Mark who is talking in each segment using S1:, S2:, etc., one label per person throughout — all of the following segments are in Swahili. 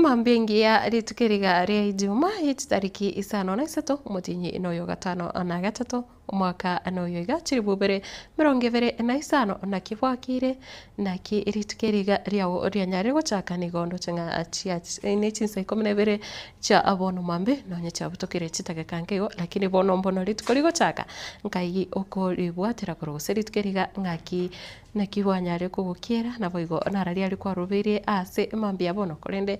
S1: Mambingi ya ritukiriga ria Ijumaa tariki isano na isatu mutinyi noyo gatano na gatatu mwaka noyo igachiri bubere 2025 na kibwakire na ki ritukiriga riao ria nyari gochaka ni gondo chenga achia ni chinsa 12 cha abono mambe nonye cha butokire chitagekankeyo lakini bono mbono ritukori gochaka nkai okoribwatira kurose ritukiriga ngaki na kiwanyare kugukiera na boigo nararia ari kwarubirie ase mambia bono korende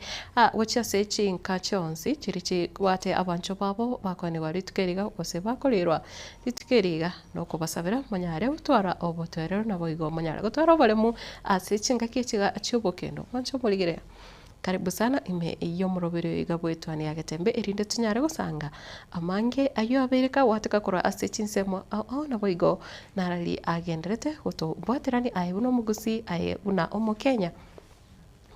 S1: gocha sechi nkachonsi chirichi wate abancho babo bakone waritukeriga gose bakorirwa ritukeriga no kubasabira manyare gutwara obotwerero na boigo manyare gutwara oboremu ase chingaki chiga chubokendo mancho muligire. Karibu sana ime iyo murobero igabwetwani agatembe erinde tunyare gusanga amange ayo abereka wateka kora ase chinsemo na boigo narali agenderete goto bwaterani ayebuno mugusi ayebuna omokenya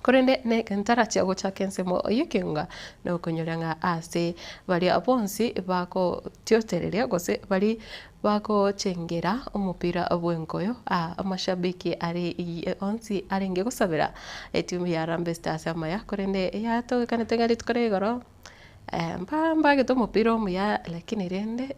S1: korende ne kantara cia gochaka ensemo yikinga no konyoranga ase bali abonsi bako tiotereria gose bali bako chengera omupira obwenkoyo amashabiki ari onsi arenge gusabira etimu ya Harambee Stars amaya korende ya to kanete ngari tukore goro mbamba geto mupira omuya lakini rende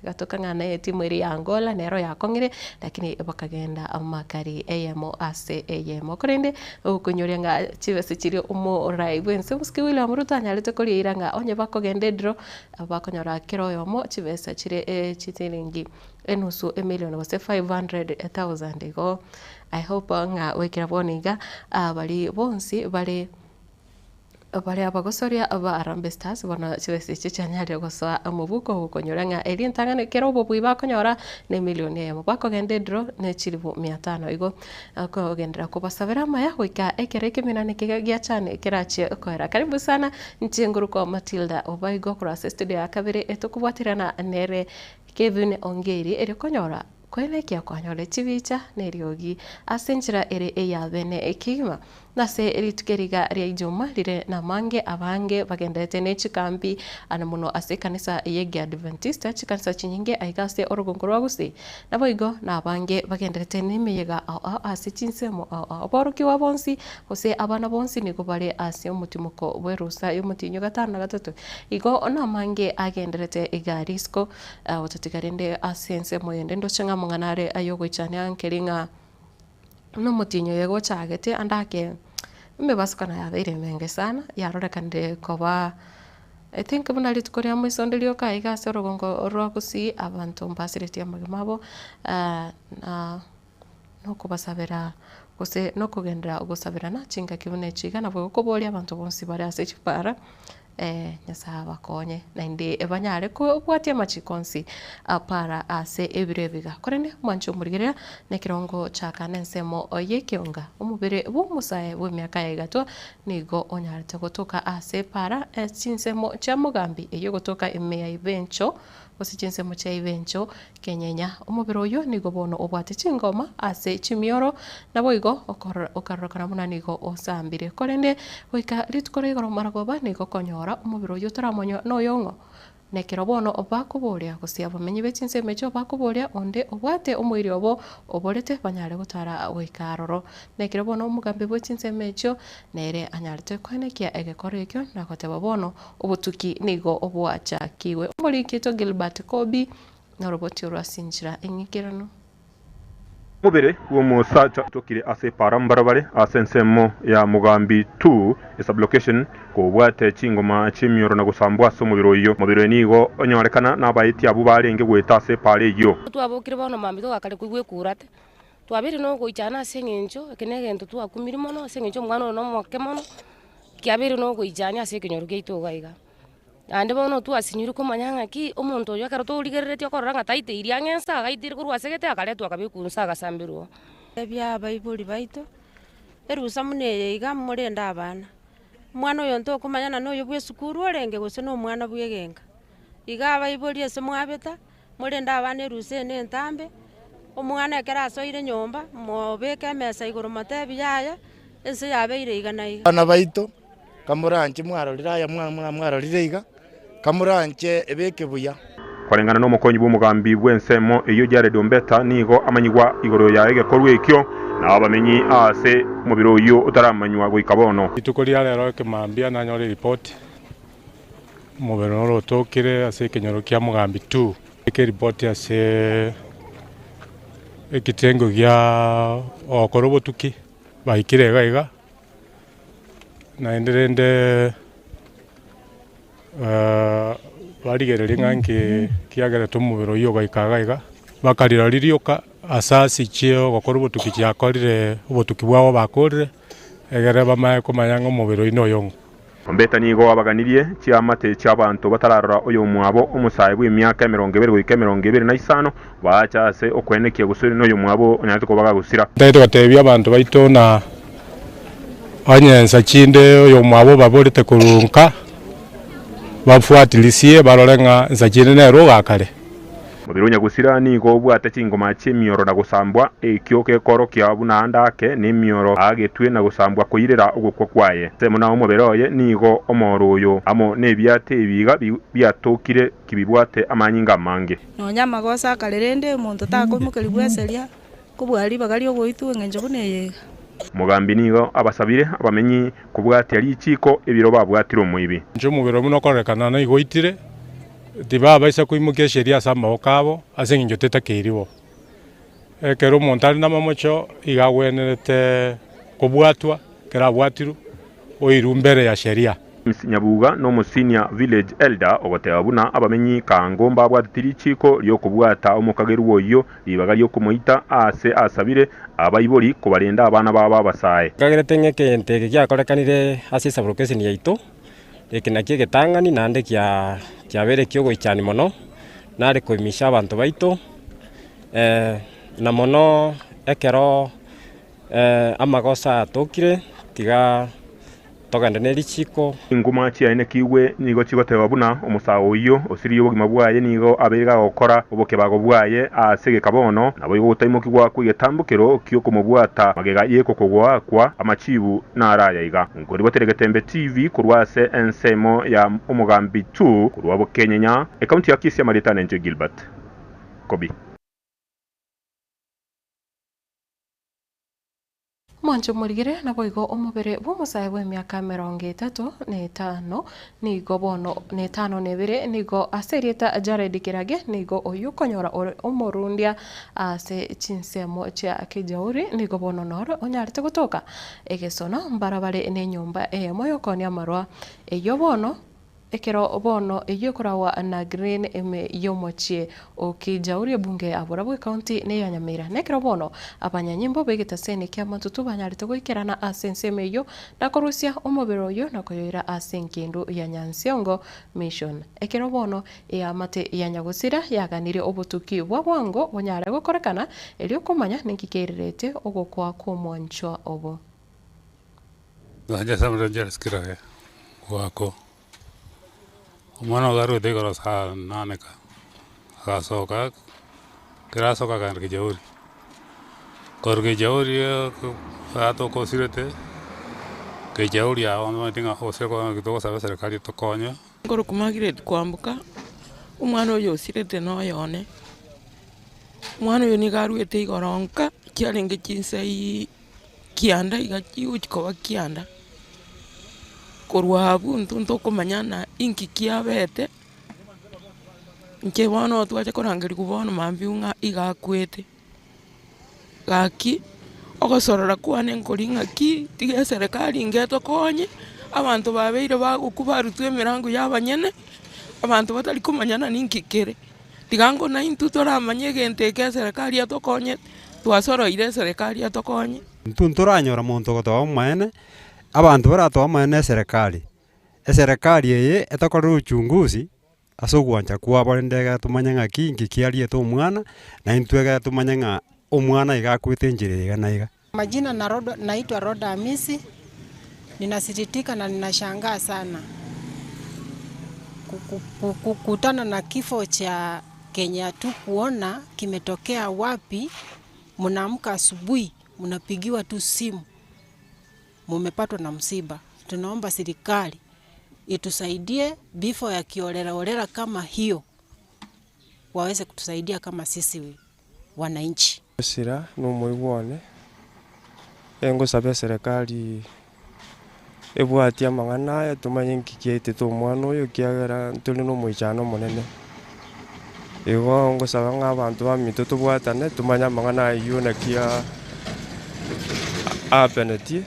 S1: gatoka ngana timu iri ya Angola nero yakongire lakini bakagenda amakari eyemo ase eyemo korende ukunyorenga chibese chiri umo raibu ense muski William Ruto anyalete kuri iranga onye bakogende dro bakonyora kiroyomo chibese chiri chitiringi enusu emilioni wase 500,000 igo. I hope nga wekira boniga bali bonsi bali abagosoria aba Harambee Stars bona chibese chichanyari gosoa amubuko gukonyoranga elintangane kero bobui bakonyora ne milioni emo bakogende dro ne chiribu 500 igo akogendera kubasabira maya wika ekereke minane kigagia chane kirachi koera. Karibu sana nchenguru kwa Matilda Obaigo kura studio ya kabiri etukubwatirana nere Kevin Ongeri erikonyora kwenekia kwanyole chivicha neriogi asenjira ere eyabene ekigima nase ritukeriga ria Ijumaa rire na mange abange bagendete ne chikambi ana muno ase kanisa yege Adventista chikanisa chinyinge aigase orogongo rwagusi naboigo na abange bagendete ne meyega ase chinsemo aboroki wabonsi ose abana bonsi ni gobare ase omutimuko bwerusa yomutinyo gatano na gatatu igo na mange agenderete igarisko otatigarende asense moyende ndo chenga munganare ayogoichane ankeringa no mutinyo yego chagete andake mbebasukana yabeire menge sana yarorekande koba I think muna litukoria mwisondelio kaiga se orogongo rwagusi abantu mbasiritia magimabo na no kubasabira gose no kugendera gusabirana chinga kibune chiga na bwo kuboria abantu bonsi bari ase chipara nyasa bakonye na indi ebanyare ko bwatia machikonsi para ase ebirebiga korene mwancho murigera ne kirongo chaka nensemo oyekionga omubere bumusaye bwemyaka yagatwa nigo onyarete gotoka ase para chinsemo cha mugambi eyo gotoka emeya ibencho osichinsemo cha ibencho kenyenya omubere oyo nigo bono obwate chingoma ase chimioro na boigo okarokana muna nigo osambire korende oika ritukore goro maragoba nigo konyora umubiro uyu turamonyo no yongo nekero bono obakuburia gusia bamenyi bechinse mecho bakuburia onde obwate omwiri obo oborete banyare gutara wikaroro nekero bono omugambe bwechinse mecho nere anyarete kwenekia egekoro ekyo nakoteba bono obutuki nigo obwacha kiwe omurikito Gilbert Kobi na roboti rwasinjira engikirano
S2: mubere wo musacha tokire ase parambarabare asensemo ya mugambi 2 esublocation ko bwate chingoma chimyoro na gusambwa so mubiro iyo mubiro nigo onyorekana nabaiti abu barenge gweta ase pare iyo
S3: twabokire bono mambi to gakare kwigwe kurate twabiri no goichana sengencho kenegento twakumiri mono sengencho mwana no moke mono kiabiri no goichanya ase kinyoru geito gaiga ande bono twasinyuru komanyanga ki omuntu oyo akaro turigereretio koranga taite iria ngensa gaitire kurwasegete akaletwa kabikunsa gasambirwo
S4: ebya baibuli baito erusa mune iga murenda abana mwana oyo nto komanyana no yobwe sukuru orenge gose no mwana bwegenga iga baibuli ese mwabeta murenda abana erusa ne ntambe omwana ekera asoire nyomba mobeka mesa igoro matebi yaya ese yabeire iga na iga
S5: bana baito kamuranje mwarorira ya mwana mwarorira iga kamuranje ebeke buya
S2: kwarengana no mukonyi bw'umugambi bw'ensemo iyo jare dombeta nigo amanyigwa igoro ya egekorwe ekyo abamenyi ase mubiro uyu utaramanywa goika bono.
S6: Itukuria rero kimambia na nyore report mubiro ro tokire ase kinyoro kia Mugambi 2 ke report ase ekitengo gya okorobotuki baikire gaiga na enderende barigereri nganke kiagera tumubiro yo gaikagaiga bakarira ririoka asasi chio gokora obotuki chiakorire obotuki bwabo bakorire egere bamaye kumanyanga omubiro ino yongo
S2: Mbeta nigo abaganirie chiamate cy'abantu batararora uyu mwabo umusaye bw'imyaka 20 goika 25 bacha ase okwenekia gusuri n'uyu mwabo onyate kubaga gusira
S6: ndete batebya abantu baito na onyensa chinde uyu mwabo baborete kurunka bafuatilisie barorenga nzachine nero gakare
S2: mubiro nyagusira nigo bwate chingoma ch'emioro na gusambwa ekyo kekoro kya bunandake n'emioro agetwe na gusambwa kuyirira ugukwa kwaye semo na omubero ye nigo omoro uyo amo nebyate ebiga byatokire kibibwate amanyinga mange
S7: nonyama gosa karerende umuntu takomukeri bweseria kubwari bagali ogoitwe ngenje kuneye
S2: Mugambi nigo abasabire abamenyi kubwate ari chiko ebiro babwatiro muibi
S6: njo mubiro muno korekana na igoitire dibaba isa kuimukia sheria samba okabo ase nginjo tetakiribo ekero montari na mamocho igagwenerete kubwatwa kera bwatiru oiru mbere ya sheria
S2: Nyabuga no mu senior village elder ogoteabuna abamenyi kangomba bwatiri chiko ryo kubwata omukageru woyo libaga ryo kumuita ase asabire abayibori kubarenda abana baba basaye
S8: kagerete ngeke ntege kyakorekanire ase sublocation yaito ekinakie getangani nande kiabere kyogo ichani mono nare kuimisha abantu baito na mono ekero amagosa atokire tiga toganda neri chiko
S2: inguma chiane kiwe nigo chigotewa buna omusawo uyo osiri obugima bwaye nigo abega gukora oboke bago bwaye asege kabono nabo igutaimo kigwa kwigetambukiro kyo kumubwata magega yeko kugwa kwa amachibu naraya iga ngori boteregetembe TV kurwase ensemo ya Mugambi 2 kurwabo Kenya akaunti ya Kisia Maritana nje Gilbert Kobi
S1: Mwanjo murigire na boigo omubere bw'omusaye bw'emyaka 35 nigo bono ne 52 nigo aserieta Jared Kirage nigo oyu konyora omorundia ase chinsemo cha Kijauri nigo bono noro onyarite gutoka egesono mbarabare ne nyumba moyo konia marwa eyo bono ekero bono eyokurawa na green eme yomochie Kijauri bunge aburabu county ne ya Nyamira nekero bono abanyanyimbo begeta sene kya matutu banyarite goikerana asenseme yo nakorusia omobero yo nakoyira asenkindu ya Nyansiongo mission ekero bono ya mate ya Nyagusira yaganire obutuki bwa bwango bonyare gokorekana elyo kumanya ninkikererete ogokwa kumwancho obo
S9: Ganja samra jaraskira wako Umano garu de goro sa naneka gasoka krasoka kan Kijauri korge Kijauri ato kosirete Kijauri awo tinga oseko kitoko sabe serikali tokonya
S10: ngoro kumagire kwambuka umwana oyo osirete no yone umwana oyo ni garuete igoronka kiarenge chinsei kianda igachi uchikoba kianda korwa buntu ntokumanyana inki kiabete nke bono twache korangeri kubono mambiunga igakwete gaki ogosorora kwane nkoringa ki tige serikali ngeto konye abantu babeire bagukubarutwe emirango y'abanyene abantu batari kumanyana ninki kere tigango na intu toramanye gente ke serikali atokonye twasoroire serikali atokonye
S11: ntunturanyora muntu gotoa maene abantu baratoa maene serikali eye etakorera uchunguzi asogwanja kwa barendega tumanyanga kingi kiarie to mwana na intwega tumanyanga omwana igakwite njire na iga
S12: majina naitwa Roda Hamisi ninasititika na ninashangaa sana kukutana na kifo cha Kenya tu kuona kimetokea wapi mnaamka asubuhi mnapigiwa tu simu mumepatwa na msiba. Tunaomba serikali itusaidie bifo ya kiolera kama hiyo waweze kutusaidia kama sisi wananchi.
S13: Sira no moigwane
S8: Ngusaba serikali ebwatia amang'ana aya tumanye nkikiaitete omwana oyo kiagera tuli n'omwichano monene. Igo ngusaba ng'abantu baminto tubwatane tumanye amang'ana aywo nakia apenetie.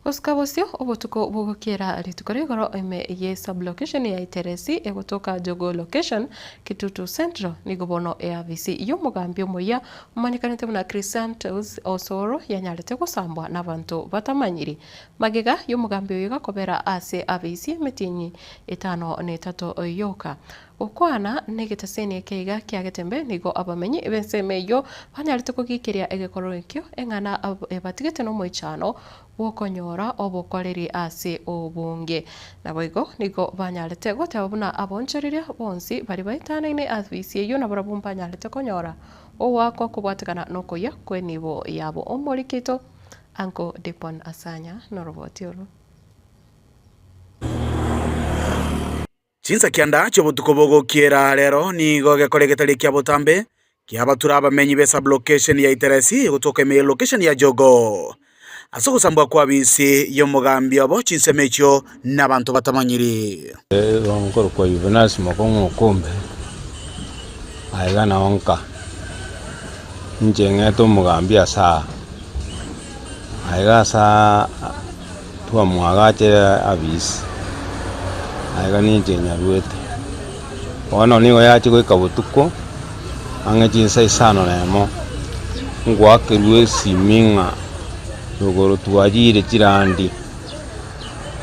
S1: Oscar Bosio obotuko bugukira rituko rigoro ime ye sublocation ya Iteresi egotoka Jogo location Kitutu Central nigobono AVC yo mugambi omoya umanyikanite muna Chrysanthus Osoro yanyarete gusambwa n'abantu batamanyiri magega yo mugambi oyo gakobera ase AVC metinyi 5 yoka okwana negetaseni ekeiga kiagetembe nigo abamenyi ebensemeyo banyarete kugikiria egekoro ekyo eng'ana batigete no moichano wokonyora obokoreri ase obunge naboigo nigo banyarete goteba buna aboncheriria bonsi bari baitanaine AVC yo nabora bumbanyarete konyora owako kubwatikana nokoya kwenibo yabo omorikito Anko Depon Asanya noroboti oro
S13: Chinsa kianda chobutuko bugukira rero nigo gekoregetari kia botambe kia batura abamenyi be sublocation ya Iteresi gutoka ime location ya Jogo aso gusambwa kwa bisi yo mugambi abo chinsemecho n'abantu batamanyiri
S14: ngoro kwa Yuvenal Makongo kombe aigana onka njenge to mugambi asa aiga sa tuwa mwagache abisi aiga nije nyaruete ono nigo yachi gwika butuko ange chinsa isano nemo ngwakirwe siminga rugoro tuwajire chirandi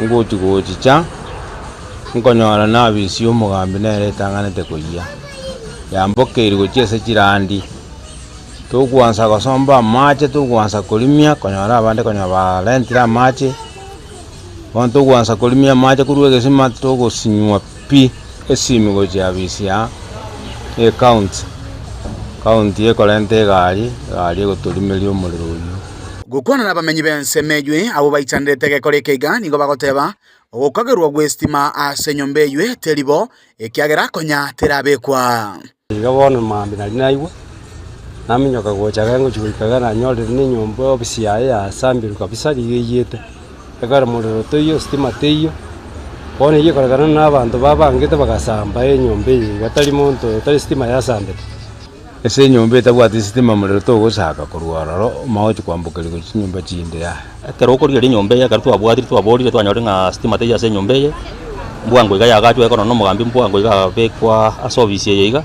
S14: ngochicha nkonyora n'abisi y'omugambi neretanganete kuya yambokeri gochese chirandi tugwansa gosomba mache tugwansa kulimia konyora abande konya balentira mache bonto gwansa kulimia mache kurwege sima tugosinywa pi esimi gochi abisi ya county ekolente gari gotulimerio omuriro uyu
S13: gukwana n'abamenyi bensemejwe abo baichandete gekorekeiga nigo bagoteba ogukagerwa gwestima ase nyombe ywe teribo ekiagera konya terabekwa
S8: iga bono mambi nari naigwa naminyoka gochaga ngochikaga na nyorere ni nyombe obisi ya sambiru kabisa rigiyete egara muriro toyo stima teyo bono yekoragana n'abantu babangete bagasamba enyombe gatari muntu tari stima yasambete
S14: ese nyombe tabwati stima muriro to gusaka kurwararo maochi kwambukira ku nyombe chinde ya
S15: kero ukori ri nyombe ya kartu abwati twaborire twanyore nga stima te ya se nyombe mbwango iga yagachwe ekono no mugambi mbwango iga bekwa asobisi yeiga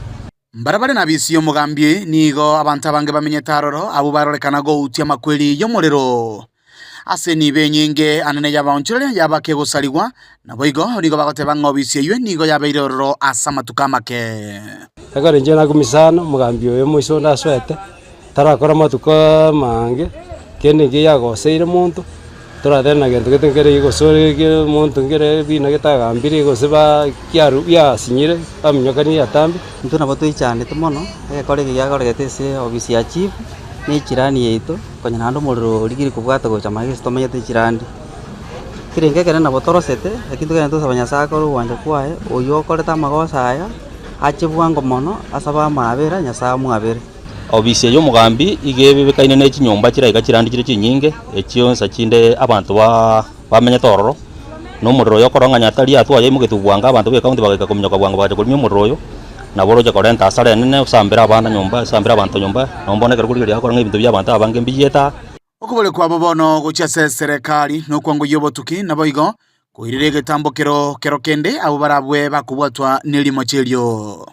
S13: mbarabare na bisi yo mugambi nigo abantu abange bamenyetaroro abo barorekana go utia makweli yo muriro ase ni benyinge anene yabaonchore yabake gusaliwa naboigo nigo bagoteba ngobisi ywe nigo yabeiroro asamatuka make
S8: agora nje nagumisano mugambi oyo mwiso ndaswete tarakora matuka mange kende nge yagoseire muntu torathena gento getenkere igosore muntu ngere bina getagambire igoseba kiaru ya sinyire aminyokani yatambi
S16: ntuna boto ichane tumono ekore yagoregete se obisi ya chief ni chirani yeito konya nando muriro rigiri kubwata gocha magisi tomenyete chirandi kirenge kene na botorosete ekintu kene tosabanya sakoro wanja kwae oyo koreta magosa aya achibwango mono asaba mabera nyasa mwabere
S15: obisi yo mugambi igebe bekaine ne chinyomba chiraiga chirandi chire chinyinge ekionsa chinde abantu bamenya tororo no muriro yokoronga nyatari atwa yemugetu bwanga abantu be kaunti bageka kumnyoka bwanga baje kulimi muriro yo naboro je korenta sare nene usambira abana nyomba sambira abantu nyomba nombone kerukuri yakoronga ibintu by'abantu abange mbiyeta
S13: okubole kwa bobono gochase serikali no kwango yobotuki naboigo kuirire getambokero kende abo barabwe bakubwatwa nilimo chelyo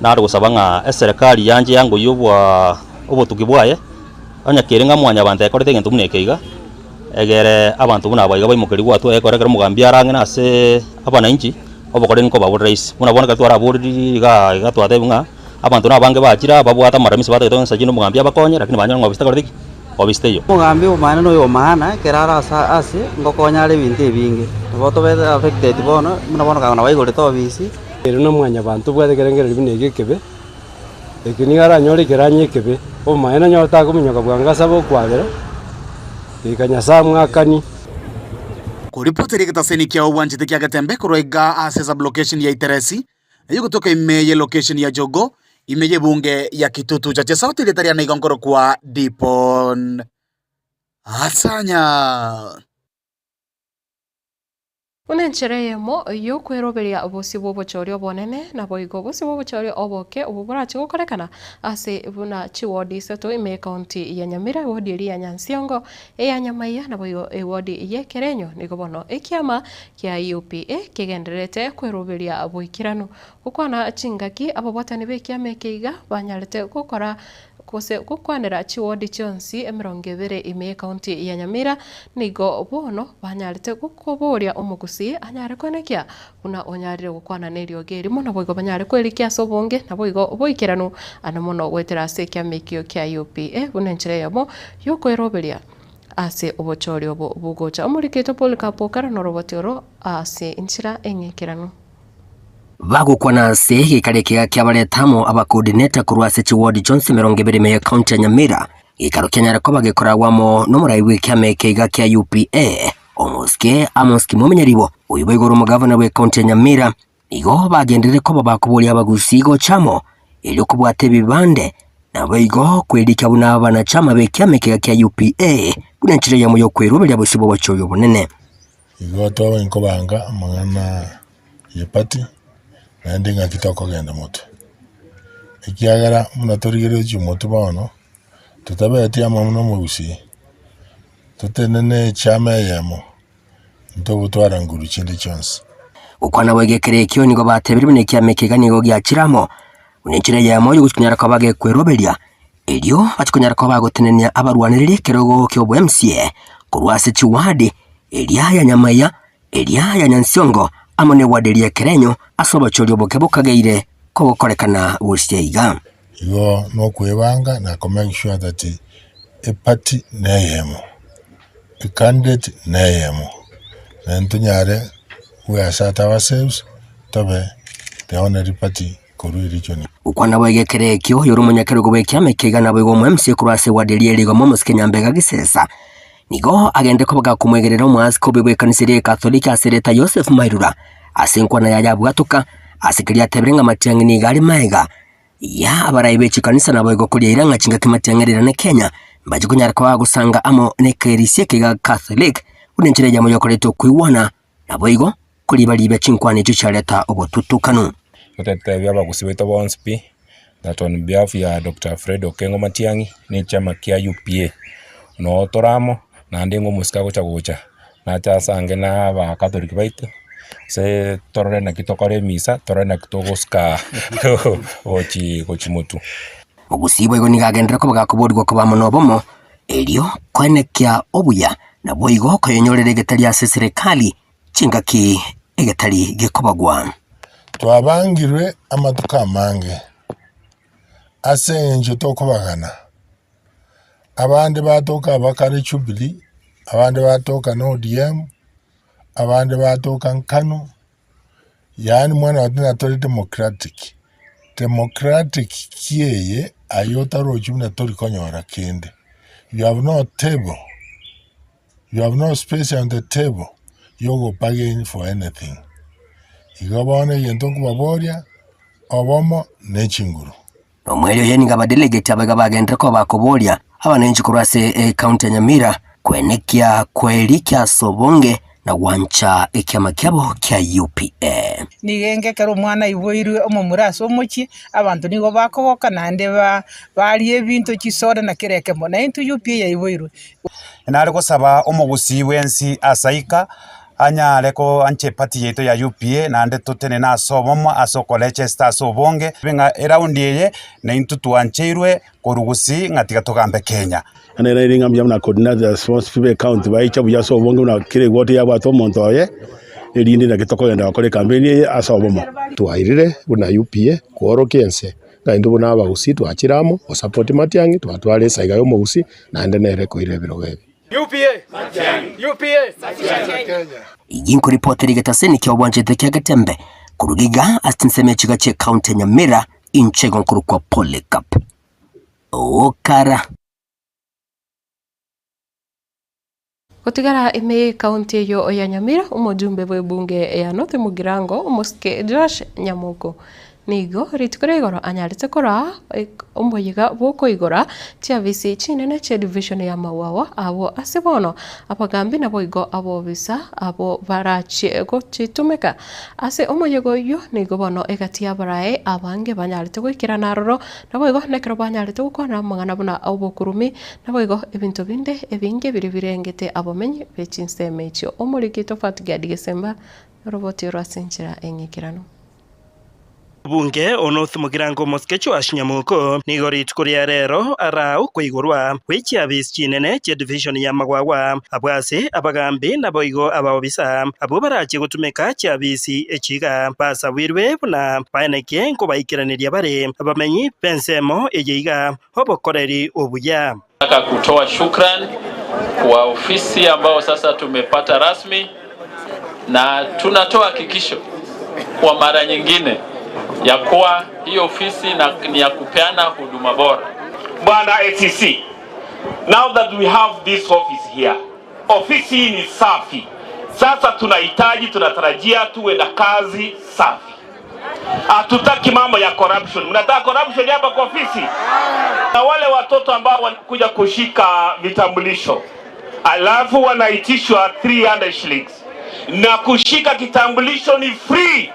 S15: nari gusabanga serikali yanje yango yobwa obotuki bwaye anya kirenga mwanya abantu ekorete gentu munekeiga egere abantu buna abayiga bayimukeri gwatwa ekorekera mugambi arange nase abana inchi obokore nko babo rais unabona ka twara buri ga twate bunga abantu nabange bachira babwata maramisi batato nsajino mugambi abakonye lakini banywa ngobista koriki obiste yo
S16: mugambi umana no yo mana kerara ase ngokonya le binte binge boto be affected bono munabona kana bayigore to bisi
S8: ero no mwanya abantu bwate kerengere binege kebe ekini ara nyore keranye kebe o maena nyota kumunyoka bwanga sabo kwabera ikanya samwakani
S13: kuripoteri getaseni kia uwanjite kia gatembe kuroiga ase sublocation ya Iteresi ayo kutoka ime ye location ya Jogo imeje bunge ya Kitutu chache sauti letaria na igongoro kwa Dipon Asanya.
S1: Unenchereye mo yo kweroberia obosi bobochorio bonene na boigo obosi bobochorio oboke obubura chikokorekana ase buna chiwodi seto ime county ya Nyamira wodi eri ya Nyansiongo ya Nyamaiya na boigo wodi ye Kerenyo nigo bono ekiama kia UPA kigenderete kweroberia aboikiranu ukwana chingaki abobotani bekiame keiga banyarete gukora kose gukwanira chiwodi chonsi 20 ime county ya Nyamira nigo bono banyarete gukoboria omugusi anyare kwenekia una onyarire gukwana nerio geri mono boigo banyare kwerikia sobonge na boigo boikiranu ana mono wetera sekia mekio kia UPA bunenchire yamo yokweroberia ase obochorio bugocha omuriketo polikapo karano robotero ase inchira engekiranu
S17: bagukwana ase gikare kia baretamo abacoordinator kurwase chiwodi Johnson 20 me county ya Nyamira gikaro kenyara ko bagikoragwamo no murayiwe kiame keiga kia UPA omoske amoski mumenyeribo uyu baigoro mugavana we county ya Nyamira igo bagendere ko babakubulia abagusigo chamo ili kubwate bibande na baigo kwedika buna abana chama be kiame keiga kia UPA bunenchire ya moyo kwerubelia busibo bachoyo bunene
S18: igo to inkobanga amangana yepati nandinga kitoko genda moto ikiagara munatorigere cy'umuto bano tutabeti amamuno mubusi tutenene chama yamo ntobutwara nguru kindi chance
S17: ukwana wegekere kyo nigo batebiri bune kiamekega nigo gyakiramo unenchire yamo yugukunyara ko bage kweroberia elio atikunyara ko bagotenenia abarwaniriri kerogo kyo MCA kurwase chiwadi elia ya Nyamaiya elia ya Nyansiongo amone wadelia Kerenyo asoba chorio bokebukageire ko bokorekana busiyiga
S18: igo no kwebanga na ko make sure that a party neyemo a candidate neyemo and tunyare we are sat ourselves tobe the honorary party koru region
S17: ukwana wegekere kyo yoro munyakero gobekyame kegana bwego MC kurase wadelia ligo momos Kenyambega gisesa nigo agende ko bagakumwegerera omwasi ko bebwe kanisire Katolika asereta Joseph Mairura asinkwana ya bwatuka asikiria tebrenga matiangi ni gali maiga ya abarayibe chikanisa na bwego kulia iranga chinga kimatiangerera ne Kenya mbajikunyara kwa gusanga amo ne kerisiye kiga Catholic unenchire jamo yokoleto kuiwana na bwego kuli balibe chinkwane chuchaleta obotutukanu
S19: tutete byaba kusibeta bonspi that on behalf ya Dr. Fred Okengo Matiangi ni chama kia UPA no toramo na ndingo musika gocha gocha na chasange na ba Catholic baitu se torre na kitokore misa torre na kitogoska ochi mutu
S17: obusibo igo nigagendera ko bagakuburirwa ko bamono bomo elio kwenekia obuya na boigo ko yenyorere getali ase serikali chingaki egetali gekobagwa
S18: twabangirwe amatuka mange ase nje tokobagana abandi batoka bakare Jubilee abandi batoka no ODM abandi batoka Nkanu yani mwana watina tori democratic kieye ayota rojumna tori konyora kende you have no table you have no space on the table you go bargain for anything igabone yentonku baboria obomo nechinguru
S17: omwelio yeninga badelegate abaga bagendera ko bakoboria abanenchi kurwase county ya Nyamira kwenekia kwelikia sobonge na wancha ekiama kyabo kya UPA
S20: nigenge kero mwana iboirwe omumuraso omuki abantu nigo bakoboka nande bali ebintu kisore na kireke mona into UPA iboirwe
S21: nari gusaba omugusi wensi asaika anyare ko anche party yeto ya UPA nande tutene na sobomo asoko Leicester sobonge binga around yeye na into tuancheirwe korugusi ngatika togambe Kenya
S22: anera iringa mjamna coordinator responsible account baicha buya sobonge na kire gote ya bato montoye erindi na kitoko yenda bakore campaign asobomo twairire buna UPA kworo kense na ndu buna abagusi twachiramo o support Matiangi twatwale saiga yo mugusi nande nere koire biroge
S17: UPA Inko reporteri gataseni kia wanjete kia gatembe kurugiga astinseme chiga che county Nyamira inchego nkuru kwa Polycarp okara
S1: Kutigara ime county yo ya Nyamira umujumbe we bunge ya North Mugirango umuske Josh Nyamugo nigo ritukore igoro anyarite kora omboyiga boko igora chiavisi chinene che division ya mawawa abo asebono abagambi nabo igo abo bisa abo barachi go chitumeka ase omoyego yo nigo bono egatia barae abange banyarite gwikira naroro nabo igo nekero banyarite gukona mangana buna obokurumi nabo igo ebinto binde ebinge birengete abomenyi bechinseme icho omurikito fatiga digesemba roboti rasinchira engikirano
S3: bunge onoth mugirango moskecho ashinyamuko nigorit kuria rero arau kuigurwa kwichia bischinene che division ya magwawa abwase abagambi naboigo ababisa abo barachi gutumeka cha bisi echiga basa wirwe buna paeneke ngo baikiraniria bare abamenyi pensemo ejiga obokoreri obuya.
S4: Nataka kutoa shukran kwa ofisi ambao sasa tumepata rasmi na tunatoa hakikisho kwa mara nyingine ya kuwa hii ofisi ni ya kupeana huduma bora.
S23: Bwana ACC, now that we have this office here, ofisi hii ni safi. Sasa tunatarajia tuwe na kazi safi. Hatutaki mambo ya corruption. Mnataka corruption hapa kwa ofisi? Na wale watoto ambao wanakuja kushika vitambulisho, alafu wanaitishwa 300 shillings. Na kushika kitambulisho ni free.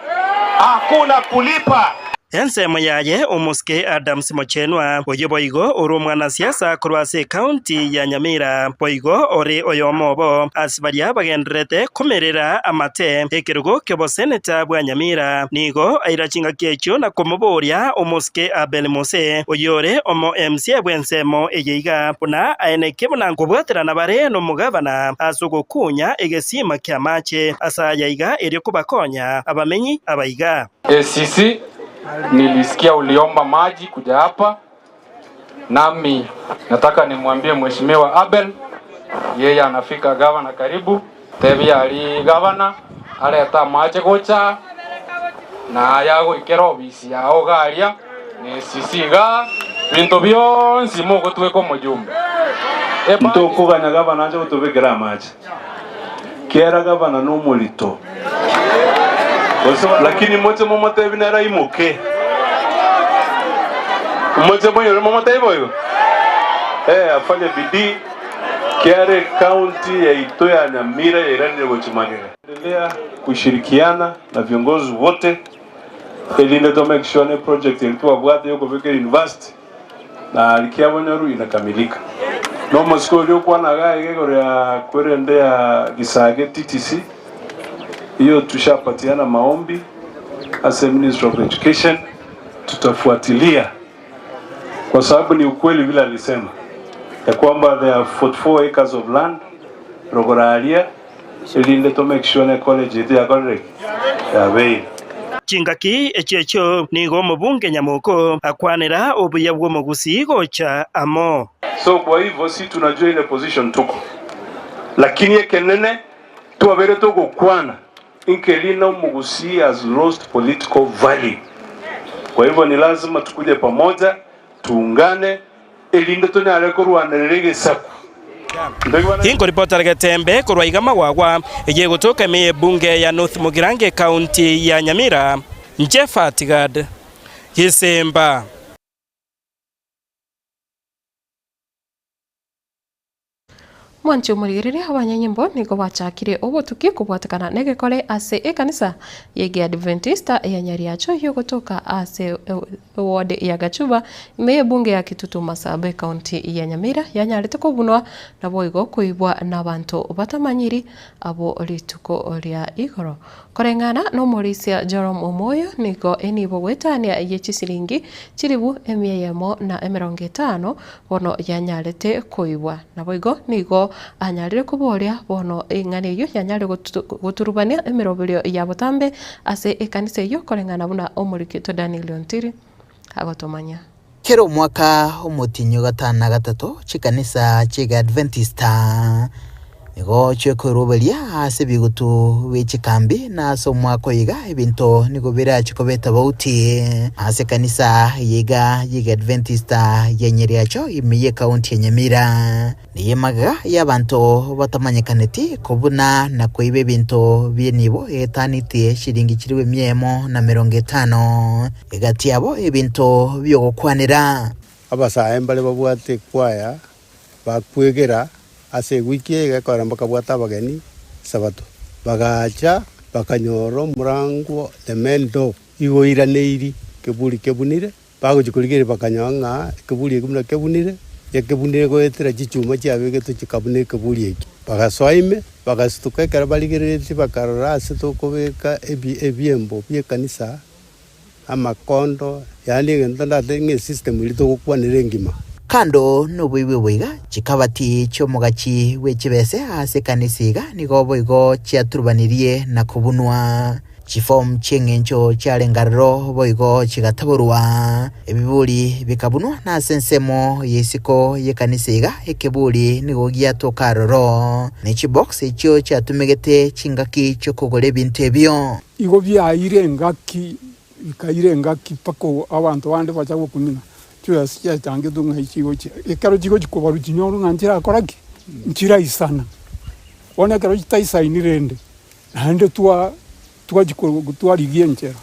S23: Hakuna kulipa.
S3: Ensemo yaye omuske Adams Mochenwa oyoboigo oromwana siasa kurwase county ya Nyamira boigo ore oyomobo asibaria bagendrete komerera amate ekirugo kebo senator bwa Nyamira nigo airachinga kecho na komoboria omuske Abel Mose oyore omo MC bwensemo eyeiga puna aeneke buna ngobwatera na bare no mugabana asugo kunya egesima kyamache asayaiga eri kubakonya abamenyi abaiga
S24: ACC. Nilisikia uliomba maji kuja hapa, nami nataka nimwambie mheshimiwa Abel, yeye anafika gavana karibu tebia ali gavana aleta maji gocha na yago ikero bisi ya ogaria ni sisiga bintu byonsi mugo tweko mujumbe
S25: ntokuganya gavana anje gutubikira maji kera gavana no mulito lakini mote momote binara imoke mote boyo momote boyo afanye bidii kiare county ya Itoya Nyamira ya Irani ya Gochimagere endelea kushirikiana na viongozi wote ili ndio make sure project yetu abwate yuko Vike University na alikiabonyaru inakamilika no maskoli kwa na gae gore ya kwerendea Gisage TTC. Hiyo tushapatiana maombi as a Minister of Education, tutafuatilia kwa sababu ni ukweli vile alisema ya kwamba there are 44 acres of land rogoralia ili to make sure na college yetu ya college ya bei
S3: chingaki echecho nigo mubunge Nyamuko akwanira obuya bwo mugusi gocha amo.
S25: So kwa hivyo si tunajua ile position tuko, lakini ekenene tuabere tuko kwana Inkelina Mugusi has lost political value. Kwa hivyo ni lazima tukuje pamoja, tuungane, elinde tunyale kurwanirege saku.
S3: Inko reporter Gatembe kurwaiga magwagwa egiye gutoka me bunge ya North Mugirange County ya Nyamira Njefatigad Gisemba.
S1: Mwancho murigirire abanyanyimbo nigo bachakire obotuki kubwatakana negekore ase ekanisa yege Adventista ya Nyariacho yo gutoka ase ward ya Gachuba me bunge ya Kitutu Masabe county ya Nyamira yanyarite kubunwa na boigo kuibwa n'abantu batamanyiri abo rituko rya igoro korengana no Morisia Jerome Omoyo nigo enibo gwetania yechisiringi chiribu emiyemo na 50 bono yanyarite kuibwa na boigo nigo anyarire kuboria bono ing'ani yo yanyare guturubania emirobirio ya Butambe ase ekanisa yo korengana buna omurikito Daniel Ontiri agotomanya
S26: kero mwaka omutinyo gatana gatatu chikanisa chiga Adventista
S2: Ego cheko robelia asebi gutu wechi kambi na so mwako yiga ibinto nigobera chikobeta bauti ase kanisa yiga Adventista ya Nyeriacho imiye kaunti ya Nyamira niye maga y'abantu batamanyekaneti kubuna na kwibe binto byenibo etaniti shiringi kiriwe myemo na 50 egati yabo ibinto byo gukwanira
S22: abasaye mbale babwate kwaya bakwegera ase wiki egakora bakabwata bageni sabato bagacha bakanyoro murango the mendo igo iraneiri kebunire bagochikurigere bakanyanga kebuli kumna kebunire yakebunire goetera chichuma chiabege tuchikabune kebuli eki bagaswaime bagastuka karabaligere bakarora ase tokobeka ebiembo bye kanisa amakondo yani ngenda nge system ilito kwanire ngima
S2: kando n'ubwiwe bwiga chikabati cyo mugachi wechibese ase kanisiga nigobo igo cyaturubaniriye na kubunwa chifom chengencho cyalengarro boigo chigataburwa ebibuli bikabunwa na sensemo yesiko yekanisiga ekebuli nigo gyatokaroro ni chibox icyo cyatumegete chingaki cyo kugole bintu ebyo
S5: igo byayirengaki bikayirengaki pako abantu bande bachago kunina tuyasikia tange dunga ichigo chi ekaro chigo chikobaru chinyoru nganjira akoraki nchira isana ona karo chitaisa inirende hande twa ligie nchera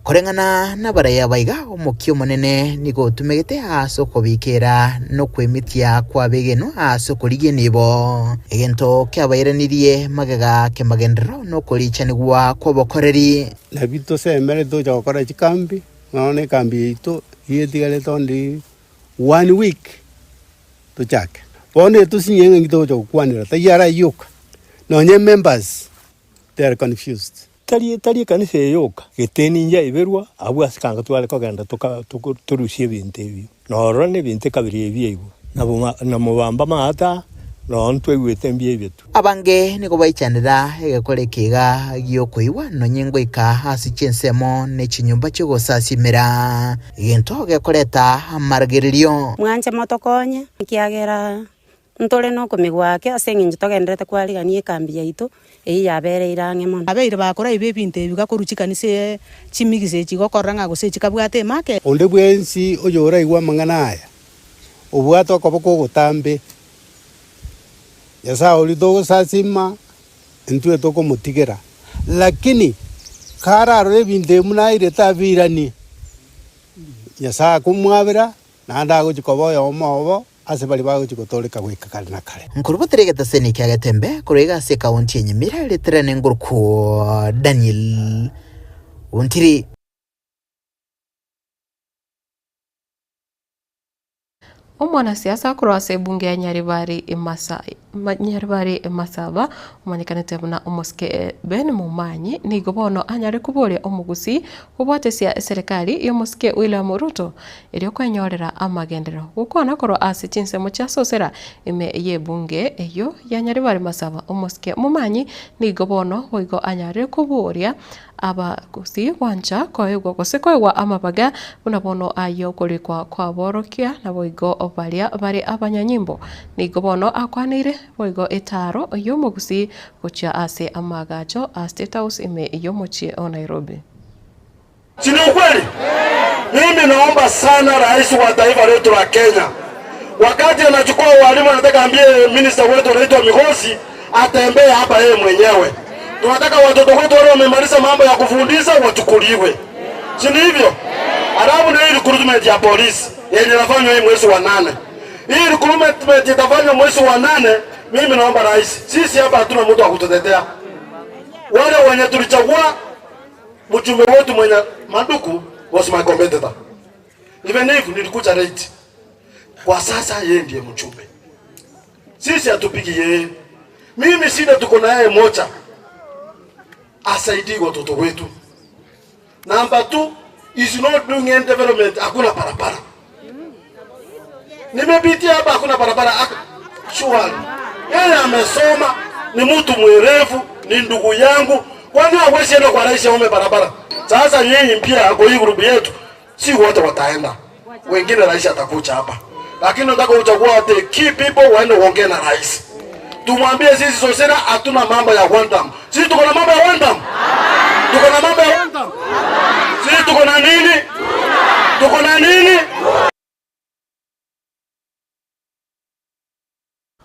S2: korengana na baraya baiga omukyo munene nigo tumegete asoko bikera no kwemitia kwa begeno asoko ligie nibo egento kyabairanirie magaga kemagendero no kolicanigwa kwa bokoreri
S22: na bito semere do jakora chikambi ngone kambi ito yetigale tondi 1 week to chak pone to sinyenga ngito jokwanira tayara yoka nonye members they are confused
S6: tari kanisa yoka geteni nja iberwa abu asikanga twale kogenda turushie bintebi noro ne binte kabiri ebyeyo na mubamba mata no ntwe gwetembye byetu
S2: abange niko bayicyanira egakorekega gyokoiwa no nyengweka hasi chensemo ne chinyumba cyo gosasimera gento gakoreta margerilio
S7: mwanje motokonye kiagera ntole no kumigwake asenginje togendrete kwaliganie kambi yaitu eyabere irange mono abeire bakora ibe binte bigakoruchikanise chimigise chigokoranga gose chikabwate make
S22: onde bwensi oyora igwa manganaya obwato koboko gotambe yasa olido sasima ntwe toko mutigera lakini kararo binde munaire tabirani yasa kumwabira nanda gochikoboyo omobo ase bali bago chikotoleka gwika kale na kale
S2: nkurubuterega taseni kyagatembe kurega se kaunti ya Nyamira letrane ngurku Daniel untiri
S1: omwanasiasa kurwase bunge ya Nyaribari Masaba umanyikanite na umuske Ben Mumanyi nigo bono anyare kuboria omugusi kubwatesia serikali yo muske William Ruto eri okwenyorera amagendero gukwana koro ase chinsemo cha sosera ime ye bunge eyo ya Nyaribari Masaba umuske Mumanyi nigo bono boigo anyare kuboria abagusi wancha koyego gosekoywa amabaga unabono ayo kulikwa kwa borokia na boigo obalia bari abanyanyimbo nigo bono akwanire boigo etaro yo mugusi gocha ase amagacho a State House ime yo mochi o Nairobi.
S9: Sini ukweli? Mimi naomba sana rais wa taifa letu la Kenya wakati anachukua walimu anataka ambie minister wetu anaitwa Migosi atembee hapa yeye mwenyewe. Tunataka watoto wetu wale wamemaliza mambo ya kufundisha wachukuliwe. Si hivyo? Alafu na hii recruitment ya polisi yenye inafanywa hii mwezi wa 8. Hii recruitment itafanywa mwezi wa 8. Mimi naomba rais, sisi hapa hatuna mtu wa kututetea. Wale wenye tulichagua mjumbe wetu mwenye Maduku was my competitor. Even if nilikuja late. Kwa sasa yeye ndiye mjumbe. Sisi hatupigi yeye. Mimi shida tuko na yeye moja. Asaidie watoto wetu. Number 2 is not doing any development, hakuna barabara. Nimepitia hapa hakuna barabara. Sure. Yeye amesoma, ni mtu mwerevu, ni ndugu yangu. Kwani hawezi enda kwa rais aombe barabara? Sasa nyinyi pia kwa hii grupu yetu si wote wataenda. Wengine rais atakuja hapa. Lakini nataka uchague the key people waende waongee na rais. tumwambie sisi Sosena hatuna mambo ya one time. Sisi tuko na mambo ya one time. Tuko na mambo ya one time. Sisi tuko na nini? Tuko na nini?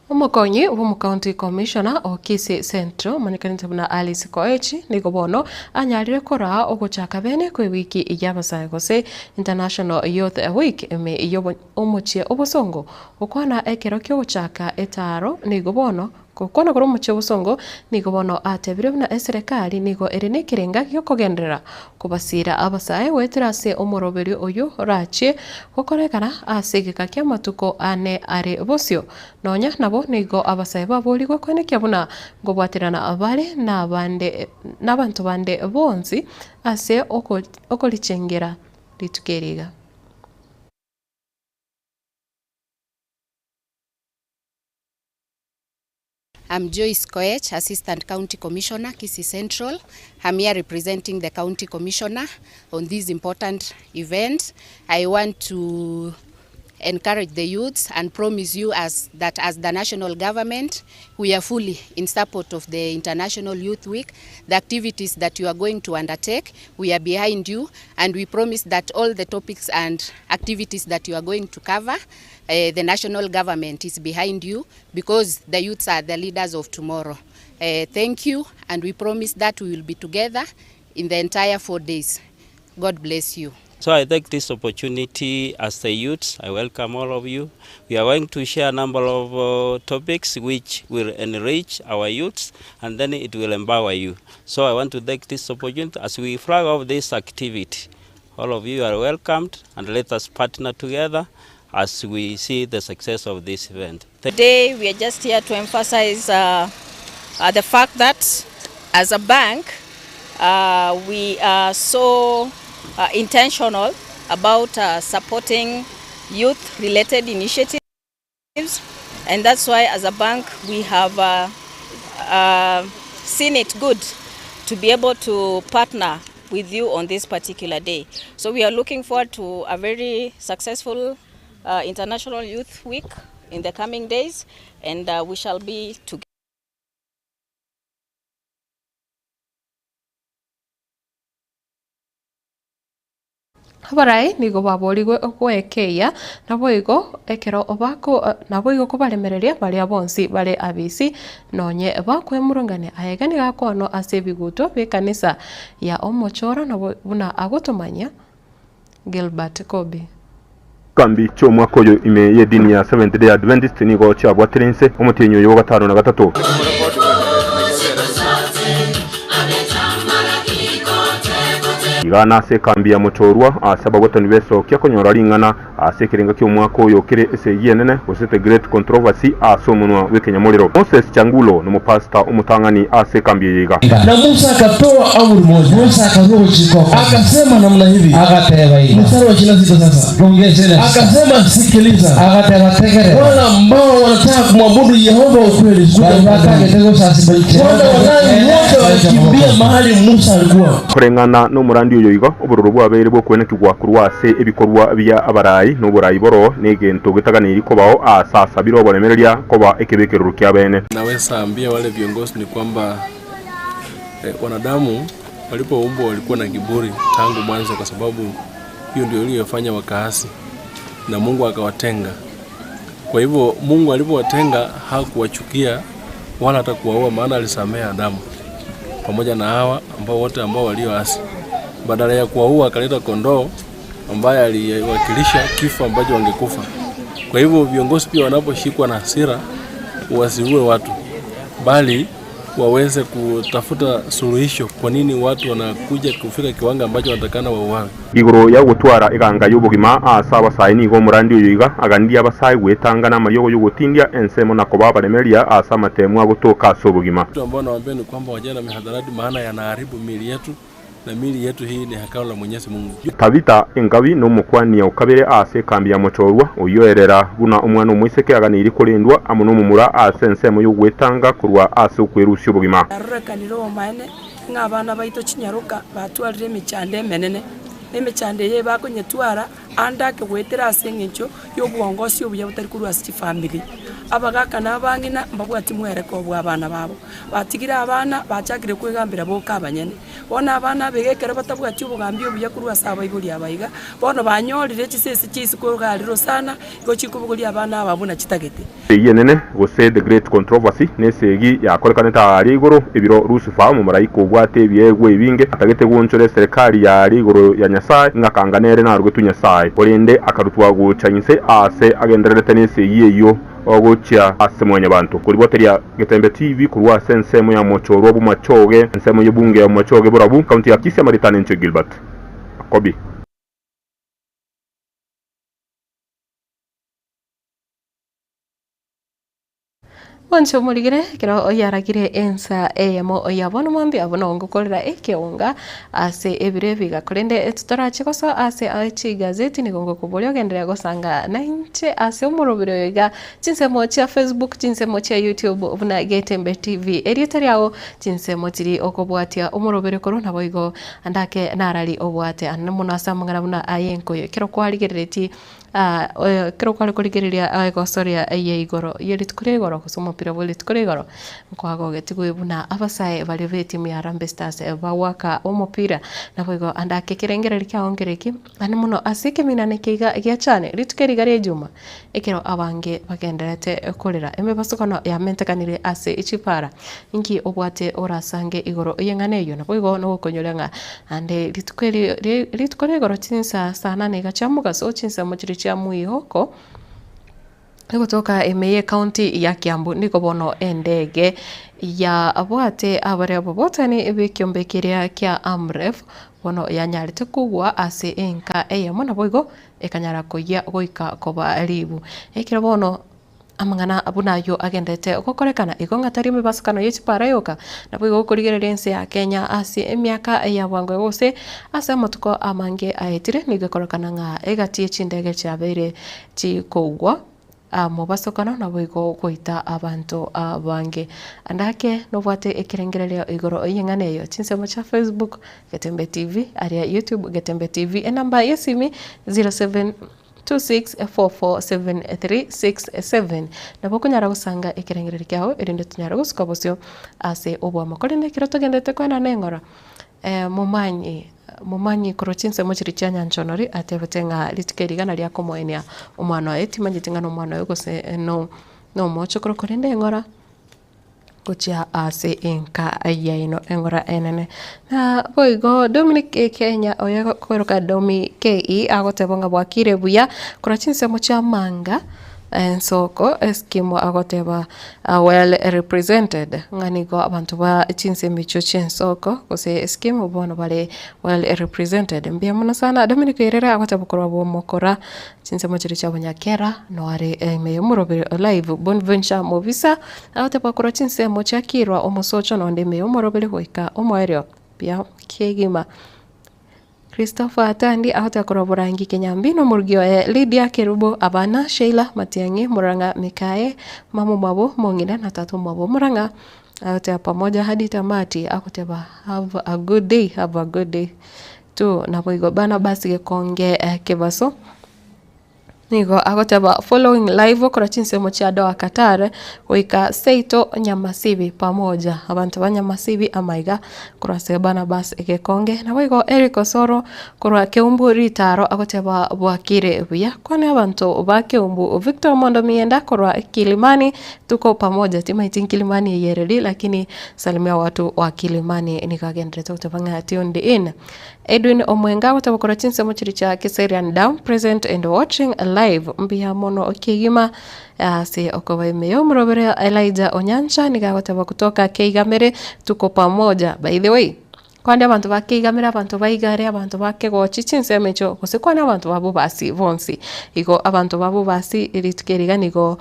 S1: Umukonyi wa County Commissioner o Kisii Central manikanite buna Alice Koechi niko bono anyarire kora ogochaka bene kwe wiki ijabasa gose International Youth Week eme iyo omuchie obosongo okwana ekero kyo gochaka etaro niko bono kokona koro muchie obosongo niko bono atebire buna serikali niko erene kirenga kyo kogendera kubasira abasae wetirase omoroberi oyo rachie gokorekana asegeka kya matuko ane are bosio nonya nabo nigo abasae baboli gokwenekia buna ngobwatirana abale n'abantu bande bonzi ase okolichengera litukeriga.
S10: I'm Joyce Koech, Assistant County Commissioner, Kisii Central. I'm here representing the County Commissioner on this important event. I want to encourage the youths and promise you as the national government, we are fully in support of the International Youth Week. The activities that you are going to undertake, we are behind you, and we promise that all the topics and activities that you are going to cover, the national government is behind you because the youths are the leaders of tomorrow. Thank you, and we promise that we will be together in the entire 4 days. God bless you.
S11: So I take this opportunity as the youths, I welcome all of you. We are going to share a number of topics which will enrich our youths and then it will empower you. So I want to take this opportunity as we flag off this activity. All of you are welcomed and let us partner together as we see the success of this event.
S12: Today we are just here to emphasize the fact that as a bank we are so intentional about supporting youth-related initiatives, and that's why as a bank we have seen it good to be able to partner with you on this particular day. So we are looking forward to a very successful International Youth Week in the coming days, and we shall be together.
S1: Habarai nigo baboligwe okwekeya naboigo ekero obako naboigo kubalemereria bali abonsi bale abisi nonye bakwemurungane ayegani gakono ase biguto bekanisa ya omochora nabuna agotomanya Gilbert Kobe
S14: kambi cyo mwako yo ime yedini ya Seventh Day Adventist nigo cyabwatirense umutinyo yo 5 na 3 igana se kambi ya motorwa asaba gotani beso kya konyora ringana asekirenga kyo mwako yo kire ese yenene wasete great controversy asomunwa wekenya molero Moses Changulo no pastor umutangani ase kambi yiga
S15: na Musa akatoa amri moja. Musa akaroho chiko akasema namna hivi akateba hivi mstari wa 26 sasa ongezeni akasema sikiliza akateba tegere wala ambao wanataka kumwabudu Yehova ukweli wakake tego sasa bali wote walikimbia mahali Musa alikuwa
S14: kurengana no murandi uyo yiga obururu bwabere bwo kwene kigwa kurwase ebikorwa bya abarayi no burayi boro negento gitaganiri ko bao sasa biro bolemereria koba ekebekeruru kya bene.
S26: Naweza ambia wale viongozi ni kwamba wanadamu walipoumbwa walikuwa na kiburi tangu mwanzo, kwa sababu hiyo ndio iliyofanya wakaasi na Mungu akawatenga. Kwa hivyo Mungu alipowatenga hakuwachukia wala hata kuwaua, maana alisamea Adamu pamoja na Hawa ambao wote ambao walioasi. Badala ya kuwaua akaleta kondoo ambaye aliwakilisha kifo ambacho wangekufa. Kwa hivyo viongozi pia wanaposhikwa na hasira wasiue watu, bali waweze kutafuta suluhisho kwa nini watu wanakuja kufika kiwango ambacho wanatakana wauawe.
S14: Igoro ya gutwara iganga y'ubugima asaba saini go murandi uyiga agandia abasayi gwetangana mayogo y'ugutindia ensemo na koba baremeria asama temwa gutoka sobugima.
S26: Watu ambao nawaambia ni kwamba wajana mihadarati, maana yanaharibu miili yetu, na miili yetu hii ni hekalo la Mwenyezi Mungu.
S14: Tabita engabi no mukwani ya ukabere ase kambi ya mochorwa uyoerera buna umwana umwiseke aganiri kurindwa amuno mumura asensemo y'ugwetanga kurwa ase ukwerusha ubugima.
S27: Arrekaniro omane ng'abana baito kinyaruka batwarire emichande menene emichande ye bakonyetwara andake gwetera ase ng'encho y'obwongosi obuya butari kurwa ase family abagaka n'abang'ina mbabwati mwereko bwa abana babo batigira abana bachakire kwegambira boka abanyene bona abana begekera batabwati obugambi obuya kurwa saba ibuli abaiga bona banyorire chisese chisikurgariro sana iko chikubuguli abana ababuna chitagete
S14: yenene gose the great controversy nesegi yakorekana tari igoro ibiro rusufa mu marayiko bwate byegwe ibinge atagete gunchore serikali ya rigoro ya Nyasaye ngakanganere na rugwe tunyasai orinde akarutwa gucanyise ase agenderete nesegi iyo ogocha asemwanya abantu kuri boteria Getembe TV kurwa sensemo ya mochoro bu machoge nsemo yobunge ya machoge borabu county ya Kisii Maritani nche Gilbert Kobi
S1: Wancho muligire kira oyaragire ensa eyamo oyabona mwambi abona ongokorera ekeunga ase ebirevi gakorende tutarache koso ase achi gazeti nigongo kubolyo gendera gosanga na inche ase umurobiro yoga chinsemo cha Facebook chinsemo cha YouTube ubuna Getembe TV erietari yao chinsemo tiri okobwatia umurobiro korona boigo andake narali obwate anmuno asamangana buna ayenko kiro kwaligereti kiro kwali kuligereria agosoria ye igoro yeri tukure igoro kusoma pira bole tukure igoro nkwago getiguye buna abasaye bali vetimu ya Harambee Stars bawaka omupira naboigo andake kirengereri kya ongereki ani muno asike minane kiga gyachane litukeri gari juma ekero abange bagenderete kolera emebasukono ya mentekanire ase ichipara ingi obwate orasange igoro yenganeyo naboigo no konyolenga ande litukere igoro tinsa sana nega chamuga so chinsa mochiri cha muihoko kutoka Emeye County ya Kiambu niko bono endege ya abwate abare bobotani ebikyombe kiria kya Amref bono yanyarite kugwa ase enka eyemo boigo ekanyara koya goika koba libu ekira bono amangana abunayo agendete okokorekana igonga tarime basukano yechipara yoka naboigo kurigereria ense ya Kenya ase emyaka ya bwango gose ase motuko amange aetire nigekorekana nga egatie chindege chabere chikogwa mubasokano naboigo goita abantu abange andake nobwate ekirengererio igoro yenganeyo chinsemo cha Facebook Getembe TV aria YouTube Getembe TV enamba yesimi 0726447367 nabokunyara gusanga ekirengererio kyao erinde tunyara gusuka bosyo ase obwa makorene kiroto gendete kwena nengora mumanyi kurochinse mochiri chanya nchonori atebetenga litkerigana lya komoenia umwana etimanyitinga no mwana yogose no mocho krokorende ngora kuchia ase enka ayaino engora enene na boigo Dominic Kenya oya kweroka Domi KE agotebonga bwakire buya kurochinse mocha manga ensoko eskimo agoteba well represented nganigo abantu ba chinse micho chensoko kose eskimo bono bale well represented mbia muno sana Dominic Irera agoteba korwa bo mokora chinse mochiri chabonyakera no are me murobere live Bonventure Movisa agoteba korwa chinse mochakirwa omusocho no ndeme murobere hoika omwerio pia kegima Christopher Atandi ahota koroborangi Kenyambino murgio Lydia Kerubo abana Sheila Matiangi Muranga Mikae mamu mabo mongina na tatu mabo Muranga ahota pamoja hadi tamati akoteba have a good day tu naboigo bana basi konge kebaso nigo agoteba following live kora chinsemo cha doa Qatar wika Seito Nyamasibi pamoja abantu banyamasibi amaiga kora sebana bas ekekonge na wigo Eric Osoro kora keumbu ritaro agoteba bwakire buya kwani abantu bakeumbu Victor Mondo mienda kora Kilimani tuko pamoja timaitin Kilimani yereli lakini salimia watu wa Kilimani nikagendete kutabanga tionde in Edwin Omwenga watabakora chinsemo chiri cha Kiserian Down present and watching live mbia mono okigima si okowe meyo mrobere Elijah Onyancha nigagoteba kutoka Keigamere tuko pamoja by the way kwandi abantu bakigamira abantu baigare abantu bakegochi chinsemo echo kose kwani abantu babo basi vonsi iko abantu babo basi ilitukeriga nigo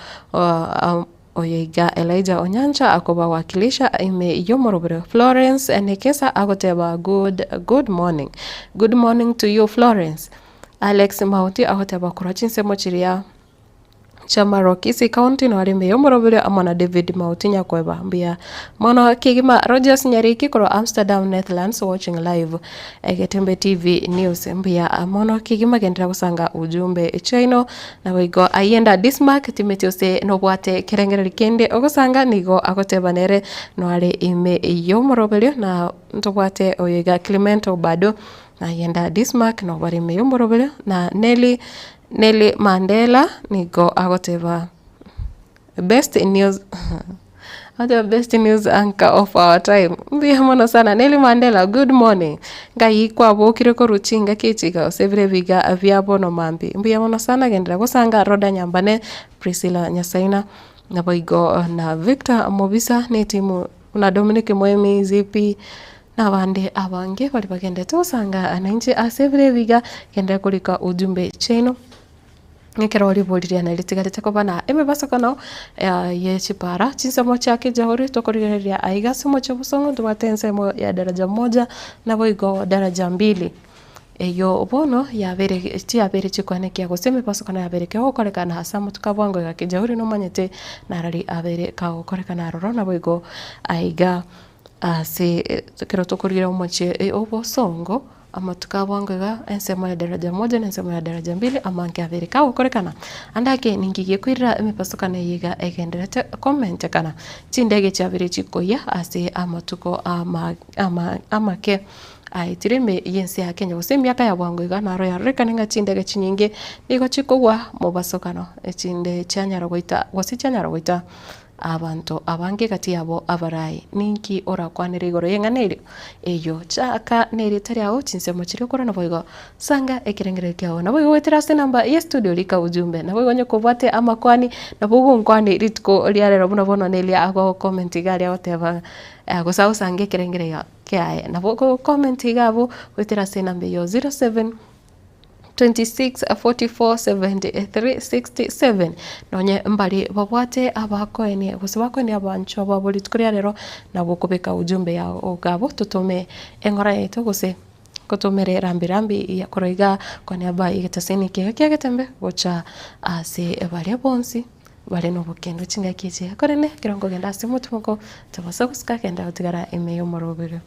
S1: oyega Elijah Onyancha akoba wakilisha ime yomorobere Florence Nekesa agoteba good morning to you Florence Alex Mauti agoteba kura chinsemo chiria chama Kisi County no arime yomorobere amana David Mautinya kweba mbia mono kigima Rogers Nyariki koro Amsterdam Netherlands watching live Getembe TV News mbia mono kigima gendera kusanga ujumbe chino na wigo ayenda Dismark Timetiose no bwate kerengere kende ogosanga nigo agotebanere no ale ime yomorobere na ntobwate oyega Clemento bado na yenda Dismark no bari me yomorobere na Nelly Mandela nigo agoteva best news the best news anchor of our time mbia mono sana Nelly Mandela good morning ngai kwa bokire ko ruchinga kichiga sevre viga aviabo no mambi mbia mono sana gendera gusanga Roda Nyambane Priscilla Nyasaina na boigo na Victor Mobisa ni timu na Dominic Mwemi Zipi na bande abange bali bagende tosanga ananje asevre viga gendera kulika ujumbe cheno Nikeroli boliria na litigarite ko bana eme basakano ye chipara chinsemo chake jahori tokoriria aiga somo chobusongo tumatensemo ya daraja moja na boigo daraja 2 eyo bono ya bere chikwane kya goseme basakano ya bere ke okorekana hasamo tukabwango ya kijahori no manyete narari abere ka okorekana roro na boigo aiga se kero tokoriria umoche obosongo ama tukabwangega ensemo ya daraja moja na ensemo ya daraja 2 amanke averika ukorekana andake ningiye kwira emepasokana yiga egenderete comment kana chindege chabire chikoya ase amatuko amake aitireme yensi ya Kenya gose miaka ya bwangega na roya rekanenga chindege chinyinge nigo chikogwa mubasokano chinde chanyara goita wasi chanyara goita abantu abange kati yabo abarai ninki ora kwanire igoro yenganere eyo chaka nere tariao chinsemo chiri kora na boigo sanga ekirengere kyao na boigo wetera se namba ya studio lika ujumbe na boigo nyoko bwate ama kwani na boigo nkwani ritko liarero buno bono nelia ago comment gali awateva gusau sange kirengere ya kyae na boigo comment gabo wetera se namba yo 07 26 44 73 67 nonye mbali babwate abakoene gusibakoene abancho babolitkuria rero na gukubika ujumbe ya ogabo tutume engora yetu guse kutumere rambi ya koroiga kone abai getaseni ke getembe gocha ase bali bonsi bali no bukendo chinga kije korene kirongo genda simutumuko tabasakuska kenda utigara emeyo morobero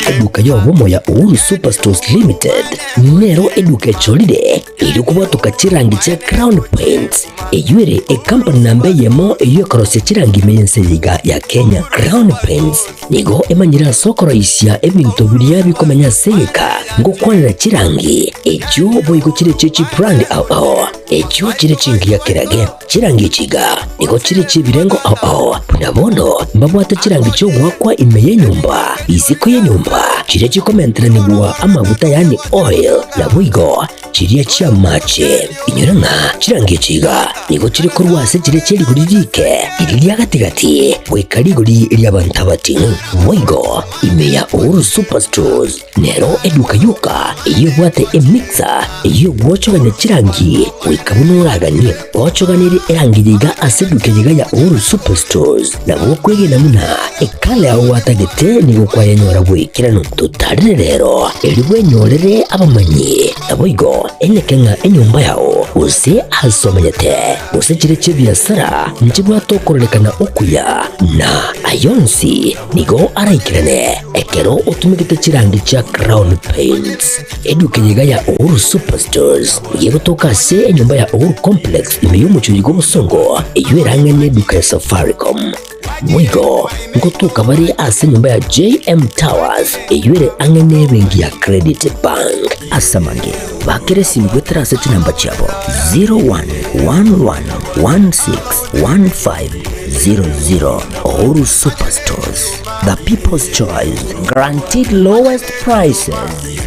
S17: Eduka yobomo ya Uhuru Superstores Limited nero eduka cholide ili kubatuka chirangi cha Crown Paints eyuere company nambe yemo eyo karose chirangi meyense yiga ya Kenya. Crown Paints nigo emanyira soko raisia ebintu biriya bikomanya seka ngo kwanira chirangi ejo boyiko chire chechi brand ao ejo chire chingi ya kirage chirangi chiga nigo chire chibirengo ao punabono mbabwata chirangi cyo gwakwa imeye nyumba iziko ye nyumba chire chikomentera nigwa amavuta yani oil na buigo chiriya chia mache inyuranga chirangi chiga nigo chire kurwase chire cheri kuririke iriya gatigati wekarigori iriya bantabati buigo imeya Uhuru Superstores nero eduka yuka iyo bwate emixer iyo gwochoganya chirangi wikabunuragani gwochoganire erangiriga aseduke yiga ya Uhuru Superstores na bwokwege namuna ekale aho watagete nigo kwayanyora bwikirano tutarire rero eriwe nyorere abamanyi na buigo enekenga enyumba yao use asomanyete use chire chibiasara nchibwa tokorelekana okuya na ayonsi nigo araikirane ekero utumikite chirangi cha Crown Paints eduke yiga ya Uhuru Superstores yego toka se enyumba ya Uhuru Complex imeyumucho yigo musongo eyueranga neduka ya Safaricom mwigo ngotuka bari ase nyumba ya JM Towers eyuere angene bengi ya Credit Bank asamange bakire simbwetera seti namba chabo 0111161500. Oru Superstores, the people's choice, guaranteed lowest prices.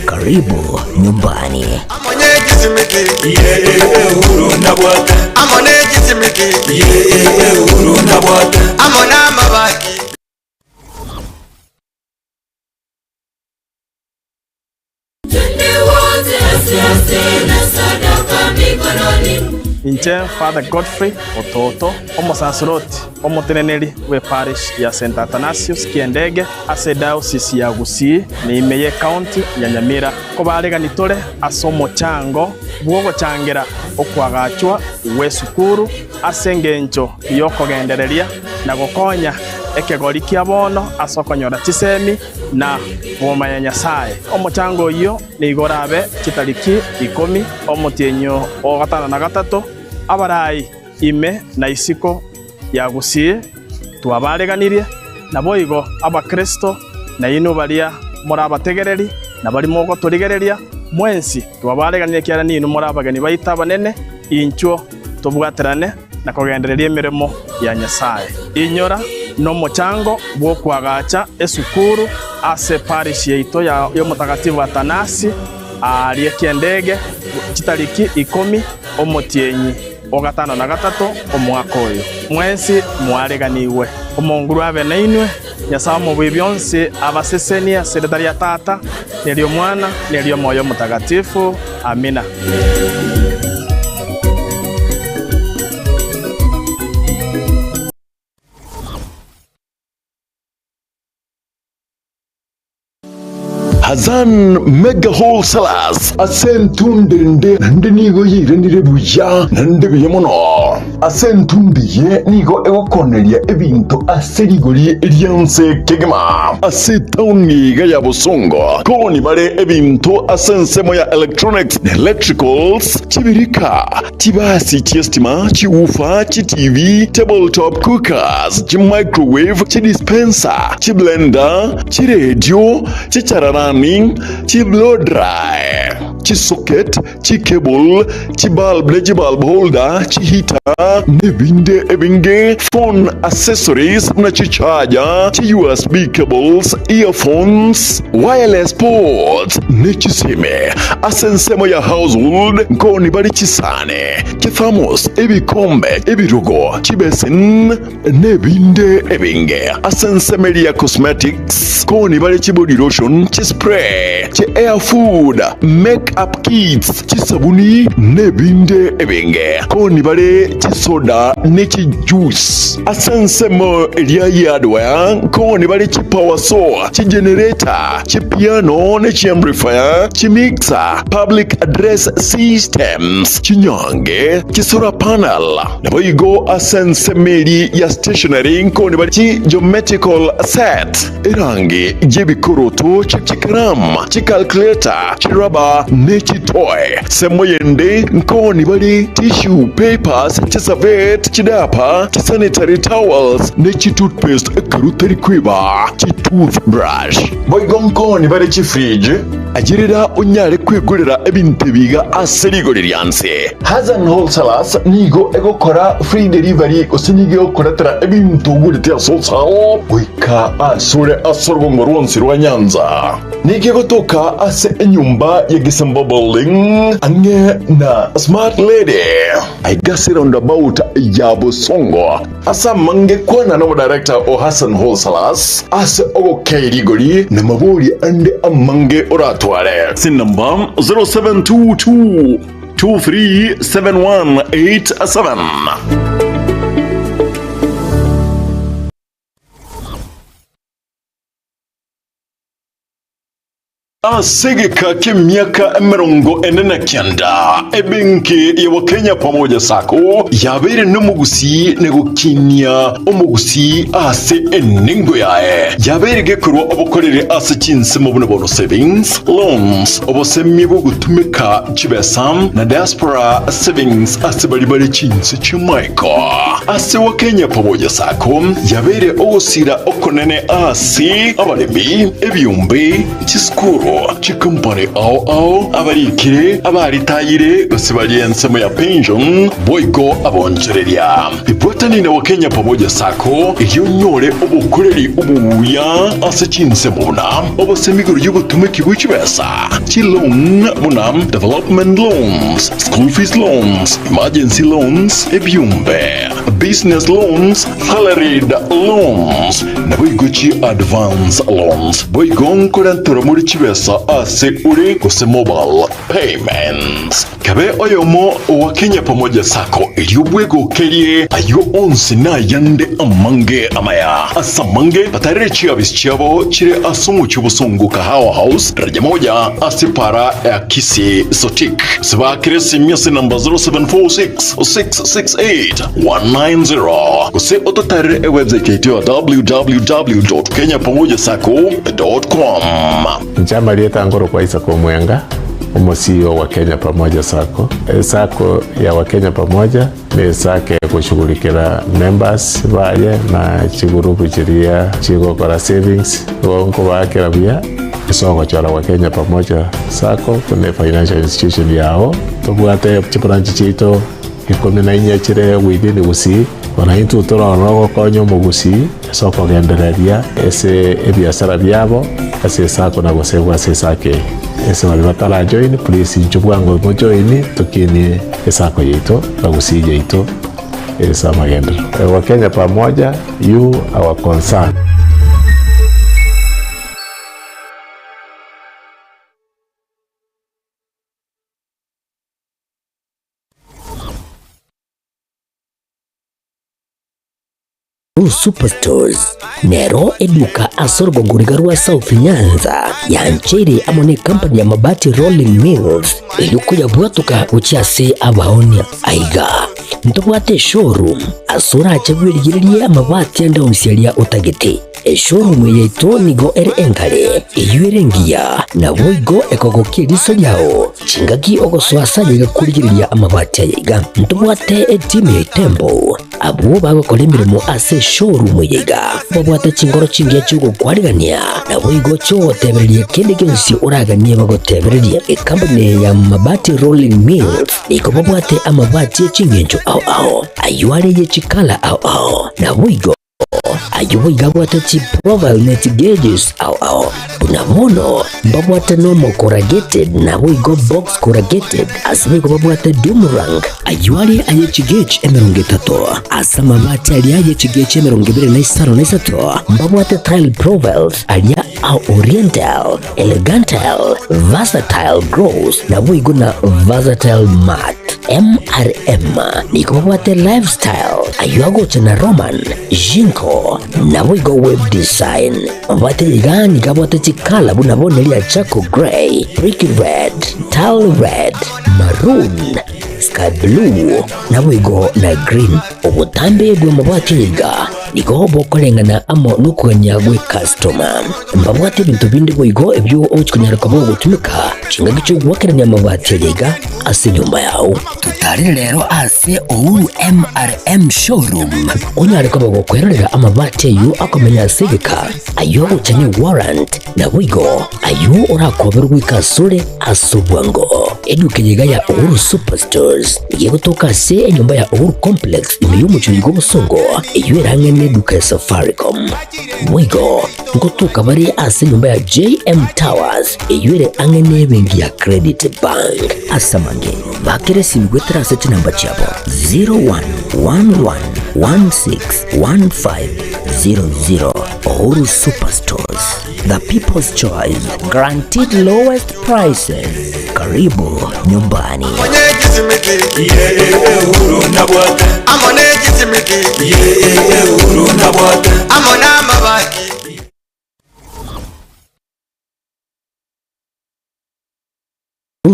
S17: Karibu nyumbani.
S8: Inche Father Godfrey Ototo omusasiroti omuteneneri we parish ya St. Athanasius Kiendege ase diocese ya Gusii niimeye county ya Nyamira kobareganitore ase omochango bwogochangira okwagachwa w'esukuru ase engencho yokogendereria na gokonya ekegori kia bono ase okonyora chisemi na boma ya Nyasaye. Omochango oyo nigorabe chitariki 10 omotienyo o 5 abarai ime na isiko ya Gusii twabareganirie na boigo abakristo na ino baria morabategereri na bari mogo torigereria mwensi twabareganirie kiara nino morabagani baita banene incho tobwaterane na kugendereria emirimo ya Nyasaye. Inyora no mochango bwo kwagacha esukuru ase parish yeito ya Mutagatifu Athanasi arie Kiendege chitariki 10 omotienyi o 5 omwaka oyo mwensi mwareganiwe omonguru abe nainwe Nyasaye mu byonse abasesenia sekretari ya tata nelio mwana nelio moyo mutagatifu. Amina.
S13: Hazan Mega Wholesalers asentundende nande nigo yirenire buya nande biyemono asentundiye nigo egokoneria ebintu aserigori erianse kegema asetauniga ya Bosongo koni bare ebintu asensemo ya electronics and electricals chibirika chibasi chiestima chiufa TV tabletop cookers microwave dispenser blender radio chichararani chi blow dry chi socket chi cable chi bulb holder chi heater nebinde ebinge phone accessories na chi charger chi USB cables earphones wireless ports ne chi sime asensemo ya household nkoni bari chisane chi thermos ebikombe ebirugo chi basin nebinde ebinge asensemo ya cosmetics koni bari chi body lotion chi spray chi air food makeup kits chi sabuni nebinde ebinge koni bare chi soda ne chi juice asensemo elia hardware koni bare chi power saw chi generator chi piano ne chi amplifier chi mixer public address systems chi nyange chi solar panel na boigo asensemeli ya stationery koni bare chi geometrical set irangi jebikoroto chi kram chi calculator chi rubber ne chi toy semoyende nkoni bali tissue papers chi serviette chi diaper chi sanitary towels ne chi toothpaste karuteri kwiba chi toothbrush boigo nkoni bali chi fridge ajirira unyare kwigurira ebintu biga aserigoririanse Hazan Wholesalers nigo egokora free delivery osinige okoratera ebintu gurite solsao wika asure asorgongo rwonsi rwa Nyanza nige gotoka ase enyumba ya Gisembo building ange na smart lady aigasi roundabout ya Bosongo asa mange kwana na director o Hazan Wholesalers ase ogo kairigori na mabori ande amange oratware sin number 0722 237187. Asegeka kimyaka 49 ebenke ya Kenya pamoja sako yabere n'umugusi negukinya umugusi ase eningo yae yabere gekurwa obukorere ase kinse mu buno savings loans obosemi bwo gutumika chibesam na diaspora savings ase bali kinse chimaiko ase wa Kenya pamoja sako yabere ogusira okonene ase abalemi ebyumbe chiskuru chikampani ao abarikire abaritayire gusibali ensemo ya pension boigo abonchereria ibwatanine wa Kenya Pamoja Sacco iyonyore obukureri obuya ase chinsemo buna obusemiguru y'ubutumiki bw'ikibesa chilon buna development loans, school fees loans, emergency loans, ebyumbe, business loans, salaried loans, na boigochi advance loans. Boigon korantura muri kibesa ase uri kuse mobile payments. Kabe oyomo wa Kenya Pamoja Sacco iliyobwego kerie ayo onsi na yande amange amaya. Asamange patarechi abisichabo chire asumu chubusungu kahawa house daraja moja asipara ya kisi sotik. Sibakire simyasi namba 0746-668-190. Kuse ototare website yetu ya www.kenyapamojasacco.com.
S4: Njama lieta ngoro kwa Isaac Omwenga, CEO wa Kenya Pamoja Sacco. Sacco ya wa Kenya Pamoja ni sake kushughulikira members baye na chigurupu chiria chigokora savings wonko bakira bia isoko chora wa Kenya Pamoja Sacco kuna financial institution yao tobwate branch chito ikome na inyachire within gusi wanaintu tora rogo konyo mugusi soko gendereria ese ebiasara byabo ase Sacco na gosegwa ase sake ese walibatala join please njubwango mo join tukini Sacco yeto na gusi yeto esa magendo wa Kenya Pamoja you our concern.
S17: Superstores nero eduka asorgo ngurigarwa South Nyanza yanchiri amone company ya mabati Rolling Mills ilikuya bwatuka uchiase abaonia aiga ntobwate showroom asura achagwirigirie amabati anda usialia utagete showroom yeto nigo enkale iyuerengia na boigo ekogokie riso yao chingaki ogoswasa yiga kurigiriria amabati yiga ntobwate team Tembo abo bagokora imirimo ase showroom yiga babwate chingoro chingia chugo kwarigania na boigo cho tebererie kende gensi uraganie bagotebererie company ya mabati Rolling Mills iko babwate amabati chingenjo ao ayuare ye chikala ao na boigo ayuwa igabwata chi profile net gauges au unamono mbabwata normal corrugated na wigo box corrugated asibigo babwata Dumarang ayuari ayechi gauge emerongetato asama bati ali ayechi gauge emerongibire na isaro na isato mbabwata tile profiles alia au oriental elegantal versatile gross na wigo na versatile mat MRM niko babwate lifestyle ayuago chana Roman Jinko na wigo web design babwate ligani kabwate chikala bunabone lia Chaco Grey, Brick Red, Tile Red, Maroon, Sky Blue na wigo na Green obutambe gwe mabwate liga niko bokolengana amo nukwenya gwe customer mbabwate bintu bindi wigo ebyo ochikunyara kabo gutumika chinga gicho gwakeranya mabwate liga ase nyumba yao tutari lero ase Uhuru MRM showroom onyare kabo gukwerera amabwate yu akomenya sigika ayo gucanye warrant na wigo ayo urakoberwa ikasure asubwango edukenyiga ya Uhuru Superstores igiye gutoka se nyumba ya Uhuru Complex imiyumucuri g'ubusongo iyo erangene neduka ya Safaricom wigo ngutuka bari ase nyumba ya JM Towers iyo ere angene bengi ya Credit Bank asamange bakere simgwetera ase namba chabo 0111161500 Uhuru Superstores, the people's choice, guaranteed lowest prices. Karibu nyumbani.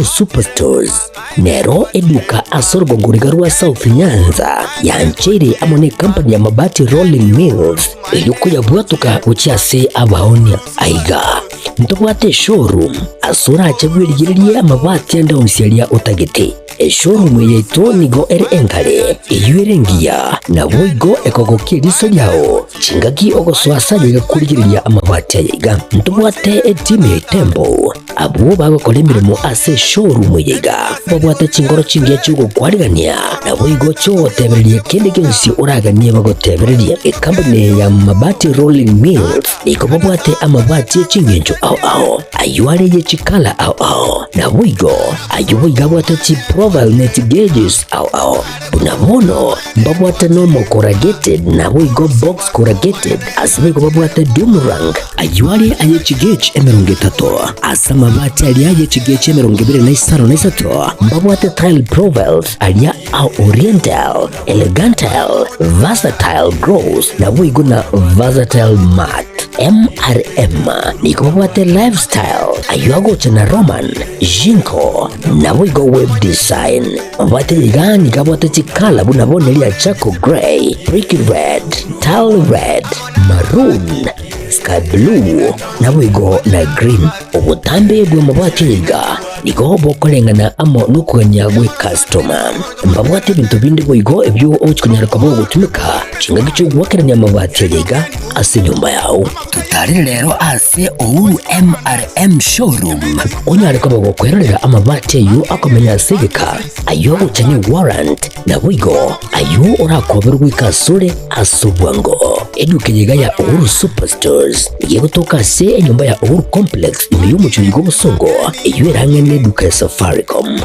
S17: Superstores nero eduka asorgo ngurigarwa South Nyanza yanchiri amone company ya mabati Rolling Mills ilikuya bwatuka uchiase abaonia aiga ntobwate showroom asura achagwirigirie amabati anda usialia utagete showroom yeto nigo enkale iyuerengia na boigo ekogokie riso yao chingaki ogoswasa yiga kurigiriria amabati yiga ntobwate team Tembo abo bagokora emirimo ase showroom yega babwate chingoro chingia chugo kwarigania na boigo chotebereria kende gensi uraganie bagotebereria company ya Mabati Rolling Mills niko babwate amabati chingencho ao ayuare ye chikala ao na boigo ayuiga bwate chi profile net gauges ao bunabono babwate normal corrugated na boigo box corrugated asibego babwate Dumarang ayuare aye chigage emerunge tato asa mabati ali aye chigage emerunge bire na isaro na isato babwate tile profiles alia au oriental elegantal versatile gross na boigo na versatile mat MRM niko babwate lifestyle ayuago chana Roman Jinko na boigo web design babwate yigani kabwate chikala bunabone lia Chaco Grey, Brick Red, Tile Red, Maroon, Sky Blue na boigo na Green obutambe bwe mabwate yiga niko bokolengana amo nukuganya gwe customer mbabwate bintu bindi boigo ebyo ochikunyara kabo gutumika chinga gicho gwakeranya mabwate yiga ase nyumba yao tutari rero ase Uhuru MRM showroom onyare kabo gukwerera amabwate yu akomenya segeka ayo uchanye warrant na boigo ayo urakoberwa ikasure asubwango edukenyiga ya Uhuru Superstores yego toka se enyumba ya Uhuru Complex niyo muchuyigo busongo iyo erangene duka ya Safaricom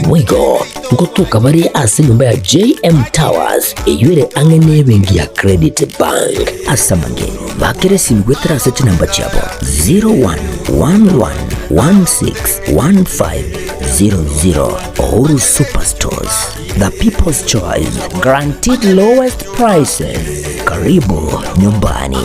S17: boigo ngotoka bari ase nyumba ya JM Towers iyo ere angene bengi ya Credit Bank asamange bakere simgwetera sete namba chabo 0111161500 Uhuru Superstores, the people's choice, guaranteed lowest prices. Karibu nyumbani.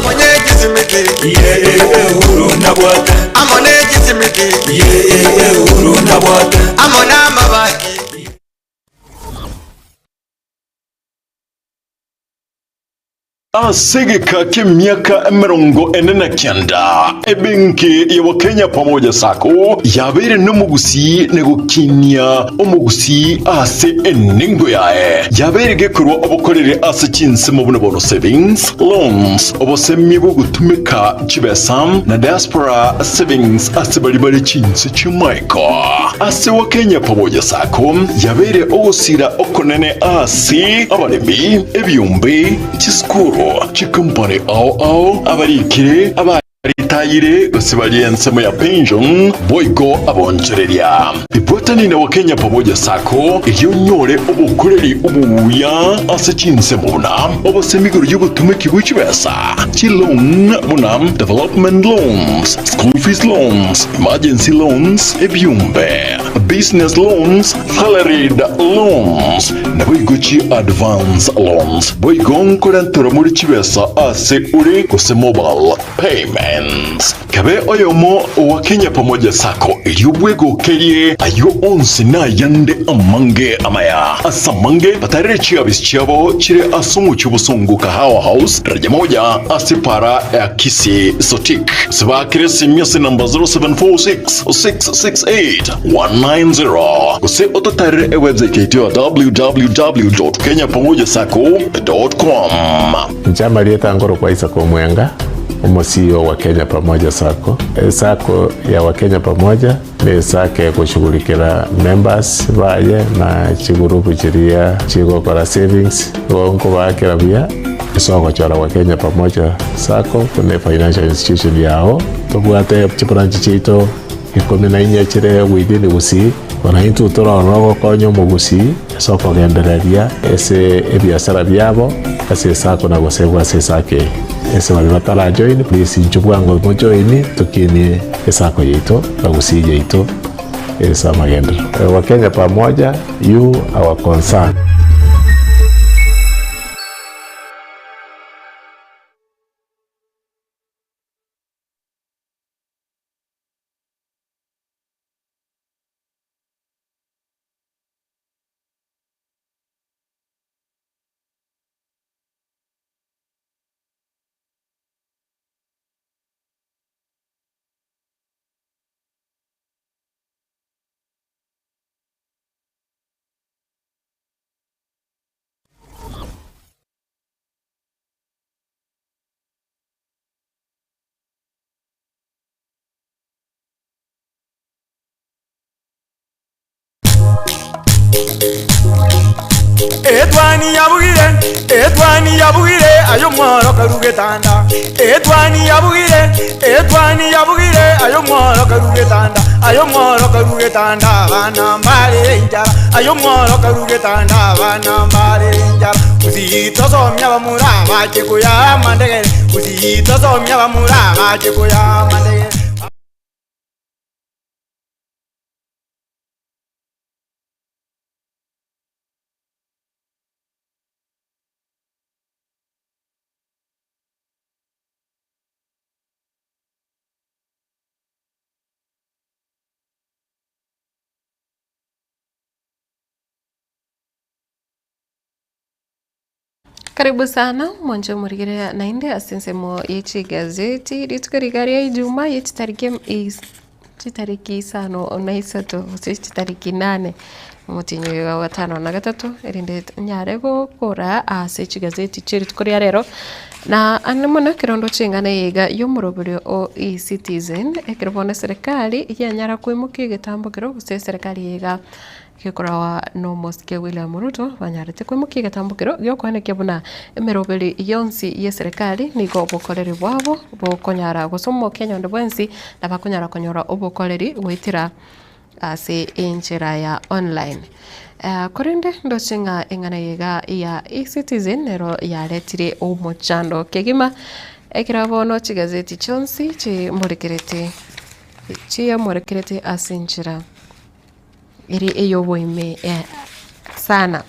S13: Asegeka k'emyaka 49 ebenki ya Kenya pamoja sako yabere n'omugusi negukinya omugusi ase eningo yae yabere gekurwa obukorere ase chinsemo bunobono savings loans obosemi bwo gutumika chibesam na diaspora savings ase bari chinse chimaiko ase wa Kenya pamoja sako yabere ogusira okonene ase abaremi ebyumbe chiskuru chikampani ao abarikire abaritayire basibali ensemo ya pension boigo abonchereria ibotani na Wakenya pamoja sako iyo nyore obukoreri ubuya ase chinsemo buna obosemiguru y'ubutumiki bw'ikibesa chilon buna development loans, school fees loans, emergency loans, ebyumbe business loans, salaried loans na boigo chi advance loans boigo nkorantura muri kibesa ase uri kuse mobile payments kabe oyomo wa Kenya pamoja sako iliyobwego kerie ayo onsi na yande amange amaya asamange patarechi abisichabo chire asumu chubusungu kahawa house daraja moja asipara ya kisi sotik sibakire simyasi namba 0746-668-190 kuse ototare website yetu ya www.kenyapamojasako.com.
S4: Njama lieta ngoro kwa isa kwa mwenga CEO wa Kenya Pamoja Sako. Sako ya Wakenya Pamoja ni sake ya kushughulikira members baye na chigurupu chiria chigokora savings wonko bakira bia isoko chara Wakenya Pamoja Sako kune financial institution yao tobwate chibranchi chito ikome na inya chire within gusi ona into tora rogo konyo mugusi soko gendereria ese ebiasara byabo ase sako na gosebwa ase sake ese wali batara join please nchubwango mo join tukini esako yeito bagusi yeito esa magendo Wakenya Pamoja you our concern.
S16: Etwani yabugire ayo mworo karugetanda. Etwani yabugire ayo mworo karugetanda. Ayo mworo karugetanda bana mbare njara. Ayo mworo karugetanda bana mbare njara. Uzito somya bamura bache kuya mandegere. Uzito somya bamura bache kuya mandegere.
S1: Karibu sana mwanjo murigire nainde asensemo yechi gazeti ritukarigari Ijumaa yechi tariki isano onaisatu yechi tariki 8 mutinyo wa 5 na 3 erinde nyarego kora asechi gazeti chiri tukoria rero na anamona kirondo chingana yega yomurobero o e-citizen ekirobona serikali yanyara kwimukia gitambukiro guse serikali yega kikorawa no mosque William Ruto banyarete kwimukia gitambukiro gyokonekia buna emeroberi yonsi ye serikali nigo bokoreri bwabo bokonyara gusomo Kenya ndobwensi na bakonyara konyora obokoreri gwitira ase injira ya online. Korende ndochinga engana yega ya e-citizen nero yaretire omochando kegima ekirabono chigazeti chonsi chiyamurekerete asinjira iri eyoboime sana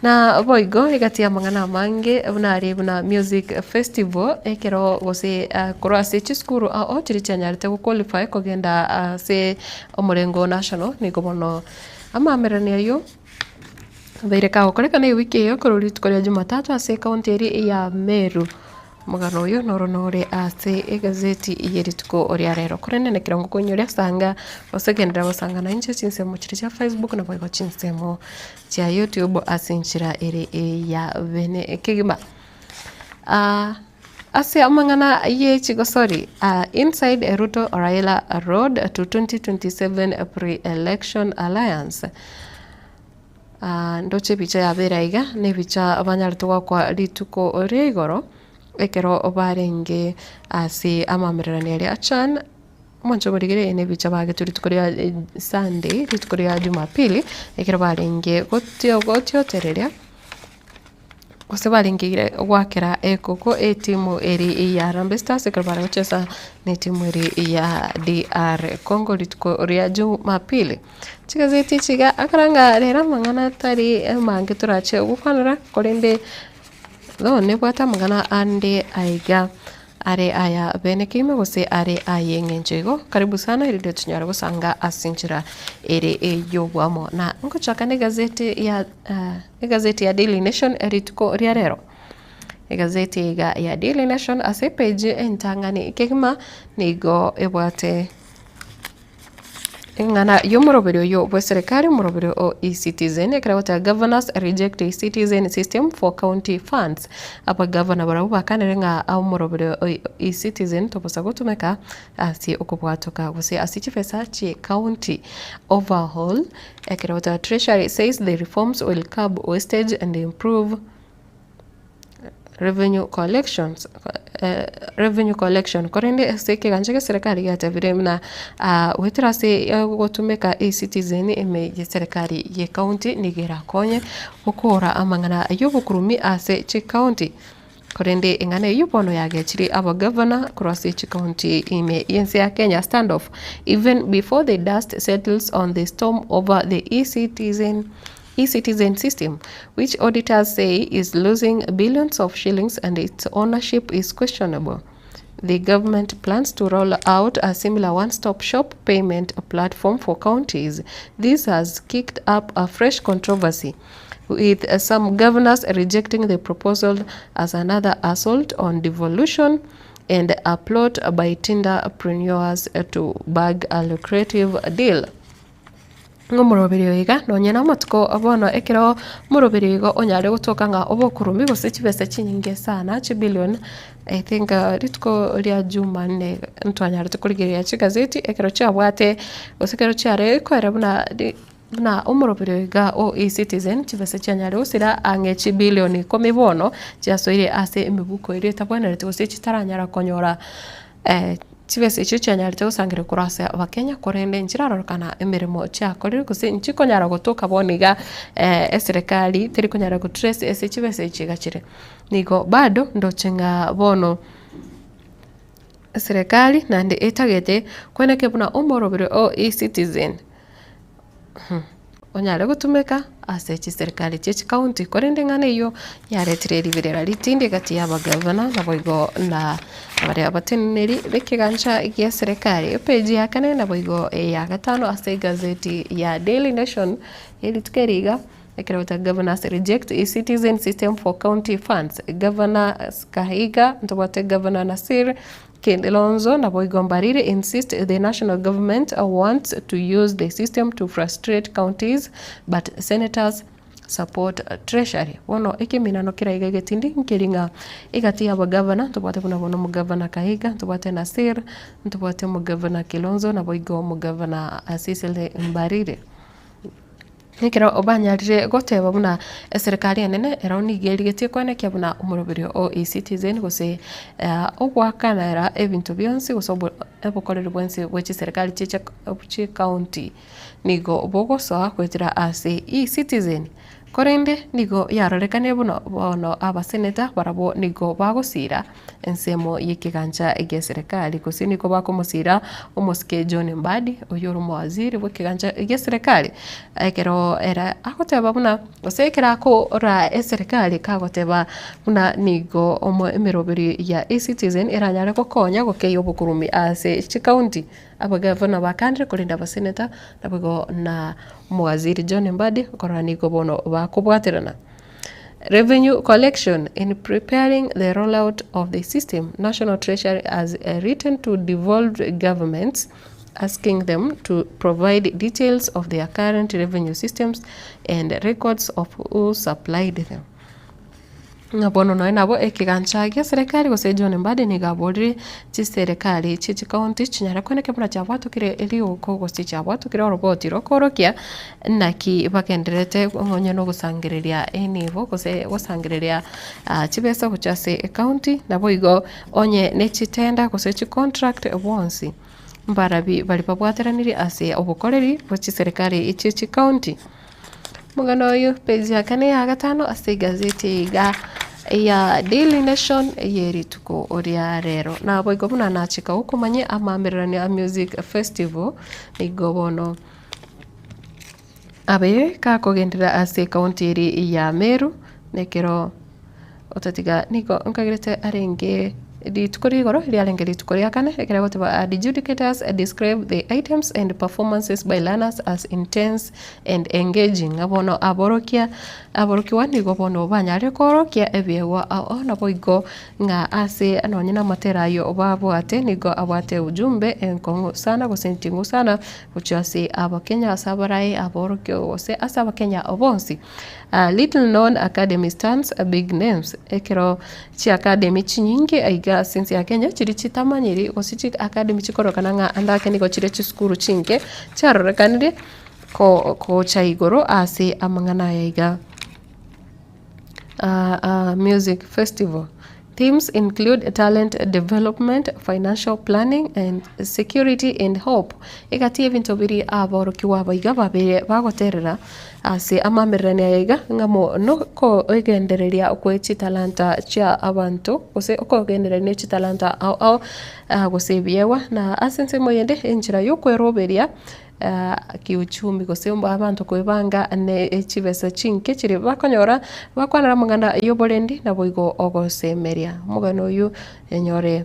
S1: na boigo igatia mangana mange buna music festival ekero gose kurase chiskuru o chirichanyarite qualify kogenda se omurengo national nigobono amamerania yo beireka okoreka na wiki yo korori tukoria Jumatatu ase county eri ya Meru mugano yo noronore ase egazeti yerituko oria rero kurene ne kirango konyoria sanga osegendera basanga na inche chinsemo chiri Facebook na boigo chinsemo cha YouTube asinchira eri ya bene kigima ase amangana ye chigosori inside Ruto Raila road to 2027 pre-election alliance ndoche bicha ya beraiga ne bicha abanyartu kwa rituko regoro ekero obarenge ase amamererani ari achan mwancho borigere ne bicha bage turi tukoria Sunday tukoria Jumapili ekero barenge gotio tereria kusebalingire gwakera ekoko etimu eri ya Harambee Stars ekero barachesa ne timu eri ya DR Congo tukoria Jumapili chigazeti chiga akaranga rera mangana tari mange turache gukwanira korende ne bwata mangana ande aiga are aya bene kime gose are ayengenjego karibu sana ili tunyara gusanga asinjira ere eyobwamo na ngochaka ne gazeti ya Daily Nation erituko riarero gazeti ya Daily Nation ase page entangani kegima nigo ebwate ngana yomurobero yo bwe serikali murobero o e-citizen ekrawata governors reject e-citizen system for county funds apa governor barabu bakanerenga au murobero e-citizen toposa gutumeka asi okubwatoka guse asichifesa chi county overhaul ekrawata treasury says the reforms will curb wastage and improve revenue collection korende seke ganjege serikali ya viremna wetira se gotumeka e-citizen eme ye serikali ye county nigera konye ukora amangana yobukurumi ase chi county korende engane yupono yage chiri aba governor cross chi county ime yense ya Kenya standoff even before the dust settles on the storm over the e-citizen system, which auditors say is losing billions of shillings and its ownership is questionable. The government plans to roll out a similar one-stop shop payment platform for counties. This has kicked up a fresh controversy, with some governors rejecting the proposal as another assault on devolution and a plot by tinderpreneurs to bag a lucrative deal. Ngomurobero iga nonyena matuko abono ekero murobero igo onyare gutoka nga obokurumi gose chibesa chinyinge sana chi billion I think ritko ria Jumanne ntwanyare tukurigiria chigazeti ekero chabwate gose kero chare ko erabuna na umurobire ga o e-citizen chibese chanyare usira angechi bilioni 10 bono chasoire ase imibuko ire tabwanere tose chitaranyara konyora chibese icho chanyarite usangire kurasa abakenya korende nchirarorokana emirimo chiakorire gose nchikonyara gutuka boniga serikali tiri konyara gutrace ese chibese ichigachire nigo bado ndochenga bono serikali nande etagete kweneke buna umorobire o e-citizen onyare gutumika ase serikali chechi county korende ngane iyo yaretire ribirera litindi gati ya bagavana na boigo na abari abateneri bekigancha ya serikali page ya kane na boigo ya gatano ase gazeti ya Daily Nation elitkeriga ekirota governors reject e-citizen system for county funds. Governor Kahiga ntobate Governor Nasir Kilonzo na Boigo Mbarire insist the national government wants to use the system to frustrate counties, but senators support treasury. Wono ekiminano kira igegetindi nkiringa igati ya bagavana ntobate kuna bono mugavana Kahiga ntobate Nasir ntobate mugavana Kilonzo na Boigo mugavana Cecily Mbarire. Nikira obanyarire goteba buna serikali nene eroni gerigetie kwaneke buna umurobire o e-citizen gose obwakanara ebintu byonse gosobo ebukorere bwense bwechi serikali chechi county nigo bogosoa kwetira ase e-citizen korende nigo yarorekane buno bono abaseneta barabo nigo bagosira ensemo y'ikigancha ege serikali gose niko bakomusira umuske John Mbadi oyoro mwaziri w'ikigancha ege serikali ekero era akoteba buna gosekera ko ra serikali kagoteba buna nigo omo emirobiri ya e-citizen eranyare kokonya gokeyo bukurumi ase county abagavana bakandre kulinda abaseneta nabugo na mwaziri John Mbadi korani go bono bakubwaterana. Revenue collection. In preparing the rollout of the system, National Treasury has written to devolved governments asking them to provide details of their current revenue systems and records of who supplied them. Ngabono no nabo ekiganchagia serikali gose John Mbadi ni gaborire chi serikali chi county chinyara kweneke buna cha watu kire eli uko gose cha watu kire roboti rokorokia naki bakenderete ngonye no gusangiriria enivo gose gusangiriria chibesa buchase county nabo igo onye nechitenda gose chi contract once mbarabi bali babwateraniri ase obukoreri bwechi serikali ichi county. Mugano yo page ya kane ya gatano ase gazeti ga ya Daily Nation yeri tuko oria rero na boigo buna nachika ukumanye amamirani a music festival nigo bono abe kakogendera ase county eri ya Meru nekero otatiga nigo nkagirete arenge ditukori goro rialenge ditukori akane ekera goteba adjudicators describe the items and performances by learners as intense and engaging. Abono aborokiwa nigo bono banyare korokia ebewa ona boigo nga ase anonyina materayo obabwate nigo abwate ujumbe enkongo sana gosentingu sana kuchase abakenya asabarai aborokyo gose asabakenya obonsi. Little known academy stands big names ekero chi academy chinyinge aiga since ya Kenya chiri chitamanyiri gosichi academy chikorokana nga andake nigo chire chiskuru chinke charorekanire ko chaigoro ase amangana yaiga music festival. Themes include talent development, financial planning, and security and hope. Egati evinto biri aborokiwa baiga babere bagoterera ase amamerane yaiga ngamo no ko egendereria okwechi talanta cha abantu ose okogendereria chi talanta au gose biewa na asense moyende enjira yokweroberia kiuchumi gose abantu kwebanga ne chibesa chinke chiri bakonyora bakwanara mungana yoborendi na boigo ogosemeria mugano uyu enyore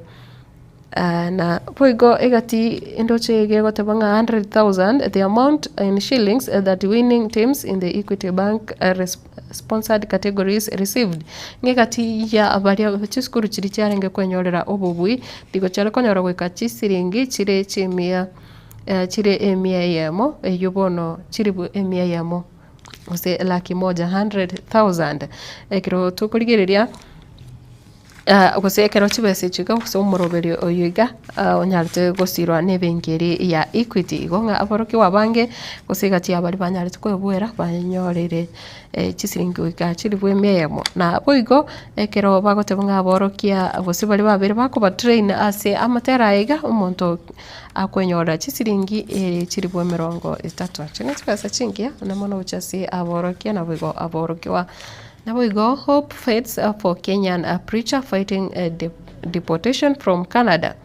S1: na boigo egati endoche gotebanga 100,000 the amount in shillings that winning teams in the Equity Bank sponsored categories received ngegati ya abaria chiskuru chiri cyarenge kwenyorera obubui digo cyare konyora gweka chisiringi chire chimia chire emia yamo yubono chiribu emia yamo ose 100,000 ekiro tukurigereria gusekera chibese chiga guse umuroberi oyiga onyarte gusirwa nebengeri ya Equity igonga aboroki wabange gusigati abari banyarte kwebwera banyorere chisiringi wika chiri bwemeyemo na boigo ekero bagotebunga aborokia guse bari babere bakuba train ase amatera iga umuntu akwenyora chisiringi chiri bwemerongo 3 chine chipesa chingia na mono uchasi aborokia na boigo aborokiwa. Now we go. Hope fades for Kenyan preacher fighting deportation from Canada.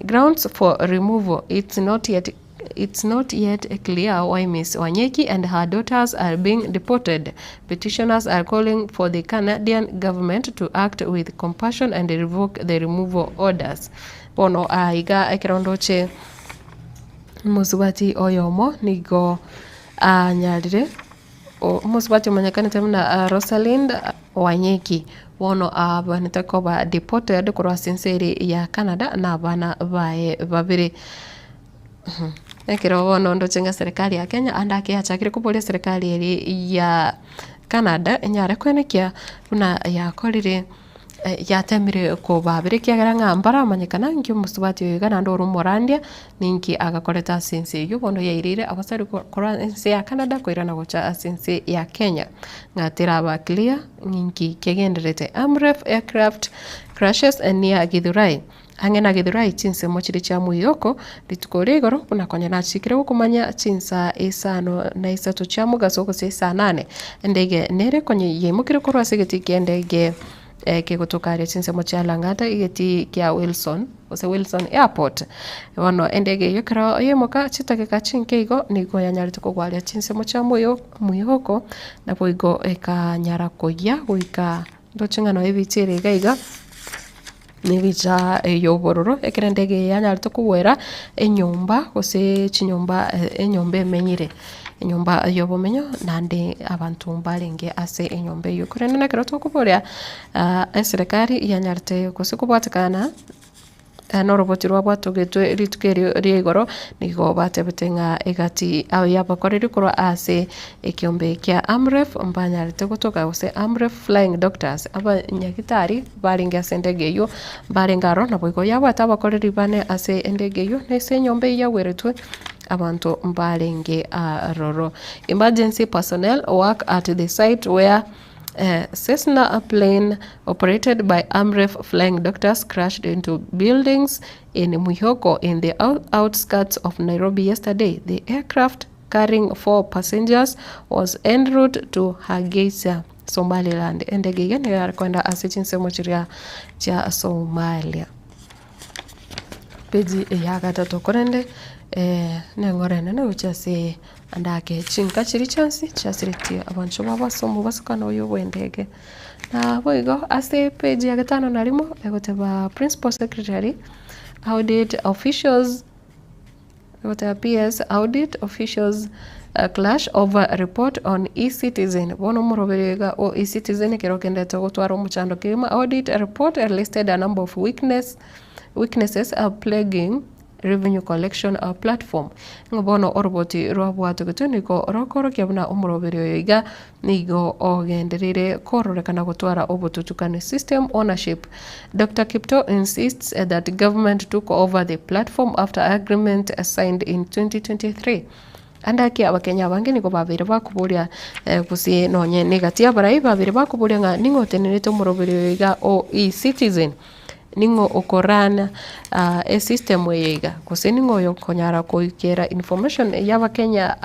S1: Grounds for removal. It's not yet clear why Ms. Wanyeki and her daughters are being deported. Petitioners are calling for the Canadian government to act with compassion and revoke the removal orders. Bono aiga ekirondoche musubati oyomo nigo anyalire musubati umanyakanite muna Rosalind Wanyeki wono abanita koba deported kurwa sinseri ya Canada na abana bae babiri. Ekero wono ndochenga serikali ya Kenya andake achakire kuboria serikali eri ya Canada nyare kwenekia buna yakorire yatemire ko babire kiagara ngambara amanyekana ngyo musubati yoigana ndo rumorandia ninki agakoreta sense yo bono yairire abasari kora sense ya Canada koirana gocha sense ya Kenya ngatira ba clear ninki kegenderete Amref aircraft crashes near Githurai angena Githurai chinse mochiri cha muyoko litukore igoro kuna konya nachikire kumanya chinsa isano na isato cha mugasoko se isa 8 ndege nere konye yemukire korwa segeti kendege ke kutoka chinse mocha langata igeti kia Wilson Airport wono endege yokra yemoka chitake kachinke igo niko yanyari tukogwalia chinse mocha muyoko na poigo eka nyara koya goika ndochinga no ebitere gaiga nibicha yobororo ekerendege yanyari tukugwera enyumba gose chinyumba enyumba emenyire enyumba yobomenyo nande abantu mbalenge ase enyumba yo kurene na kero tokuboria serikali yanyarte gose kubwatakana noroboti rwabwatogetwe ritukeri riegoro nigo batebetenga egati au yabakoreri kurwa ase ekiombe kia Amref mbanyarite gutoka gose Amref Flying Doctors aba nyagitari baringa ase ndege yo barengaro na boigo yabwata abakoreri bane ase endege yo nese nyombe yaweretwe abantu mbalenge roro. Emergency personnel work at the site where Cessna plane operated by Amref Flying Doctors crashed into buildings in Mwihoko in the outskirts of Nairobi yesterday. The aircraft carrying 4 passengers was en route to Hargeisa, Somaliland. Endege igene yarakwenda ase chinse mochiria cha Somalia. Peji ya gatatu korende nengorene no uchase andake chinka chiri chansi chasiriti abantu babasomo basukana oyo wendege na boigo ase page ya gatano narimo egoteba principal secretary audit officials egoteba PS audit officials clash over report on e-citizen bono muroberega o e-citizen kerokende gutwara umuchando kima audit report listed a number of weaknesses are plaguing revenue collection platform ngobono orboti robwato gutuniko rokoro kyabuna umuroberio yiga nigo ogenderire kororekana gutwara obututukane system ownership. Dr. Kipto insists that government took over the platform after agreement signed in 2023. Andaki abakenya bange niko babire bakuburia kusie nonye negatia barai babire bakuburia nga ningo tenerete umuroberio yiga o e-citizen ningo okorana system weyega kose ningo yokonyara koikera information yaba Kenya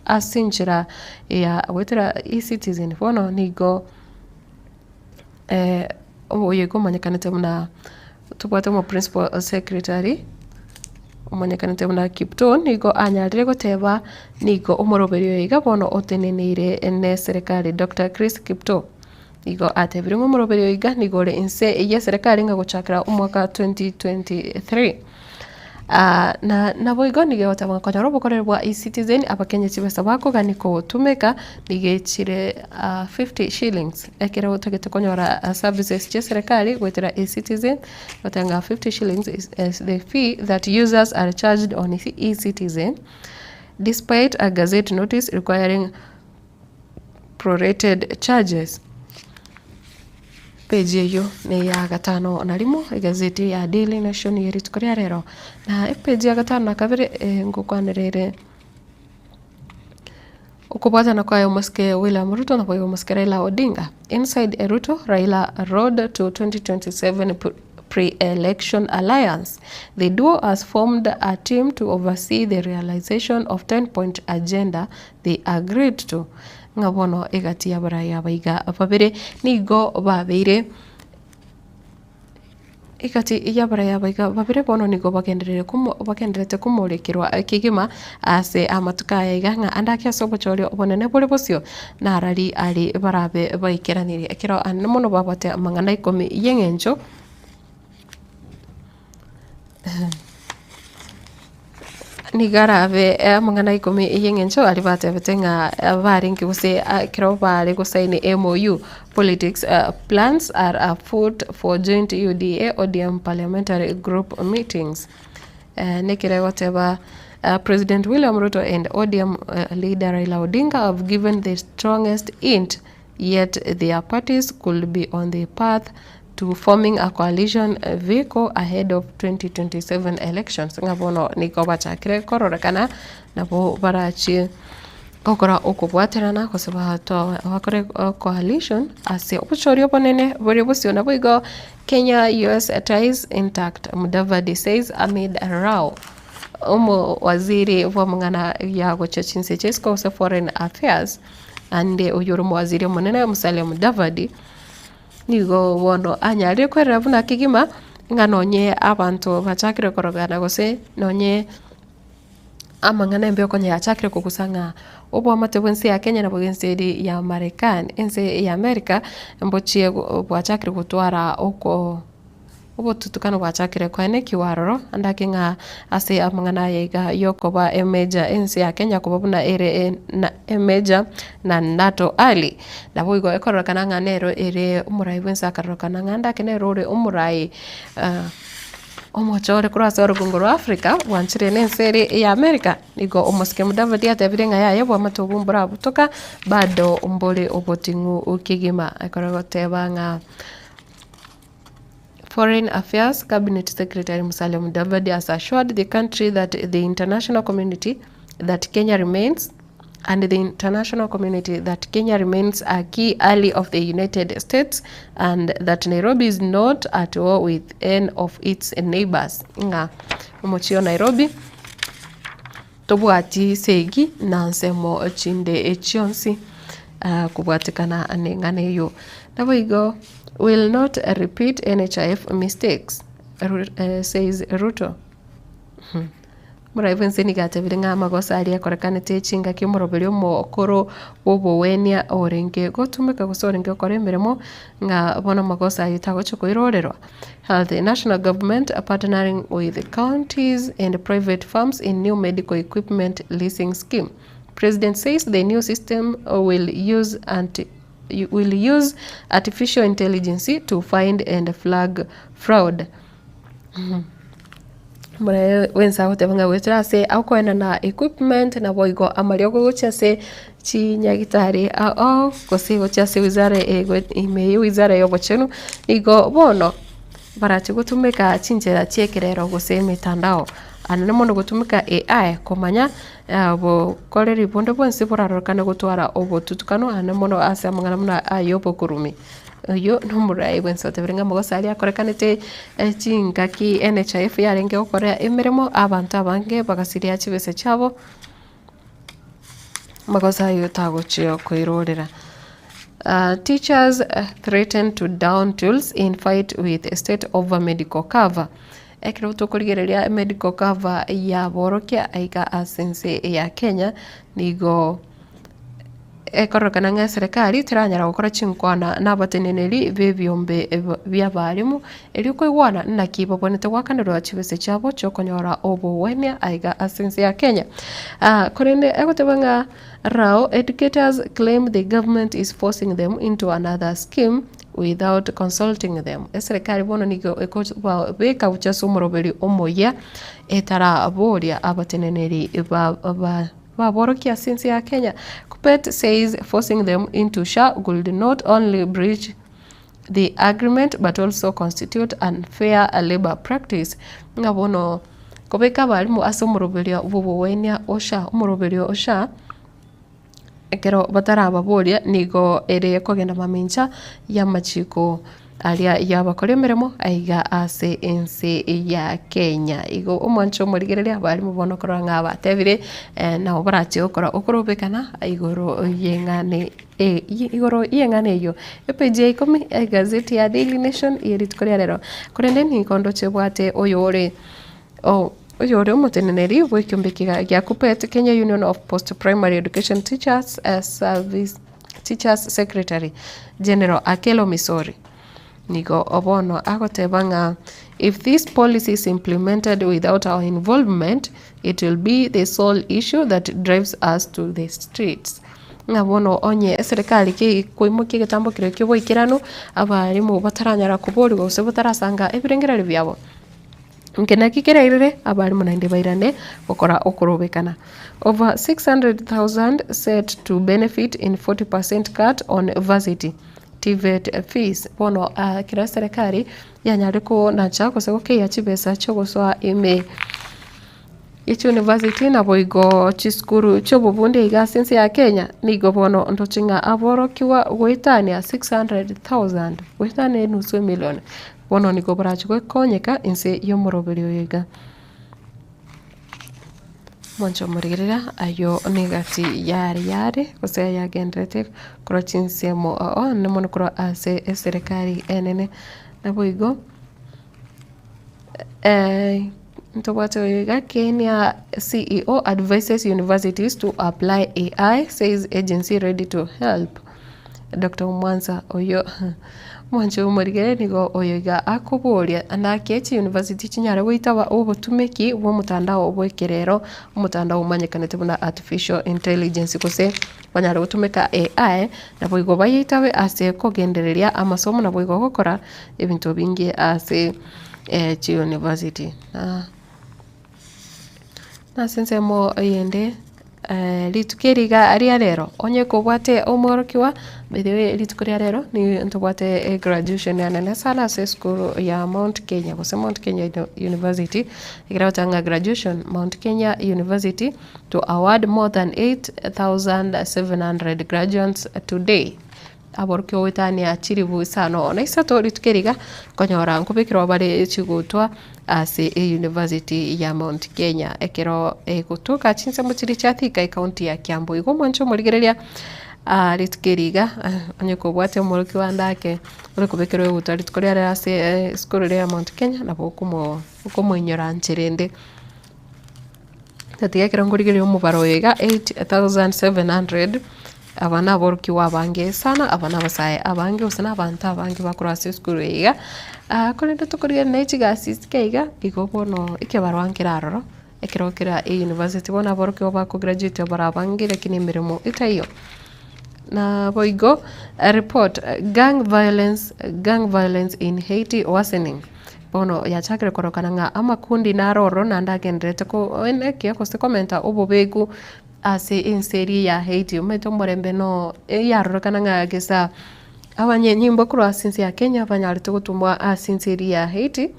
S1: asinjira ya wetera e-citizen bono nigo oyego manyakanete muna tubwate mu principal secretary umanyakanete muna Kipto nigo anyalire goteba nigo umoroberio yiga bono otenenire ne serikali Dr. Chris Kipto igo atebire umuroberio iga nigore inse ya serikali nga guchakira umwaka 2023 na boigo nige otaba konyaro bokorerwa e-citizen abakenya chibesa bako ganiko tumeka nigechire 50 shillings ekera utagete konyora services cha serikali gwetera e-citizen otanga 50 shillings is the fee that users are charged on e-citizen despite a gazette notice requiring prorated charges. page iyo ni ya gatano na rimwe gazeti ya Daily Nation yeritukoria rero na page ya gatano na kabiri ngukwanirire ukubwatana kwa muske William Ruto na kwa muske Raila Odinga. Inside Ruto, Raila road to 2027 pre-election alliance. The duo has formed a team to oversee the realization of 10-point agenda they agreed to. Ngabono egati ya baraya baiga babire nigo babire ikati ya baraya baiga babire bono nigo bagenderete kumurikirwa kigima ase amatuka yaiga andakia sobochori obonene bole bosio na arari ari barabe baikiranire ekiro anmono babate mangana 10 yengenjo nigarabe mangana 10 yengenjo ari bate betenga baringi guse kiro bari gusaini MOU. Politics plans are afoot for joint UDA ODM parliamentary group meetings. Nekire whatever President William Ruto and ODM leader Raila Odinga have given the strongest hint, yet their parties could be on the path to forming a coalition vehicle ahead of 2027 elections. Ngabono niko bachakire kororekana nabo barachi kokora okubwaterana kwa sababu wakore coalition ase obuchori oponene buri busio nabo igo Kenya US ties intact. Mudavadi says amid a row. Waziri wa mangana ya gochachinse chesko sa foreign affairs ande uyuru waziri munene Musalia Mudavadi nigo wono anyari kwera buna kigima nganonye abantu bachakire korogana gose nonye amangana mbyo konye achakire kukusanga obo amatebensi ya Kenya na bogensi ya Marekani ense ya Amerika mbochie bwachakire gutwara oko obo tutukano bwachakire kwene kiwaroro andakinga ase amangana yega yokoba emeja ense ya Kenya kubabuna ere na emeja na NATO ali nabo igo ekorokana nganero ere umurai wensa karokana nganda kenero ore umurai omochore kurasa orugunguru Africa wanchire nenseri ya Amerika nigo omoske Mudavadi atabirenga yaye bwa matobumbura butoka bado umbole obotingu ukigima ekorogotebanga Foreign Affairs Cabinet Secretary Musalia Mudavadi has assured the country that the international community that Kenya remains a key ally of the United States and that Nairobi is not at war with any of its neighbors. Nga mochio Nairobi tobwati segi na nsemo chinde echionsi kubwatikana ngane yo nabo igo will not repeat NHIF mistakes, says Ruto. Muraivense nigatebiringa magosa ari akorekanete chinga kimurobelio mokoro wobowenia orenge gotumeka gusorenge kore mirimo nga bona magosa yitago chukoirorerwa. The national government are partnering with the counties and private firms in new medical equipment leasing scheme. President says the new system will use artificial intelligence to find and flag fraud. Mura wensa hotebanga wetra se akwena na equipment na boigo amalio gocha se chi nyagitari kose gocha se wizara ime wizara yo bochenu igo bono barachi gutumika chinjera chiekerero gose mitandao anane mono gutumika AI komanya bo koleri bondo bonse borarokana gutwara obo tutukano anane mono ase amangana muna ayobo kurumi yo numurai wenso tebirenga mogosa ali akorekanete chinga ki NHIF yarenge okorea emirimo abantu abange bagasiria chibese chabo magosa yo tagochio koirorera. Teachers threaten to down tools in fight with state over medical cover. Ekiro tukurigereria medical cover ya borokia aiga asense ya Kenya nigo ekorokana serikali tiranyara gukora chinkwana n'abateneneri bebyombe by'abarimu eriko igwana na kibobonete gwakanirwa chibese chabo chokonyora obowenia aiga asense ya Kenya. Korende egotebanga rao educators claim the government is forcing them into another scheme without consulting them. Serikali bono nigo beka uchaso moroberi omoya etara aboria abateneneri baborokia since ya Kenya. Kupet says forcing them into SHA would not only breach the agreement but also constitute unfair labor practice. Ngabono kobeka balimu ase umuroberio bubuwenia osha umuroberio osha ekero batarababoria nigo ere kogenda mamincha ya machiko aria yabakore emeremo aiga ase ense ya Kenya. Igo omwancho morigereria balimu bono koranga batebire na obarache okora okorobekana igoro yengane igoro yengane yo epeje 10 gazeti ya Daily Nation yeritukoria rero kurende ni kondo chebwate oyore oyore omuteneneri bwekyombeki gya Kupet Kenya Union of Post Primary Education Teachers Service Teachers Secretary General Akelo Misori nigo obono agotebanga if this policy is implemented without our involvement it will be the sole issue that drives us to the streets. Ngabono onye serikali ki kuimuki gitambo kire kyo ikirano abarimu bataranyara kubori gose batarasanga ebirengerere byabo nkena kikereire abarimu nainde bairane okora okorobekana over 600,000 set to benefit in 40% cut on varsity TVET fees bono kira serikali yanyariko na chako sego ke yachibesa chogoswa ime ichi university na boigo chiskuru chobubundi igasense ya Kenya nigo bono ndochinga aboro kiwa goitania 600,000 goitania nusu milioni bono nigo barachiko konyeka inse yomoroberio yiga moncho morigerera ayo negati yari kose yagendrete krochinsemo nemono kro ase serikali enene na boigo Ntobato yiga Kenya CEO advises universities to apply AI, says agency ready to help. Dr. Mwanza oyo mwancho umurigere nigo oyoga akoboria anakechi university chinyare witaba obutumeki bwo mutandao obwekerero mutandao umanyekanete buna artificial intelligence kose banyare gutumeka AI na boigo bayitawe ase kogendereria amasomo na boigo gukora ebintu bingi ase chi university na sensemo yende litukeriga aria rero onye kobwate omorokiwa bedewe litukoria rero ni ntobwate graduation ya nene sana se school ya Mount Kenya kose Mount Kenya University ikirawatanga graduation Mount Kenya University to award more than 8,700 graduates today aborokyo wetani achiribu sano na isato litukeriga konyora nkubikiro bare chigutwa ase university ya Mount Kenya ekero gutuka chinse muchiri chathika county ya Kiambu igo mwancho murigereria litukeriga onye kobwate moroki wandake uri kubikiro gutwa litukoria ase school ya Mount Kenya na bokumo inyora ncherende tatiga kero ngurigereria umubaro yega 8,700 abana borki wabange sana abana basaye abange usana abantu abange bakurase school yiga kolendo tukuriye nechi gasis keiga igobono ikebarwankira aroro ekirokira university bona borki obako graduate barabange lakini mirimo itayo na boigo report gang violence in Haiti worsening bono yachakire korokana nga amakundi na roro na ndagendrete ko eneke ko se komenta obobegu ase inseri ya Haiti umeto morembe no yarorokana nga gesa abanye nyimbo kuro asinsi ya Kenya abanyarite gutumwa asinseri ya Haiti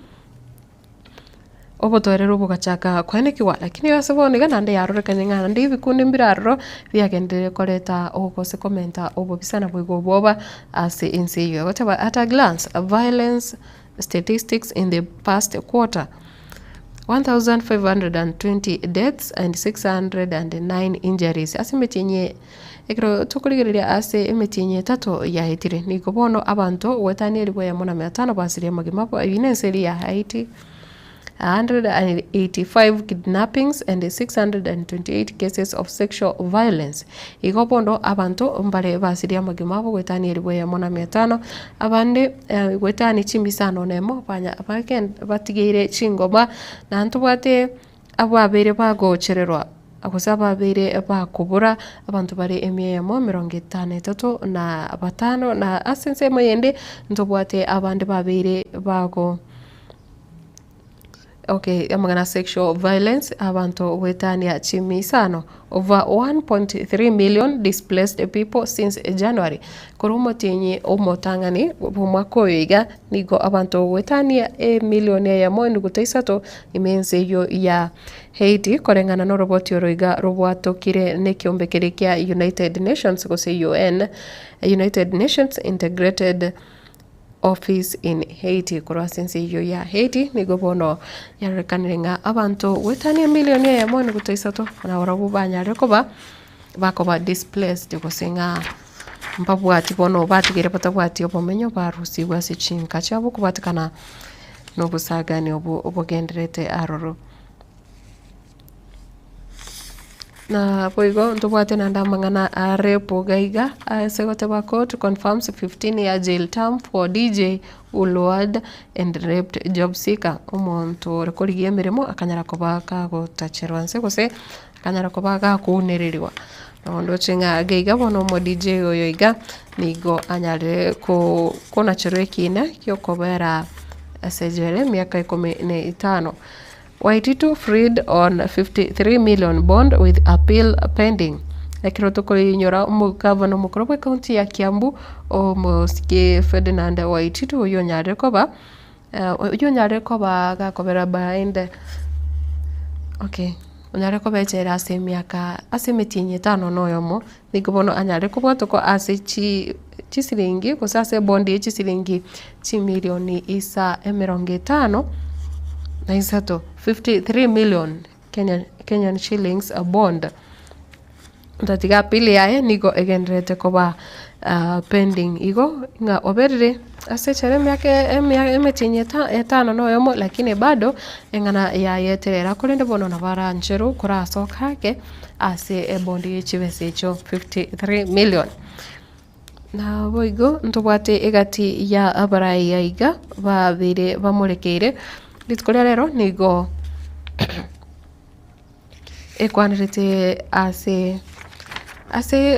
S1: obotorero bugachaka kwenekiwa lakini yasebonega nande yarorokanye nga ndi bikundi mbiraro byagendere koleta okose komenta obobisana bwigo boba ase inseri yo whatever at a glance violence statistics in the past quarter 1,520 deaths and 609 injuries asimetinye ekro tukurigereria ase emetinye tato ya Haiti niko bono abantu wetani ribo ya mona 500 basire magimapo ibinenseri ya Haiti 185 kidnappings and 628 cases of sexual violence. Igopondo abantu mbale basiria magimabo wetani ribo ya mona 500 abande wetani chimbisano nemo banya batigire chingoma na ntubate ababere bagochererwa akusaba bere bakubura abantu bari emyemo 53 na batano na asensemo yende ntubwate abandi babere bago amangana sexual violence abantu wetania chimisano over 1.3 million displaced people since January kurumotinyi umotangani mwaka uyiga nigo abantu wetania milioni ya moja guteisato imense yo ya Haiti korengana no roboti oroiga robwatokire ne kiombe kia United Nations gose UN United Nations Integrated Office in Haiti kurwa sense iyo ya Haiti nigo bono yarekanenga abantu wetania milioni ya moja guteisato na orabu banyare koba bakoba displaced gosenga mpabwati bono batigere patabwati obomenyo barusi wasichinka chabo kubatikana no busagani obugenderete aroro na poigo ntubwate nanda mangana arepo gaiga segote ba court confirms 15-year jail term for DJ Ulwad and raped job seeker umuntu rekorigie mirimo akanyara kobaka gutacherwanse gose akanyara kobaka kuneririwa ndo chenga gaiga bono mo DJ oyo iga nigo anyare ko kona cherwekina kyo kobera asejele miaka 15 Waititu freed on 53 million bond with appeal pending. Ekirotoko inyora mugavana mukuru county ya Kiambu o Mosike Ferdinand Waititu uyo nyare koba gakobera behind onyare koba chera miaka miaka 5 noyomo nigobono anyare koba toko ase chisilingi kusase bondi chisilingi milioni 50 na isato 53 million Kenyan shillings a bond ndatiga pili yae nigo egenrete koba pending igo nga oberire asechere myake emetinye etano no yomo lakini bado engana ya yeterera kulinde bono na bara ncheru kura sokake ase bondi chivese cho 53 million na boigo ntubwate egati ya abarai yaiga babire bamurekeire litkolia rero nigo ekwanirite ase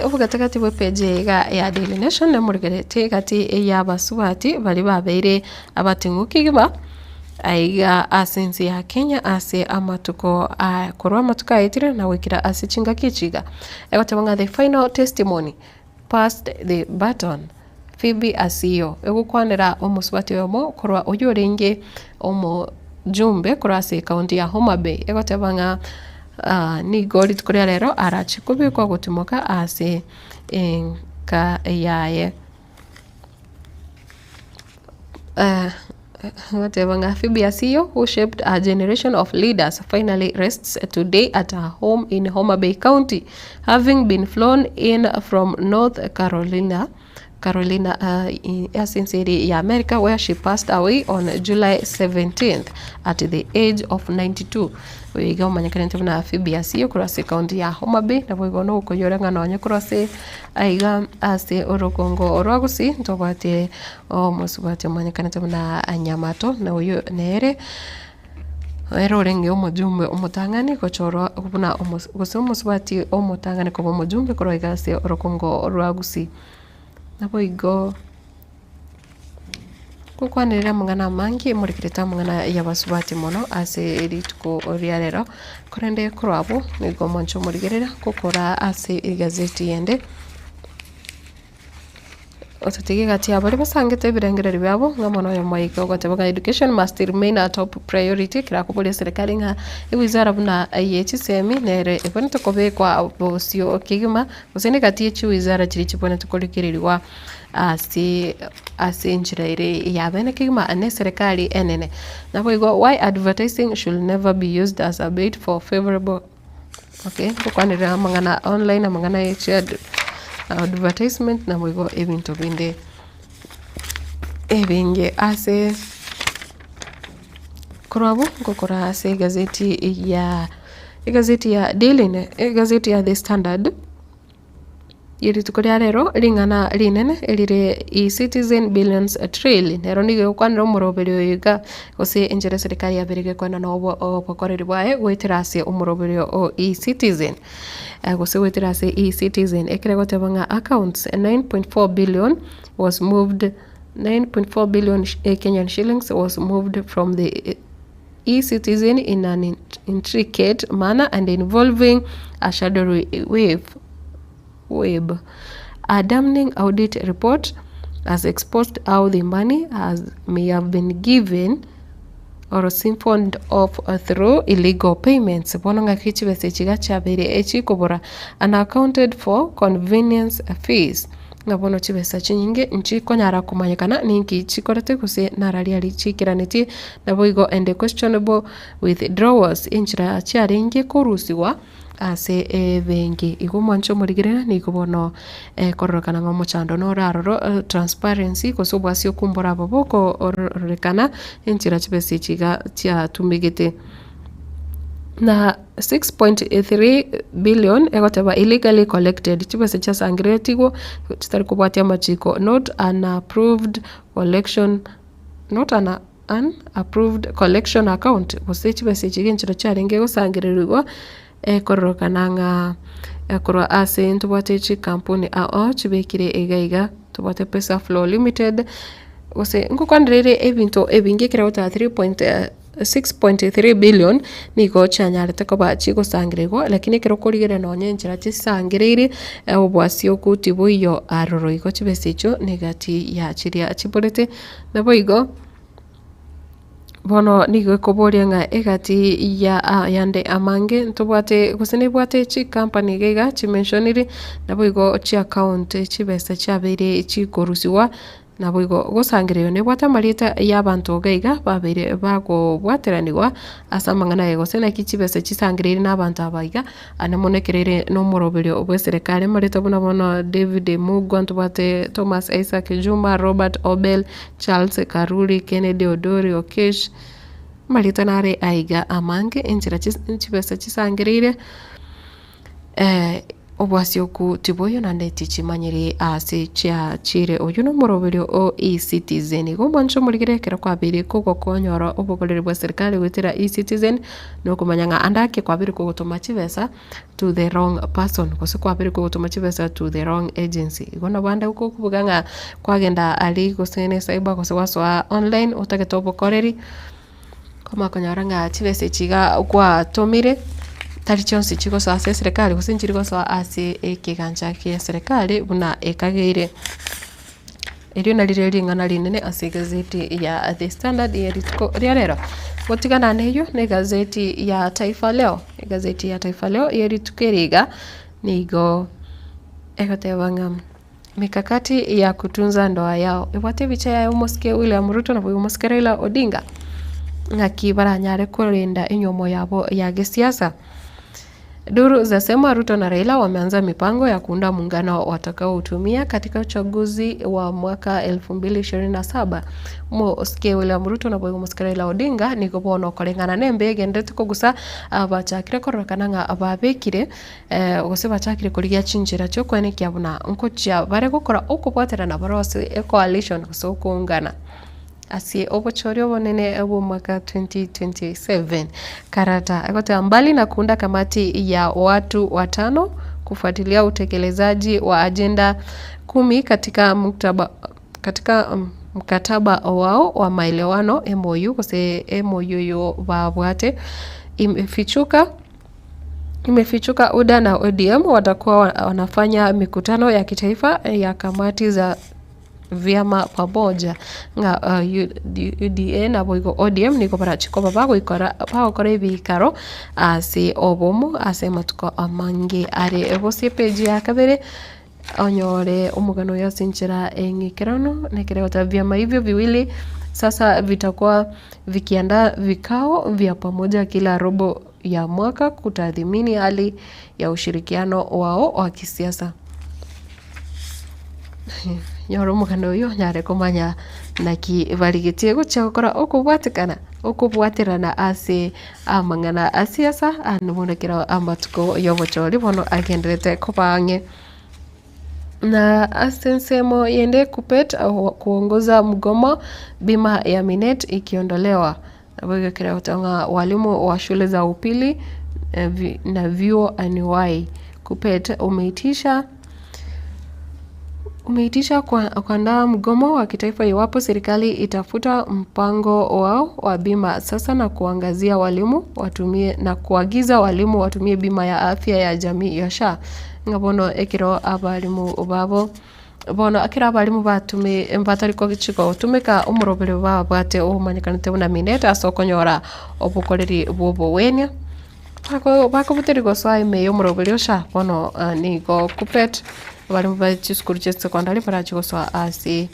S1: obugatagati bwe page ya Daily Nation na murigerete gati ya basuati bali babeire abatingukigiba aiga asensi ya Kenya ase amatuko korwa matuka aitire na wikira ase chinga kichiga egotabanga the final testimony passed the baton Phoebe Asio egukwanira omuswati omo korwa oyoringe omo jumbe kurase kaunti ya Homa Bay egotabanga ni goli tukuria rero arachikubikwa gutumoka ase enka yaye whatever Phoebe Asio who shaped a generation of leaders finally rests today at her home in Homa Bay County having been flown in from North Carolina City ya America where she passed away on July 17th at the age of 92. Wiga manyakanete na Phoebe Asio kurase county ya Homa Bay na wiga no kuyoranga na onye kurase aiga ase orokongo orwagusi ntobate musubate manyakanete na anyamato na uyo nere renge omujumbe omutangani kochorwa kubuna musubati omutangani ko omujumbe kuroiga ase orokongo orwagusi nabo igo kukwanirira mungana mangi murikirita mungana yabasubati mono ase erituko oriarero korende kurabo nigo moncho murigerera kokora ase igazeti yende ototege gati abari basangete birengereri byabo ngamono yo maiko gotebaga education must remain a top priority kira kubule serikali nga iwizara buna ayechisemi nere ebonto kobekwa bosio kigima usene gati echi wizara chiri chibone tukolikiriwa ase njiraire yabene kigima ane serikali enene nabo igo why advertising should never be used as a bait for favorable kwanira mangana online mangana echi advertisement na mwigo ebintu binde ebinge ase kurabo ngokora ase gazeti ya Daily gazeti ya The Standard yiri tukoria rero lingana linene elire e-citizen billions trillion rero nige kwanira umuroberio yiga ose enjere serikali yabirige kwana no obokoreri bwae gweterase umuroberio o e-citizen gose weterase e-citizen ekere gotebanga accounts 9.4 billion was moved 9.4 billion Kenyan shillings was moved from the e-citizen in an intricate manner and involving a shadowy web. A damning audit report has exposed how the money may have been given or siphoned off through illegal payments. Bononga kichibese chigachabere echikobora unaccounted for convenience fees. Ngabono chibesa chinyinge nchi konyara kumanyikana ninki chikorete kuse narariari chikiraniti naboigo and questionable withdrawals inchira chiaringe korusiwa ase bengi igomwancho murigirena ni kubono kororokana ngo mochando no raroro transparency kosobwasio kumbora baboko orekana inchira chibese chiga chia tumigete na 6.3 billion egoteba illegally collected chibese cha sangretigo chitari kubwatia machiko not an approved collection account kose chibese chiginchiro charenge gusangiririrwa kororokananga korwa ase ntubwate chi company ao chibekire egaiga tubwate Pesa Flow Limited ose ngukwandirire ebinto ebingikira uta 6.3 billion niko chanyarete koba chiko sangirego lakini kero kurigere no nyenjira chisangirire obwasio kutibo iyo aroro iko chibesicho negati ya chiria chiborete naboigo bono nigo koboria nga egati ya yande amange ntubwate kusene bwate chi company gega chi mentioniri naboigo chi account chibesa chabere chi korusiwa naboigo gosangireo ne bwata marita y'abantu gaiga babere bago bwateranirwa asamangana yego sena kichibese chisangirire n'abantu abaiga anamonekerere no murobero obweserekale marita bono David Mugo ntubwate Thomas Isaac Juma, Robert Obel, Charles Karuri, Kennedy Odori Okesh marita nare aiga amange inchira chibese chisangirire obwasio ku tiboyo nande tichimanyire ase cha chire oyuno murobero o e-citizen gomwancho murigerekera kwabiri kuko konyora obogorere bwa serikali witira e-citizen no kumanyanga andake kwabiri kugutuma chibesa to the wrong person kose kwabiri kugutuma chibesa to the wrong agency igona banda uko kubuganga kwagenda ali gosene cyber kose waswa online utagetobo koreri koma konyaranga chibese chiga kwa tomire tari chonsi chiko sa serikali kusinjiriko sa ase ekiganja kia serikali buna ekagire elio nalire ngana linene ase gazeti ya The Standard yeritiko riarero gotigana neyo ne gazeti ya Taifa Leo gazeti ya Taifa Leo yeritukeriga nigo ekotebanga mikakati ya kutunza ndoa yao ibwate bicha ya Moske William Ruto na Moske Raila Odinga ngakibara nyare kurinda inyomo yabo ya gisiasa. Duru za sema Ruto na Raila wameanza mipango ya kuunda muungano watakaotumia katika uchaguzi wa mwaka 2027. Moske William Ruto na Moske Raila Odinga niko bono kolengana nembe gendete kugusa abachakire korokananga ababekire gose bachakire kurigia chinjira cyo kwene kyabuna nkocha bare gukora ukubwatera na barose coalition so kuungana asi obochorio bonene abo mwaka 2027 karata akote mbali na kuunda kamati ya watu watano kufuatilia utekelezaji wa agenda 10 katika mkataba wao wa maelewano MOU kose MOU yo babwate imefichuka UDA na ODM watakuwa wanafanya mikutano ya kitaifa ya kamati za vyama pamoja nga UDA na boigo ODM niko barachiko babago ikora bakora ibikaro ase obomo ase matuko amange are ebose page ya kabere onyore umugano ya sinchira engikirano nekereta vyama hivyo viwili sasa vitakuwa vikiandaa vikao vya pamoja kila robo ya mwaka kutathmini hali ya ushirikiano wao wa kisiasa. Nyoro mugano yo nyare komanya naki varigetie gucha gukora okubwatirana ase amangana asiasa anubonekera amatuko yobochori bono agendrete kobange na asensemo yende kupet kuongoza mgomo bima ya Minet ikiondolewa na kira utanga walimu wa shule za upili na vyuo anuwai kupet umeitisha umeitisha kuandaa mgomo wa kitaifa iwapo serikali itafuta mpango wao wa bima sasa na kuangazia walimu watumie bima ya afya ya jamii ya SHA. Ngabono ekiro abalimu babo bono akira abalimu batume mbatariko gichiko tumeka umurobere babate umanyikanite buna mineta asokonyora obukoreri bobo wenya bako buteri goswa ime umurobere osha bono nigo kupet abalimu ba chiskuru che secondary barachigoswa asi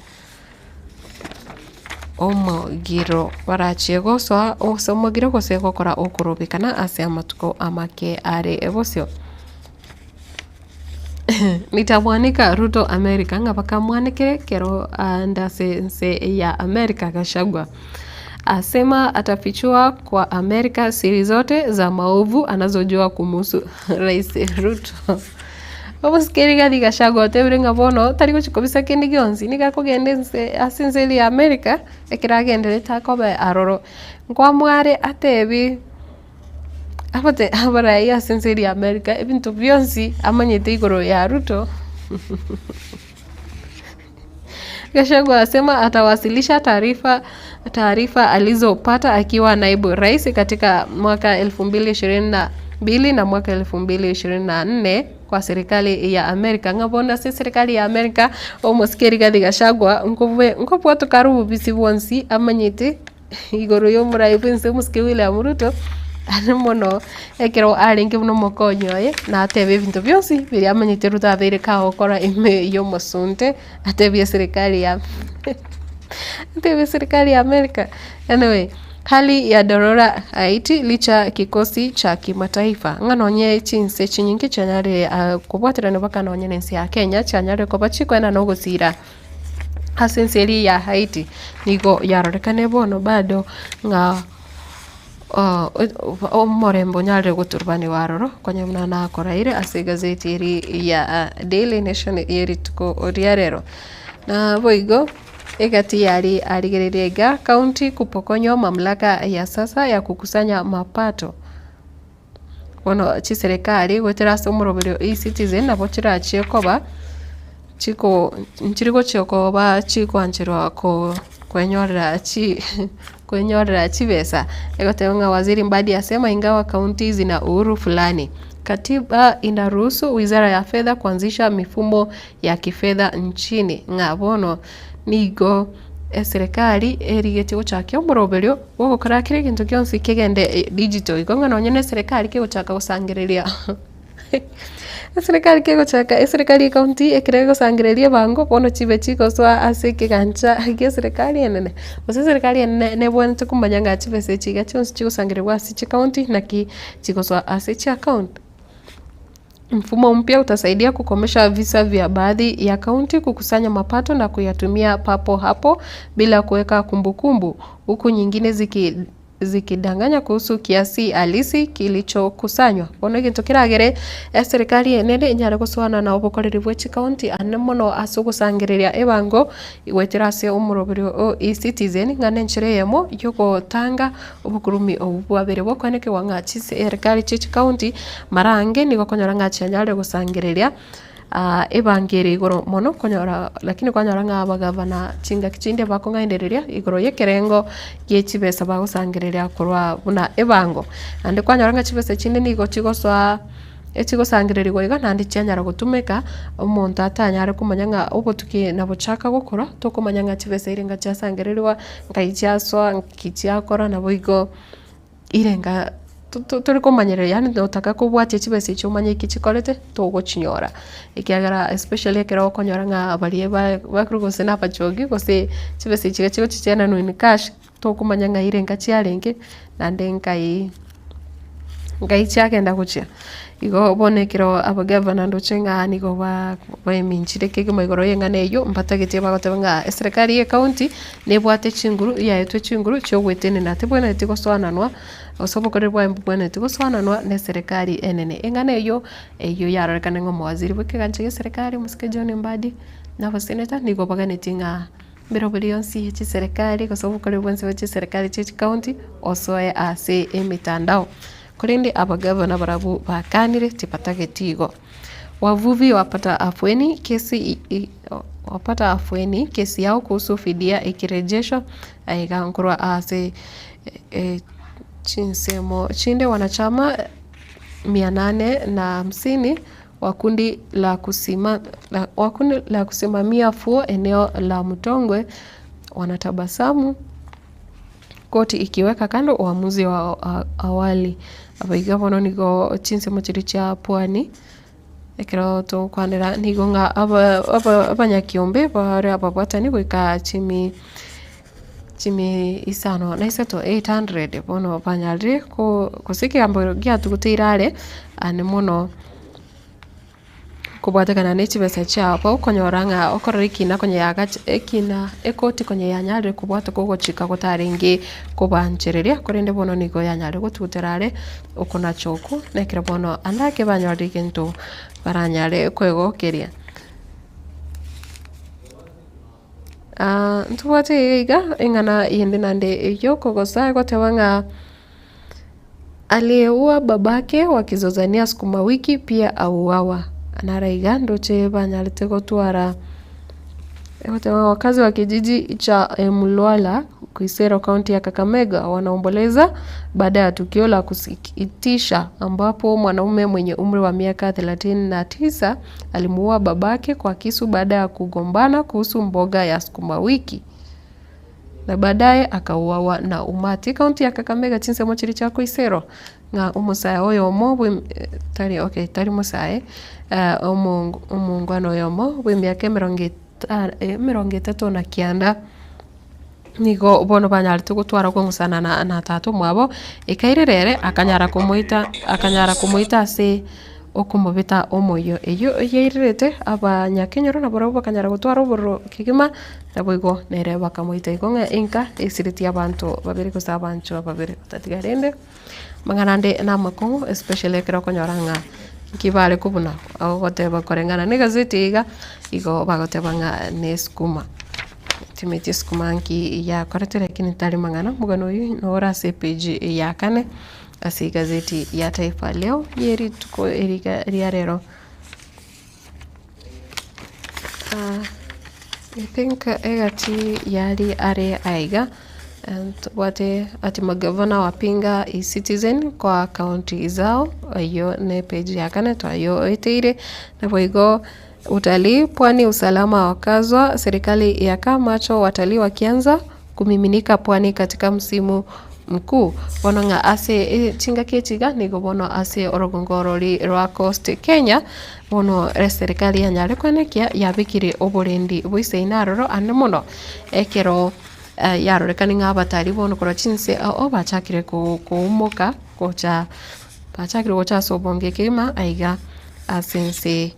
S1: omogiro barachigoswa osomogiro gose gokora okurubikana ase amatuko amake are ebosio. Nitamwanika Ruto Amerika ngabaka mwanike kero nse ya Amerika Gachagua asema atafichua kwa Amerika siri zote za maovu anazojua kumuhusu Rais Ruto. Obusikeri gadi Gachagua tebirenga bono tari guchikobisa kindi gionzi nikakogende nse asinzeli ya Amerika ekiragendere takobe aroro nkwa mware atebi abate abarai asinzeli ya Amerika ebintu byonsi amanyete igoro ya Ruto. Gachagua asema atawasilisha taarifa alizopata akiwa naibu rais katika mwaka 2022 na mwaka 2024 kwa serikali ya Amerika. Ngabona serikali ya Amerika omusikeri gadi Gachagua nkobwa tukarubu bisibonsi amanyete igoro yo murai bense musikeri William Ruto mono ekero aringe buno mokonyoye na atebe bintu byonsi biri amanyite Ruto athere ka okora ime yo mosunte atebe serikali ya Amerika. Anyway, hali ya dharura Haiti licha kikosi cha kimataifa nganonye chinse chinyingi chanyare kubwatira nebaka nonye nensi ya Kenya chanyare kobachiko ena no gusira asenseri ya Haiti nigo yarorekane bono bado nga omorembo nyare guturbani waroro kwanya mnana akoraire ase gazeti iri ya Daily Nation iri tuko oriarero na boigo egati yari arigererega county kupokonywa mamlaka ya sasa ya kukusanya mapato bono chi serikali gwetera somorobero e-citizen nabo chirachie koba chiko nchirigo chikoba chikwanchirwa ko kwenyorera chibesa egotenga waziri Mbadi asema ingawa kaunti zina uhuru fulani katiba inaruhusu wizara ya fedha kuanzisha mifumo ya kifedha nchini. Ngabono nigo serikali erigete guchaka omurobero gukora kire kintu kyonsi kigende digital igonga nonyene serikali ke guchaka gusangireria serikali ke guchaka serikali county ekire gusangireria bango bono chibe chiko swa asike gancha ke serikali enene ose serikali enene bwente kumanyanga chibe se chiga chonsi chigusangirewa si county na ki chiko swa ase account. Mfumo mpya utasaidia kukomesha visa vya baadhi ya kaunti kukusanya mapato na kuyatumia papo hapo bila kuweka kumbukumbu, huku nyingine zikidanganya kuhusu kiasi halisi kilichokusanywa. Bono gitokiragere serikali enene nyare guswana na obukoreri bw'eki county anemono asugusangiriria ebango igweterase omurobero e-citizen ngane nchireyemo yogotanga obukurumi obubwabere bwokwaneke wangachi serikali ch'eki county marange nigo konyora ngachi nyare gusangiriria ebangere igoro mono konyora lakini konyora ng'abagavana chinga kichinde bakongaendereria igoro yekerengo yechibesa bagusangiriria kurwa buna ebango ande konyora ngachibesa chinde nigo chigoswa ekigosangiririrwa iga nandi chianyara gutumika omonto atanyare kumanya ng'a obotuki nabo chaka gukora tokumanya ng'a chibesa irenga chiasangirirwa ngaichiaswa nkichiakora nabo igo irenga turi kumanyerera yani ndotaka kubwatia chibese cyumanye iki chikorete togochinyora ikiagara especially ekera okonyora ng'a bariye bakurugose na bachogi gose chibese chigachigo chichena no in cash tokumanya ng'a irenga chiarenge nande ngai chiagenda guchia igo bonekero abagavana ndochenga nigo baeminchire kege maigoro yengane yo mpatagetie bagotebanga serikali ye county nebwate chinguru yaetwe chinguru chogwetene nate bwana tikoswananwa osobokorerwa mbwana tikoswananwa ne serikali enene engane yo yarorekana ngo mawaziri bwekeganche serikali musike John Mbadi na baseneta nigo baganetinga mirobelionsi ya serikali kosobokorerwa nse ya serikali ch'eki county osoe ase emitandao kurindi abagavana barabu bakanire tipatagetigo wavuvi wapata afueni kesi wapata afueni, kesi yao kuhusu fidia ikirejeshwa. Aiga Nkurwa ase chinsemo chinde wanachama 850 wa kundi la kusimamia fuo eneo la Mtongwe wanatabasamu, koti ikiweka kando uamuzi wa awali. Abaiga bono nigo chinsemo chiri cha pwani ekero to kwanera nigo nga abanyakiombe bare ababwatani gwika chimi isano na iseto 800 bono banyalri kusiki ambo giatugutirare ane mono kubwatakana ni chibesa chabo konyoranga okorikina konye yaga ekina ekoti konye yanyalre kubwata kugochika gutaringi kubanchereria kurinde bono nigo yanyalre gututerare ukona choku nekira bono andake banyalri kintu baranyale kwegokeria. Ntuwate iga ingana yende nande yoko gosa gotewanga aliyeua babake wakizozania sukuma wiki pia auawa. Anaraiga ndoche banyalite gotwara wakazi wa kijiji cha Mulwala Kuisero kaunti ya Kakamega wanaomboleza baada ya tukio la kusikitisha ambapo mwanaume mwenye umri wa miaka 39 alimuua babake kwa kisu baada ya kugombana kuhusu mboga ya sukuma wiki na baadaye akauawa na umati. Kaunti ya Kakamega chinsemo chiri cha Kuisero nga umusaya oyomo tari musaye omungwano yomo w'emyaka 39 nigo bono banyalite gutwara gusana na tatu mwabo ikairerere akanyara kumuita ase okumubita omoyo eyo yeirete abanyakenyoro na borabo bakanyara gutwara oboro kigima nabo igo nere bakamuita igonga inka esiriti abantu babiri gusa abancho babiri tatigarende manganande na makongo especially kero konyoranga kibale kubuna aho goteba korengana ni gazeti iga igo bagotebanga ne skuma timeti skumanki ya koretere kinitali mangana mugano yu nora page ya kane asi gazeti ya Taifa Leo yeri tuko erika riarero. I think egati yali are aiga and wate ati magavana wapinga e-Citizen kwa kaunti zao. Ayo ne page ya kane to ayo eteire na boigo utalii pwani usalama wakazwa, serikali yaka macho watalii wakianza kumiminika pwani katika msimu mkuu. Bono nga ase chinga kechiga nigo bono ase orogongorori rwa Coast Kenya bono serikali yanyare kwenekia yabikire oborendi bwise inaroro ane mono ekero yarorekani nga abatari bono kora chinse bachakire kuumoka kocha bachakire kocha sobonge kema aiga asense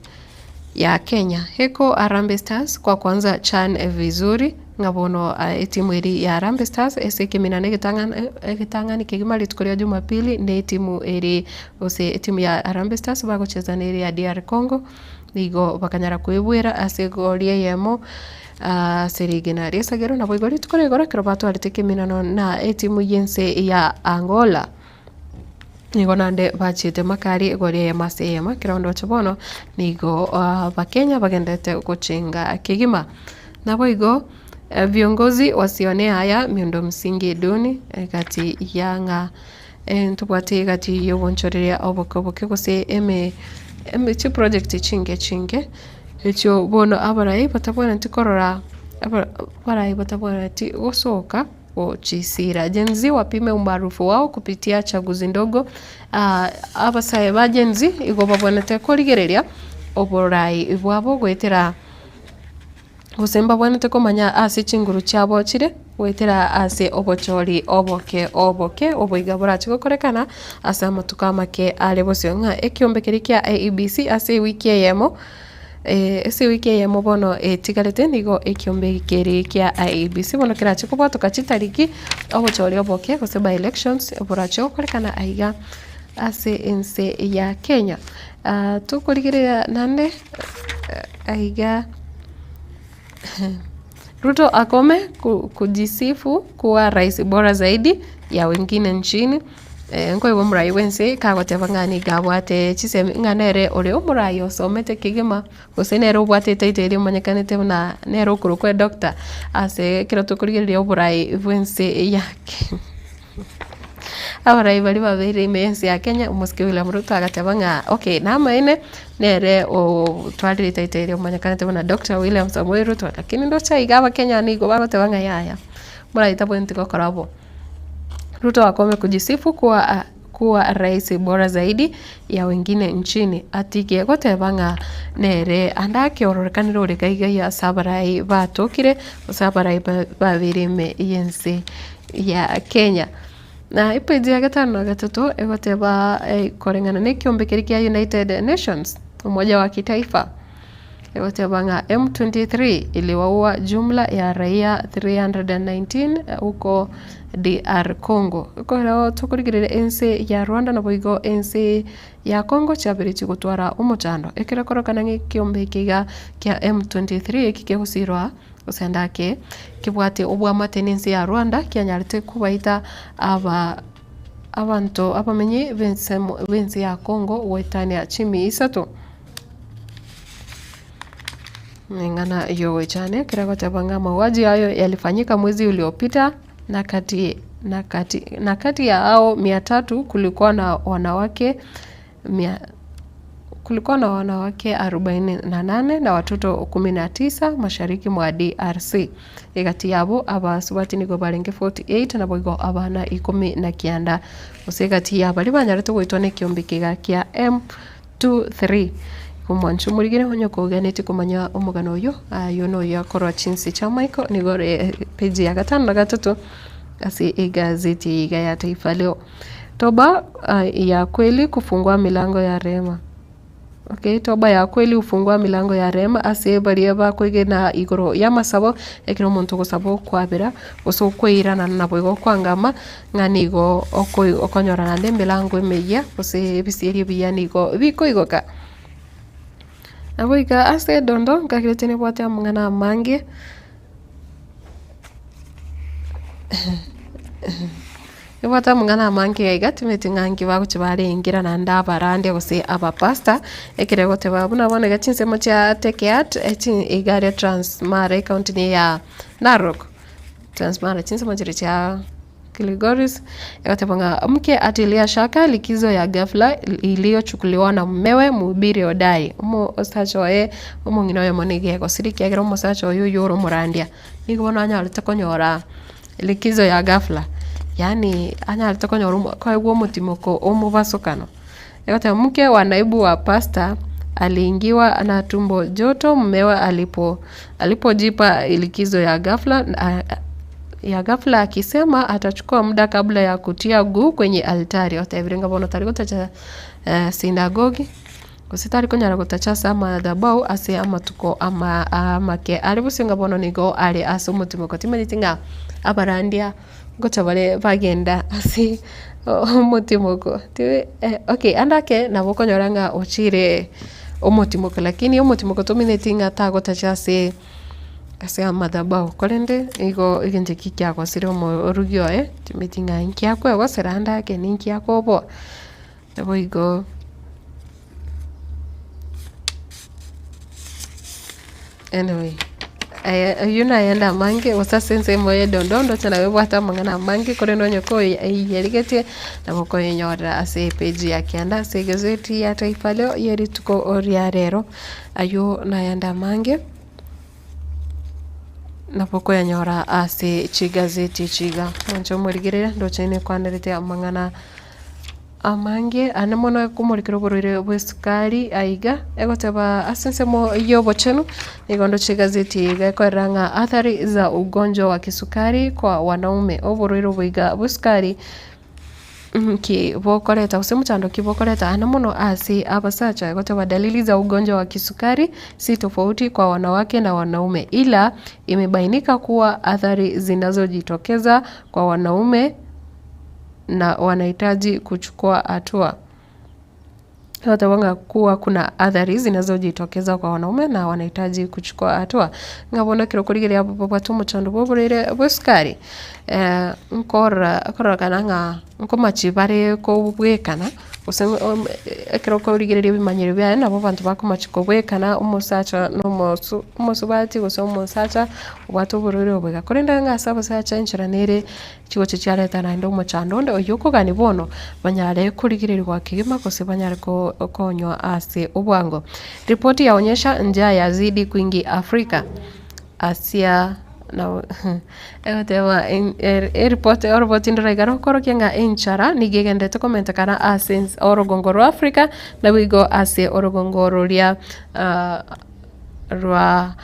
S1: ya Kenya. Heko Harambee Stars kwa kwanza CHAN vizuri ngabono timu eri ya Harambee Stars eseke minane gitangani kigima litukoria Jumapili ne timu eri ose timu ya Harambee Stars bagocheza neri ya DR Congo nigo bakanyara kwebwera asegorie yemo serigena resagero na boigori tukore gora krobato aliteke minano na timu yense ya Angola nigo nande bachite makari gorie ya masema kirondo chabono nigo bakenya bagendete kuchinga kigima na boigo viongozi wasione haya miundo msingi duni kati yanga ntubwate kati yobonchoreria obokoboke gose chi project chinge echo bono abarai batabona ntikorora abarai batabona ti osoka ochisira jenzi wapime umaarufu wao kupitia chaguzi ndogo. Abasaye ba jenzi igo babonete korigereria oborai bwabo gwetera gusemba bwanete komanya ase chinguru chabo chire gwetera ase obochori oboke oboiga burachi gokorekana ase amatuka make ale bosionga ekiombekeri kia IEBC ase wiki yemo ese wiki yemo bono tigarete nigo ekiombekeri kia IEBC bono kirachi kubatoka chitariki obochori oboke goseba elections burachi gokorekana aiga ase ense ya Kenya. Tukurigiria nande aiga Ruto akome kujisifu kuwa rais bora zaidi ya wengine nchini. ngo iwe murai wense kagoteba ng'ani gabwate chisemi ng'anere ore umurai osomete kigima gosenere ubwatete ite manyekanete na nero kurukwe doctor ase kiro tukurigeria uburai wense yake abarai bari babere imensi ya Kenya umuske William Ruto agateba ng'a okay nama ine nere o twadire ite manyekanete na Dr. William Samoei Ruto lakini ndo chaiga aba Kenya ni go bagoteba ng'a yaya murai tabwenti gokorabo Ruto akome kujisifu kuwa rais bora zaidi ya wengine nchini atike gotebanga nere andake ororekaniro urikaiga ya sabarai batokire sabarai babirime yense ya Kenya na ipeji ya gatano gatutu egoteba korengana ne kiombe kia United Nations umoja wa kitaifa egotebanga M23 iliwaua jumla ya raia 319 huko DR Congo. Kwa tukurigirire ense ya Rwanda na boigo ense ya Congo chabirichi gutwara umutando. Ekira korokana ngikiombe kiga kia M23 kikehusirwa usendake kibwate obwa maintenance ya Rwanda kianyarite kubaita abantu abamenye bense ya Congo wetania chimi isato. Ngana yowe chane kira gotabanga mauaji hayo yalifanyika mwezi uliopita na kati ya hao 300 kulikuwa na wanawake 48 na watoto 19 mashariki mwa DRC. Egati yabo abasubati nigo barenge 48 na boigo abana 19 usegati yabali banyarete gwitwa ne kiombikiga kia M23 kumwanchu murigire honyo koganete kumanya omugano uyu yono yakorwa chinsi cha Michael nigore page ya 5 na 3 asi igazeti ya Taifa Leo. Toba ya kweli kufungua milango ya rehema. Okay, toba ya kweli ufungua milango ya rehema ase barieba kwigena igoro ya masabo ekiro muntu gusabo kwabira guso kwirana na boigo kwangama nganigo okonyorana nde milango emeya ose bisiri biyanigo biko igoka aboiga ase dondo ngakirete bwate amngana mange Ibata mungana mangi gatimeti ngangi baguchibare ingira na ndabarande gose aba pasta ekire gote babuna bone gachinse mo cha tekeat igare Transmara county ya Narok Transmara chinse mo cha Kilgoris yakatapanga mke atilia shaka likizo ya ghafla iliyochukuliwa na mmewe mhubiri hodari ostacho nginoye monige go siriki agero mosacho yoro morandia nikubona anya alitakonyora likizo ya ghafla yani anya alitakonyora kwa gwo mutimoko omubasokano yakata mke wa naibu wa pasta aliingiwa na tumbo joto mmewe alipojipa likizo ya ghafla akisema atachukua muda kabla ya kutia guu kwenye altari otavirenga bono tarigota cha sinagogi kusitari konyara gutacha sama dabau ase amatuko ama ke alibusinga bono nigo ali asumutumo kotimanitinga abarandia gocha bale bagenda ase umutimoko okay andake nabo konyoranga ochire umutimoko lakini umutimoko tominetinga tagota ase amadhabau kolende igo igenje kikya kwa sire mo rugio timitinga inkia kwa waseranda ke ninkia ko bo nabo igo anyway yuna yenda mange wasasense moye dondondo tena wewe hata mangana mange kolendo nyoko yerigete nabo ko nyora ase page ya kianda ase gazeti ya Taifa Leo yeri tuko oria rero ayo na yenda mange napoko yanyora ase chigazeti chiga moncho murigirira ndochene kwanderete amangana amange anemono kumurikiro borire bwesukari aiga egoteba asense mo yobo chenu nigondo chigazeti iga koranga athari za ugonjwa wa kisukari kwa wanaume oboriro bwiga bwesukari kibokoreta usemuchando kibokoreta anamono asi abasacha egoteba dalili za ugonjwa wa kisukari si tofauti kwa wanawake na wanaume ila imebainika kuwa athari zinazojitokeza kwa wanaume na wanahitaji kuchukua hatua. watawanga kuwa kuna athari zinazojitokeza kwa wanaume na wanahitaji kuchukua hatua. Ngabona kiro kurigiri hapo patu muchando boburire bosukari nkora kana nkomachibare ko bwekana kiro kurigiri bimanyiro bya nabo bantu bakomachiko bwekana umusacha no musubati gusa umusacha watu burire obweka korenda ngasa basacha inchiranire chigo chiareta na ndo muchando ndo yuko gani bono banyare kurigirirwa kigima kose banyare ko konywa ase ubwango. Ripoti yaonyesha njaa yazidi kuingi Afrika, Asia na ewa report ndiraigara koro kenga inchara nigegendete komentakana ase orogongoro Afrika na wigo ase orogongoro ria rwa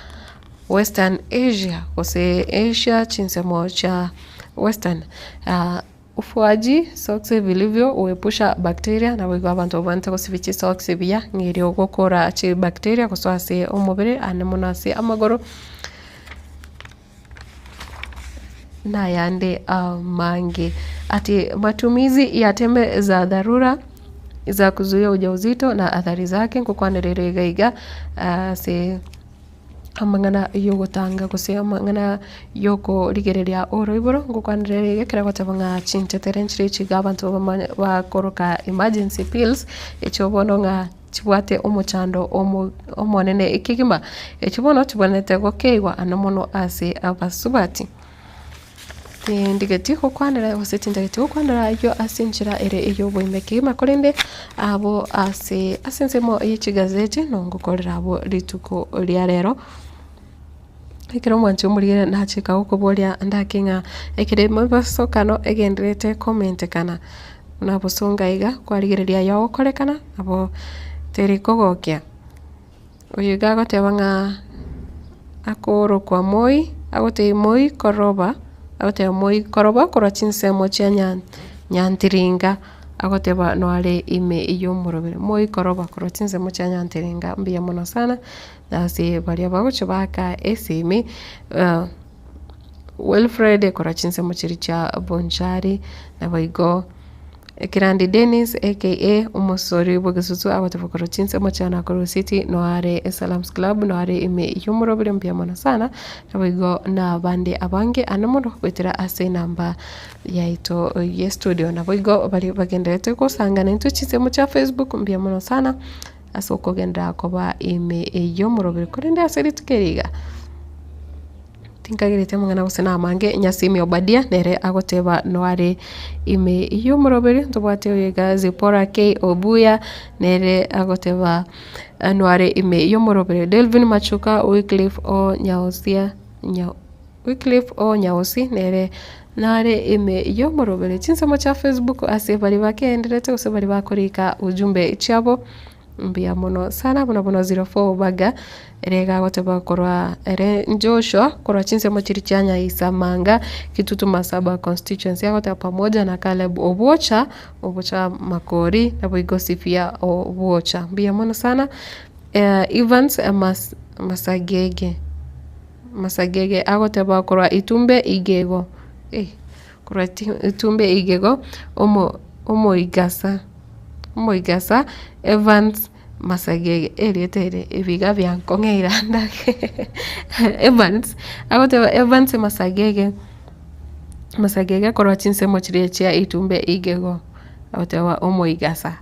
S1: Western Asia kose Asia chinsemo cha Western ufuaji socks vilivyo uepusha bakteria na wigo abantu obante kosibichi socks bia ngiri ogokora chi bakteria koswase omubiri anemonase amagoro na yande mange ati matumizi ya tembe za dharura za kuzuia ujauzito na athari zake nkukwanererega se amangana yogotanga gose amangana yoko rigereria oro iboro ngukwanirege kira kwatabanga chinteterenchire chigabantu bakoroka emergency pills echobono nga chibwate omuchando omonene ikigima echibono tibonete gokeigwa anomono ase abasubati ndigeti kokwanira osetindageti kokwanira yo asinchira ere iyo boimeke makorende abo asensemo y'ikigazeti nongukorera abo rituko lya rero ekero mwanche umurire nachika ukubolia ndakinga ekere mubasokano egenderete comment kana nabosonga iga kwarigereria yawo korekana abo terikogokia uyiga gotebanga akoro kwa moi agote moi koroba agote moi koroba kora chinsemo chia nyantiringa agoteba noare ime iyo murobere moi koroba kora chinsemo chia nyantiringa mbia mono sana nasi baria bagocho baka esimi Wilfred kora chinsemo chiri cha bonjari na baigo Kirandi Dennis aka umusori bogisusu abatavukoro chinsemo cha Nakuru City noare Salams Club noare ime yumurobere mbia mono sana nabigo na bande abange anomono kwetera ase namba yaito ye studio nabigo bali bagendete ko sangana into chinsemo cha Facebook mbia mono sana asoko genda koba ime yumurobere korende aseri tukeriga tinkagirite mungana gusena mange nyasimi obadia nere agoteba noare ime iyo murobere tubate oyega Zipora K Obuya nere agoteba noare ime iyo murobere Delvin Machuka Wycliffe o Nyausi nere nare ime iyo murobere chinsemo cha Facebook ase bali bakenderete use bali bakorika ujumbe chabo mbia mono sana bono 04 baga erega goteba korwa ere Joshua korwa chinsemo chiri chanya Isamanga Kitutu Masaba constituency yagote pamoja na Caleb Obocha Makori na Boigosifia Obocha mbia mono sana Evans Masagege agoteba korwa Itumbe Igego korwa Itumbe Igego omo igasa Evans Masagege eriete ebiga byankongeira ndake Evans agoteba Evans Masagege korwa chinsemo chiri chia Itumbe Igego agoteba omo igasa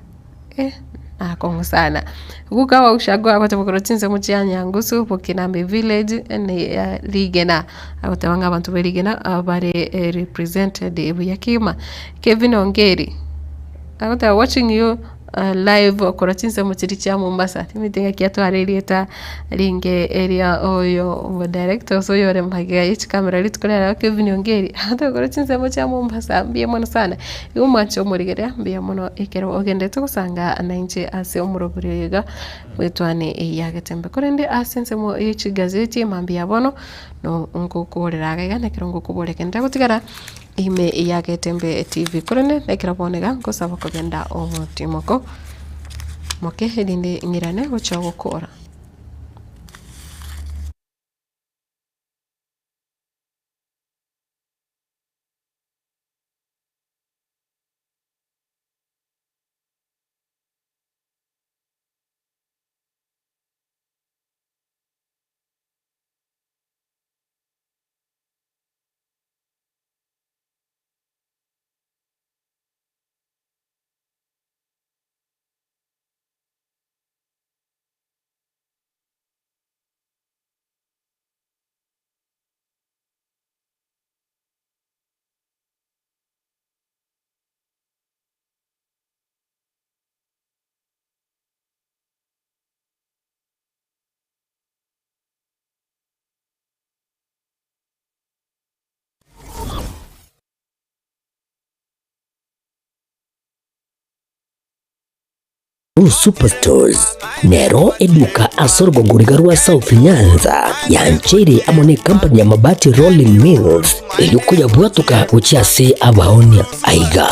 S1: akongo sana gukawa ushago agoteba korwa chinsemo chia Nyangusu Bokinambe village ne Ligena agoteba ngabantu berigena bare represented ebuyakima Kevin Ongeri agoteba watching you live kora chinsemo chiri cha Mombasa timitinga kiatwaririeta ringe area oyo director so yore mhagia ich camera litkolera Kevin Ongeri hata kora chinsemo cha Mombasa mbie mono sana umacho murigeria mbie mono ikero ogendete kusanga nainche ase omuroburi yega wetwane yagetembe korende asensemo ichi gazeti mambia bono no ngokorera gaga nekero ngokuboreke ndagutigara ime yagetembe TV korene nekero bonega ngosaba kugenda omutimoko moke hedinde ngirane gochagokora
S17: Superstores nero eduka asorgo gurigarua South Nyanza yanchiri amone company ya mabati Rolling Mills eyukuya bwatuka uchiase abaonia aiga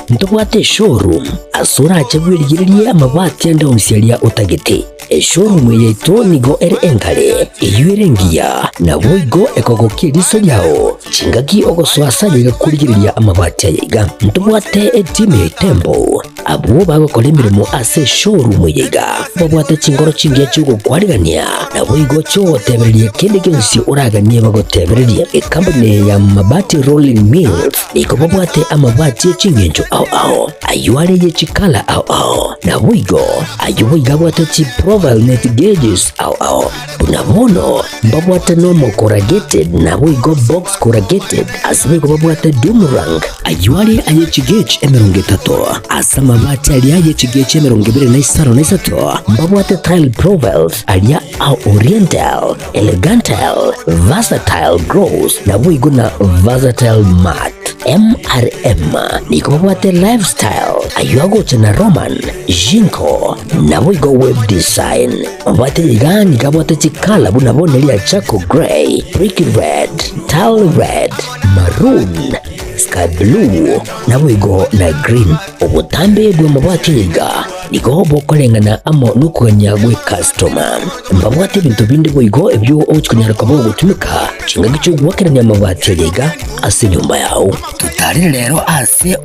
S17: ntobwate showroom asura achagwirigirie amabati ande omusialia utagete showroom yeito nigo ere engale eyuerengia na boigo ekogokiriso yao chingaki ogoswasa yiga kurigiriria amabati yiga ntobwate etime tembo abo bagokora imirimo ase showroom yiga babwate chingoro chingia chugo kwarigania na boigo chotebererie kende gensi uraganie bagotebererie company ya mabati Rolling Mills niko babwate amabati chingenjo ao ayuare ye chikala ao na boigo ayuiga bwate chi profile net gauges ao unabono babwate normal corrugated na boigo box corrugated asibego babwate Dumarang ayuare aye chigage emeronge tato asama mabati alia ye chigage emeronge bere na isaro na isato babwate tile profiles alia au oriental elegantal versatile gross na boigo na versatile mat MRM niko babwate lifestyle ayuago chana Roman Jinko na boigo web design babwate yigani kabwate chikala bunabone lia Chaco Grey, Brick Red, Tile Red, Maroon, Sky Blue na boigo na Green obutambe bwe mabwate yiga niko bokolengana amo nukanya gwe customer mbabwate bintu bindi boigo ebyo ochikunyara kabo gutumika chinga gicho gwakeranya mabwate yiga ase nyumba yao tutari rero ase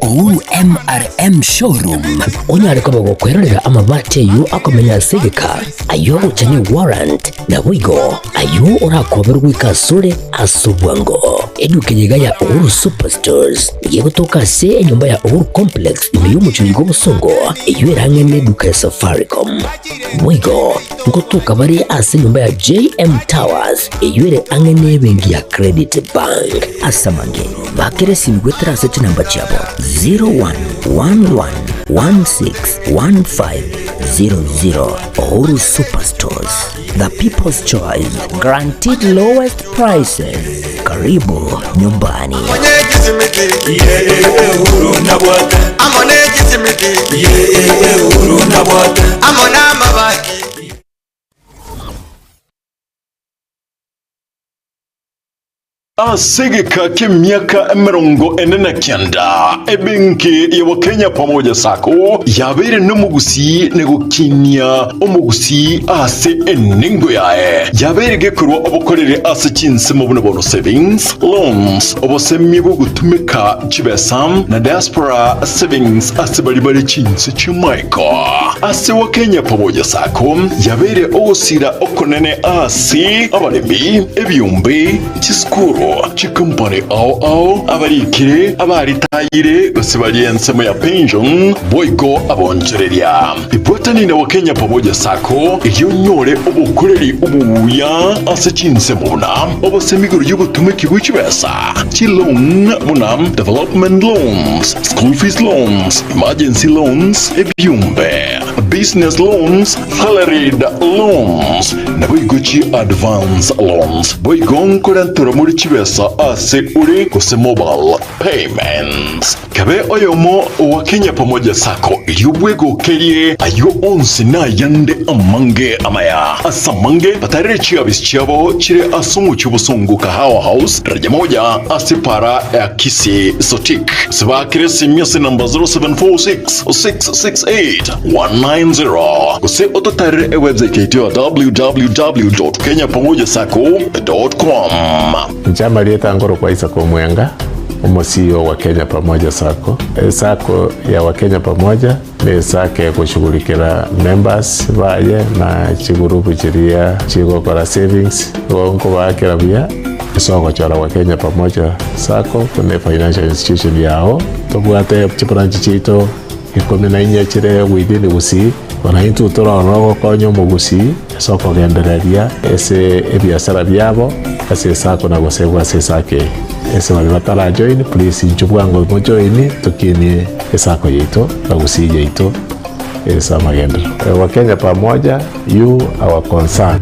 S17: MRM showroom onyare kabo gukwerera amabwate yu akomenya segeka ayo uchanye warrant na boigo ayo urakoberwa ikasure asubwango edukenyiga ya Superstores yegotoka se nyumba ya complex imiyo muchuligo busongo iyo erangene duka ya Safaricom boigo ngotoka bari ase nyumba ya JM Towers iyo ere angene bengi ya Credit Bank asamange bakere simgwetera ase namba chabo 0111161500 Uhuru Superstores, the people's choice, guaranteed lowest prices. Karibu nyumbani.
S13: Asegeka k'emyaka 49 ebenki ya Kenya pamoja sako yabere n'omugusi negukinya omugusi ase eningo yae yabere gekurwa obukorere ase chinsemo buno savings loans obosemi bwo gutumika chibesam na diaspora savings ase bali chinse chimaiko ase wa Kenya pamoja sako yabere ogosira okonene ase abaremi ebyumbe chiskuru chikampani ao abarikire abaritayire bose bari ensemo ya pension boigo abonjereria ibotani na Wakenya pamoja sako iyo nyore obukureri ubuya ase chinsemo buna obosemiguru y'ubutumiki bw'ikibesa chilon buna development loans, school fees loans, emergency loans, ebyumbe business loans, salaried loans na boigo chi advance loans boigo nkorantura muri kibesa ase uri kuse mobile payments kabe oyomo wa Kenya pamoja sako yubwego kerie ayo onsi na yande amange amaya asamange patarire chiabis chiabo chire asungu chubusongo kahawa house raja moja asipara ya kisi sotik sibakire simyasi namba 0746-668-190 kuse ototarire website yetu www.kenyapamojasako.com.
S4: Njama lieta ngoro kwa Isaac Omwenga CEO wa Kenya Pamoja Sacco. Sacco ya Wakenya Pamoja ni sake ya kushughulikira members baye na chigurupu chiria chigokora savings wonko bakira bia isoko chara Wakenya Pamoja Sacco kune financial institution yao tobwate chibranchi chito ikome na inya chire within gusi ona into toro konyo mugusi soko gendereria ese ebiasara byabo ase sako na gosebwa ase sake ese wali batala join please njubwango mo join tukini esako yeito bagusi yeito esa magendero Wakenya Pamoja you our concern.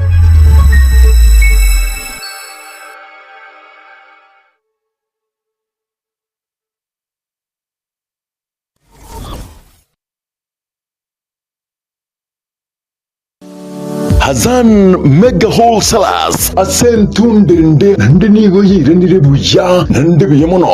S13: Hazan Mega Wholesalers asentundende nande nigo yirenire buya nande biyemono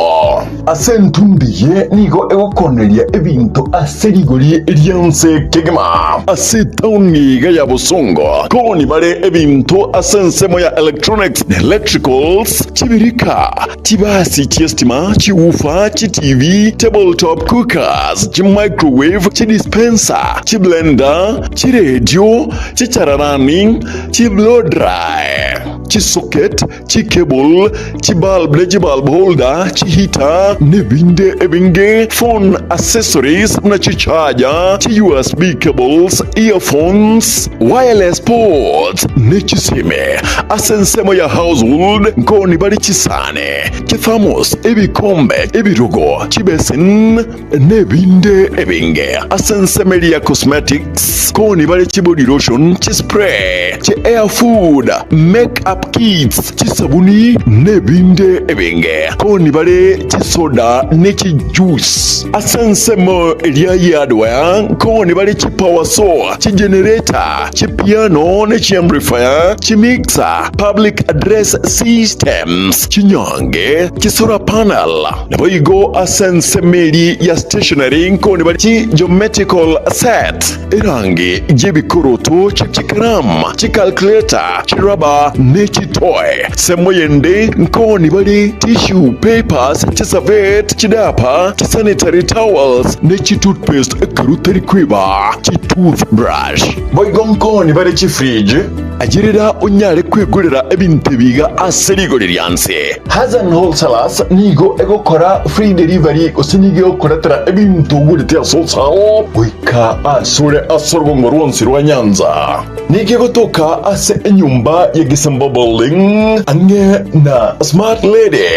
S13: asentundiye nigo egokoneria ebinto aserigori erianse kegema asetauniga ya Busongo koni bare ebinto asensemo ya electronics and electricals chibirika chibasi chiestima chiufa TV tabletop cookers microwave dispenser blender radio chararani blow dry socket cable bulb holder heater nebinde ebinge phone accessories na charger USB cables earphones wireless ports nechisime asensemo ya household ngoni bari chisane thermos ebikombe ebirugo chibesin nebinde ebinge asensemelia cosmetics koni bari body lotion spray air food makeup kits sabuni nebinde ebinge koni bari soda nechi juice asensemo elia yadwa koni bari power saw generator piano nechi amplifier mixer public address systems chinyange solar panel naboigo asensemeli ya stationery koni bari geometrical set irangi jebikoroto chikaram calculator chiraba nechi toy semoyende nkoni bari tissue papers chisavet chidapa sanitary towels nechi toothpaste karuteri kwiba toothbrush boigonkoni bari fridge ajirira unyare kwegurira ebintebiga aserigoririanse Hazan Wholesalers nigo egokora free delivery osinige okoratera ebintu gurite asosao wika asure asorgongo rwonsi rwa Nyanza nige gotoka ase enyumba ya Gisembo building ange na smart lady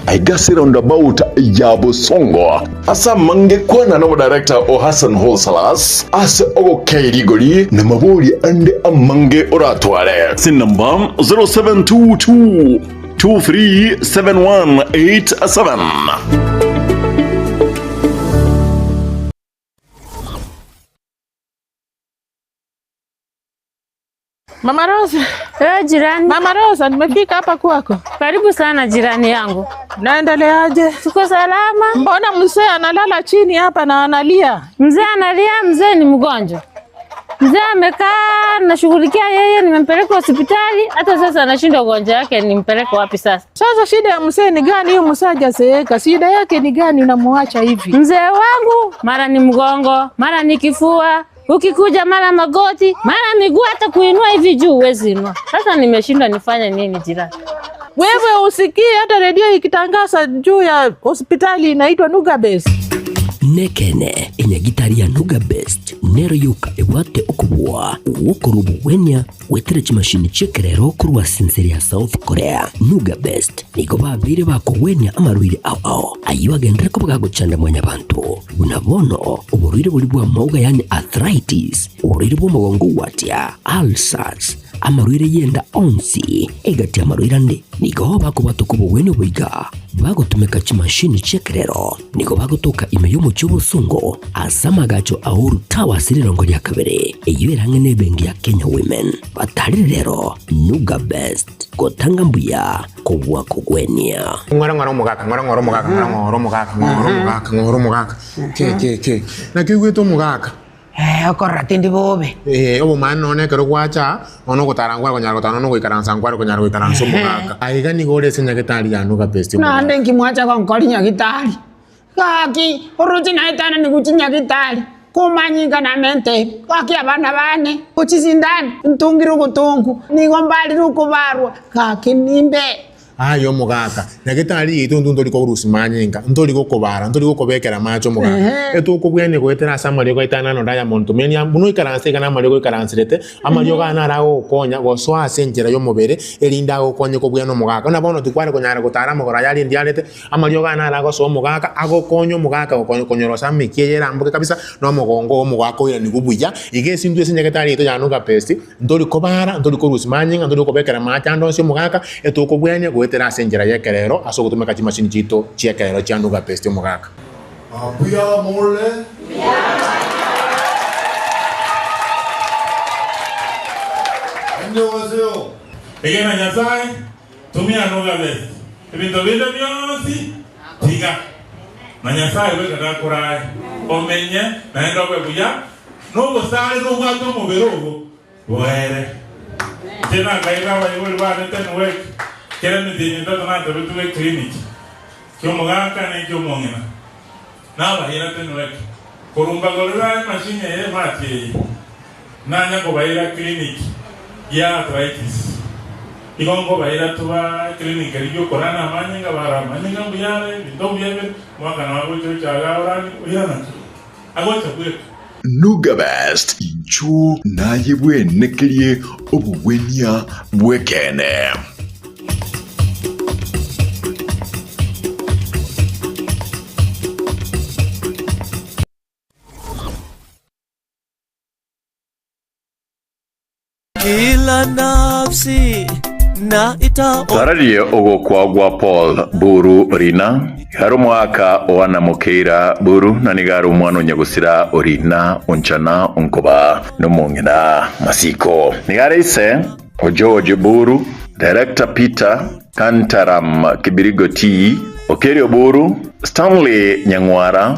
S13: aigasi roundabout ya Busongo asa mange kwana no director o Hazan Wholesalers ase ogokairigori na maburi ande amange oratware sin number 0722 237187.
S18: Mama Rosa.
S19: Jirani.
S18: Mama Rosa, nimefika hapa kwako.
S19: Karibu sana jirani yangu.
S18: Naendeleaje?
S19: Tuko salama.
S18: Mbona mzee analala chini hapa na analia?
S19: Mzee analia, mzee ni mgonjwa. Mzee amekaa nashughulikia yeye, nimempeleka hospitali, hata sasa anashinda ugonjwa wake, nimpeleke wapi sasa?
S18: Sasa shida ya mzee ni gani? Huyu mzee hajazeeka. Shida yake ni gani unamwacha hivi?
S19: Mzee wangu mara ni mgongo, mara ni kifua, ukikuja mara magoti, mara miguu, hata kuinua hivi juu huwezi inua. Sasa nimeshinda nifanye nini jirani?
S18: Wewe usikie hata redio ikitangaza juu ya hospitali inaitwa Nuga Best.
S17: Nekene enyagitari ya Nuga Best nero yuka ewate okubwa uwokorubu wenya wetere chimashini chekerero kurwa sinseri ya South Korea. Nuga Best nigo babire bako wenya amarwire ao ayiwa gendere ko bagagucanda mwanya bantu unabono uburwire buri bwa mauga yani arthritis uburwire bwo mugongo watya ulcers amarwire yenda onsi egati amarwire ande nigo bako batukubo wene buiga bagotumeka chimashini chekerero nigo bagotoka imeyo mu cy'Ubusungo asamagacho ahuru tawasirirongo lya kabere iyo irangene bengi ya Kenya Women batari rero Nuga Best gotanga mbuya kubwa kugwenia
S20: ngora mugaka ke na kigweto mugaka
S21: okorra tindi bobe
S20: obo mano ne kero kwacha ono gotarangwa konyaro tano no goikaransa ngwaro konyaro goikaransa mugaka aiga ni gore senya getari ya Nuga Best
S21: na ndengi mwacha kwa nkolinya gitari kaki oruti na itana ni gucinya gitari kumanyika na mente kaki abana bane kuchizindani ntungiro gutungu ni gombali rukubarwa kaki nimbe
S20: ayo mugaka na getari itu nduri ko rusimanyinga nduri ko kobara nduri ko kobekera macho mugaka etu ko bwene ko etera samari ko itana no daya monto menya buno ikaranse kana mari ko ikaransirete amari gana rago konya go swa senjera yo mubere elinda go konye ko bwene mugaka na bono tukware konyara gutara mugora yali ndiarete amari gana rago so mugaka ago konyo mugaka go konyoro sami kiera mbuke kabisa no mugongo mugaka yo ni gubuya igesi ndu senya getari itu ya Nuga Best nduri ko bara nduri ko rusimanyinga nduri ko bekera macho ndo so mugaka etu ko bwene go etera senjera yekerero aso gutumeka chimashini chito chekerero cha Nuga Best mugaka
S23: buya morle
S3: egena nyasaye tumia noga best ebinto binde byonsi tiga na nyasaye weka kurai omenye naenda kwe buya nubo sale nubo ato muberogo were tena kaira wa yuri wa tena wek kera mtinyi ndo na tabitu we clinic kyo muganga ne kyo mongena na ba ira tena wek kurumba gorira mashine ye mati nanya ko baira clinic ya arthritis igongo baira tuba clinic riyo korana manyinga bara manyinga buyare ndo buyebe mwaka na wago chaga orani uyana agocha kwe
S13: Nugabest incho naye bwenekerie obubwenia bwekene.
S5: Kila nafsi na ita
S6: Tararie ogokwa gwa Paul Buru Rina haru mwaka oana mukeira Buru na nigaru mwano nyagusira Orina unchana unkoba numongina masiko nigare ise o George Buru Director Peter Kantaram Kibirigoti Okerio Buru Stanley Nyangwara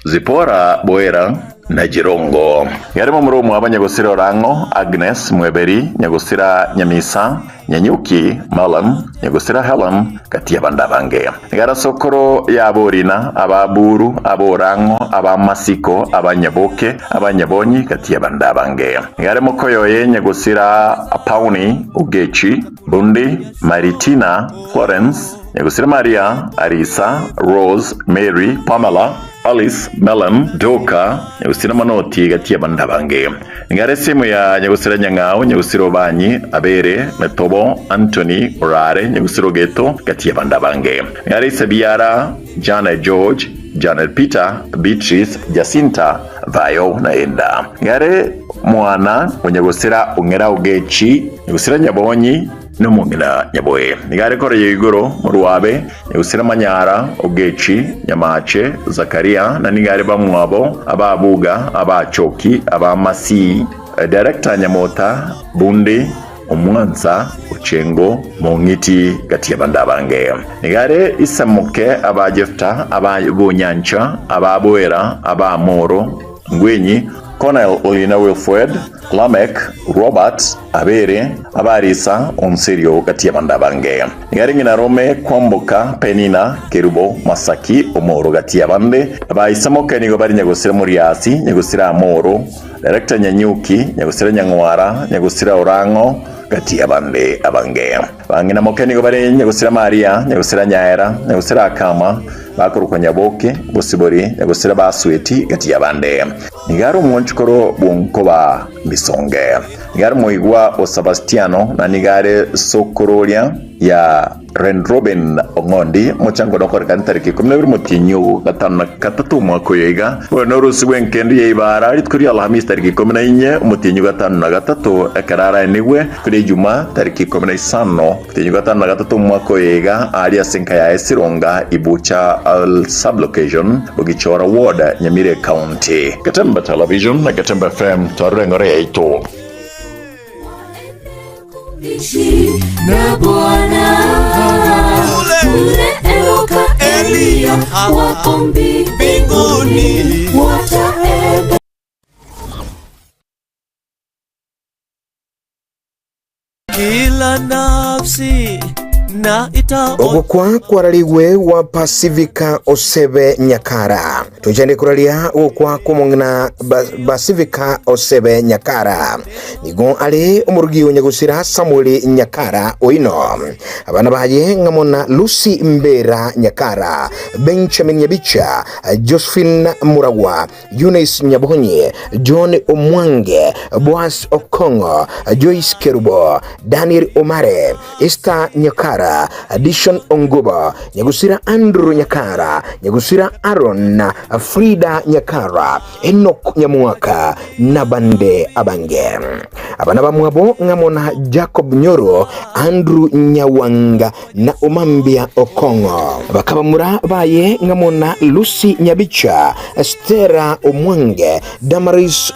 S6: Zipora Boera na Jirongo yarimo murumu abanyagusira Orango Agnes Mweberi nyagusira Nyamisa Nyanyuki Malam nyagusira Helen kati y'abanda bange ngara sokoro yaborina ababuru aborango abamasiko abanyaboke abanyabonyi kati y'abanda bange ngare mukoyoye nyagusira Pauni Ugechi Bundi Maritina Florence nyagusira Maria Arisa Rose Mary Pamela Alice Melan Doka nyagusira Manoti gati y'abanda bange ngare simu ya nyagusira Nyangao nyagusira Banyi Abere Metobo Anthony Orare nyagusira Geto gati y'abanda bange ngare Sebiara Janet George Janet Peter Beatrice Jacinta Vayo na Enda ngare mwana nyagusira Ungera Ugechi nyagusira Nyabonyi n'umugina nyaboye nigare koreye igoro mu Ruwabe nyagusira Manyara Ugechi Nyamache Zakaria na nigare bamwabo ababuga abachoki abamasi Director Nyamota Bundi Umwanza Uchengo Mongiti gati y'abanda bange nigare isamuke abajefta ababunyancha ababoera abamoro Ngwenyi Colonel Olina Wilfred Lamek Robert Abere Abarisa Onserio gati y'abanda bange ngari ngina Rome Kwamboka Penina Kerubo Masaki Omoro gati y'abande abayisamoke nigo bari nyagusira Muriasi nyagusira Amoro Director Nyanyuki nyagusira Nyangwara nyagusira Orango gati y'abande abange bangina moke nigo bari nyagusira Maria nyagusira Nyaera nyagusira Akama bakuruko Nyaboke Busibori nyagusira Basweti gati y'abande nigaro mwonchukoro bunkoba Misonge nigaro muigwa o Sebastiano na nigare Sokorolia ya Rendroben Ongondi mochango dokor kan tariki kumne bir mutinyu gatana katatu mwako yega wonorusi wenkendi yeibara aritkuri Alhamis tariki kumne inye mutinyu gatana gatatu ekarara niwe kuri Juma tariki kumne sano mutinyu gatana gatatu mwako yega aria senka ya Esironga Ibucha al sublocation Bugichora ward Nyamire County Katemba Television na Katemba FM torengore eito
S7: na Bwana ule eloka Elia waombi mbinguni wataenda
S5: kila nafsi na ita
S22: ogukwa kwaraliwe wa Pacifica Osebe Nyakara tujende kuralia ogukwa kumongna Pacifica Osebe Nyakara nigo ali umurugi nyagusira Samuel Nyakara oino abana baye ngamona Lucy Mbera Nyakara Benjamin Nyabicha Josephine Muragwa Eunice Nyabonye John Omwange Boas Okongo Joyce Kerubo Daniel Omare Esther Nyakara Addition Ongoba nyagusira Andrew Nyakara nyagusira Aaron Frida Nyakara Enoch Nyamuaka na Bande Abange abana bamwabo ngamona Jacob Nyoro, Andrew Nyawanga na Omambia Okongo. Bakabamura baye ngamona Lucy Nyabicha, Estera Omwange, Damaris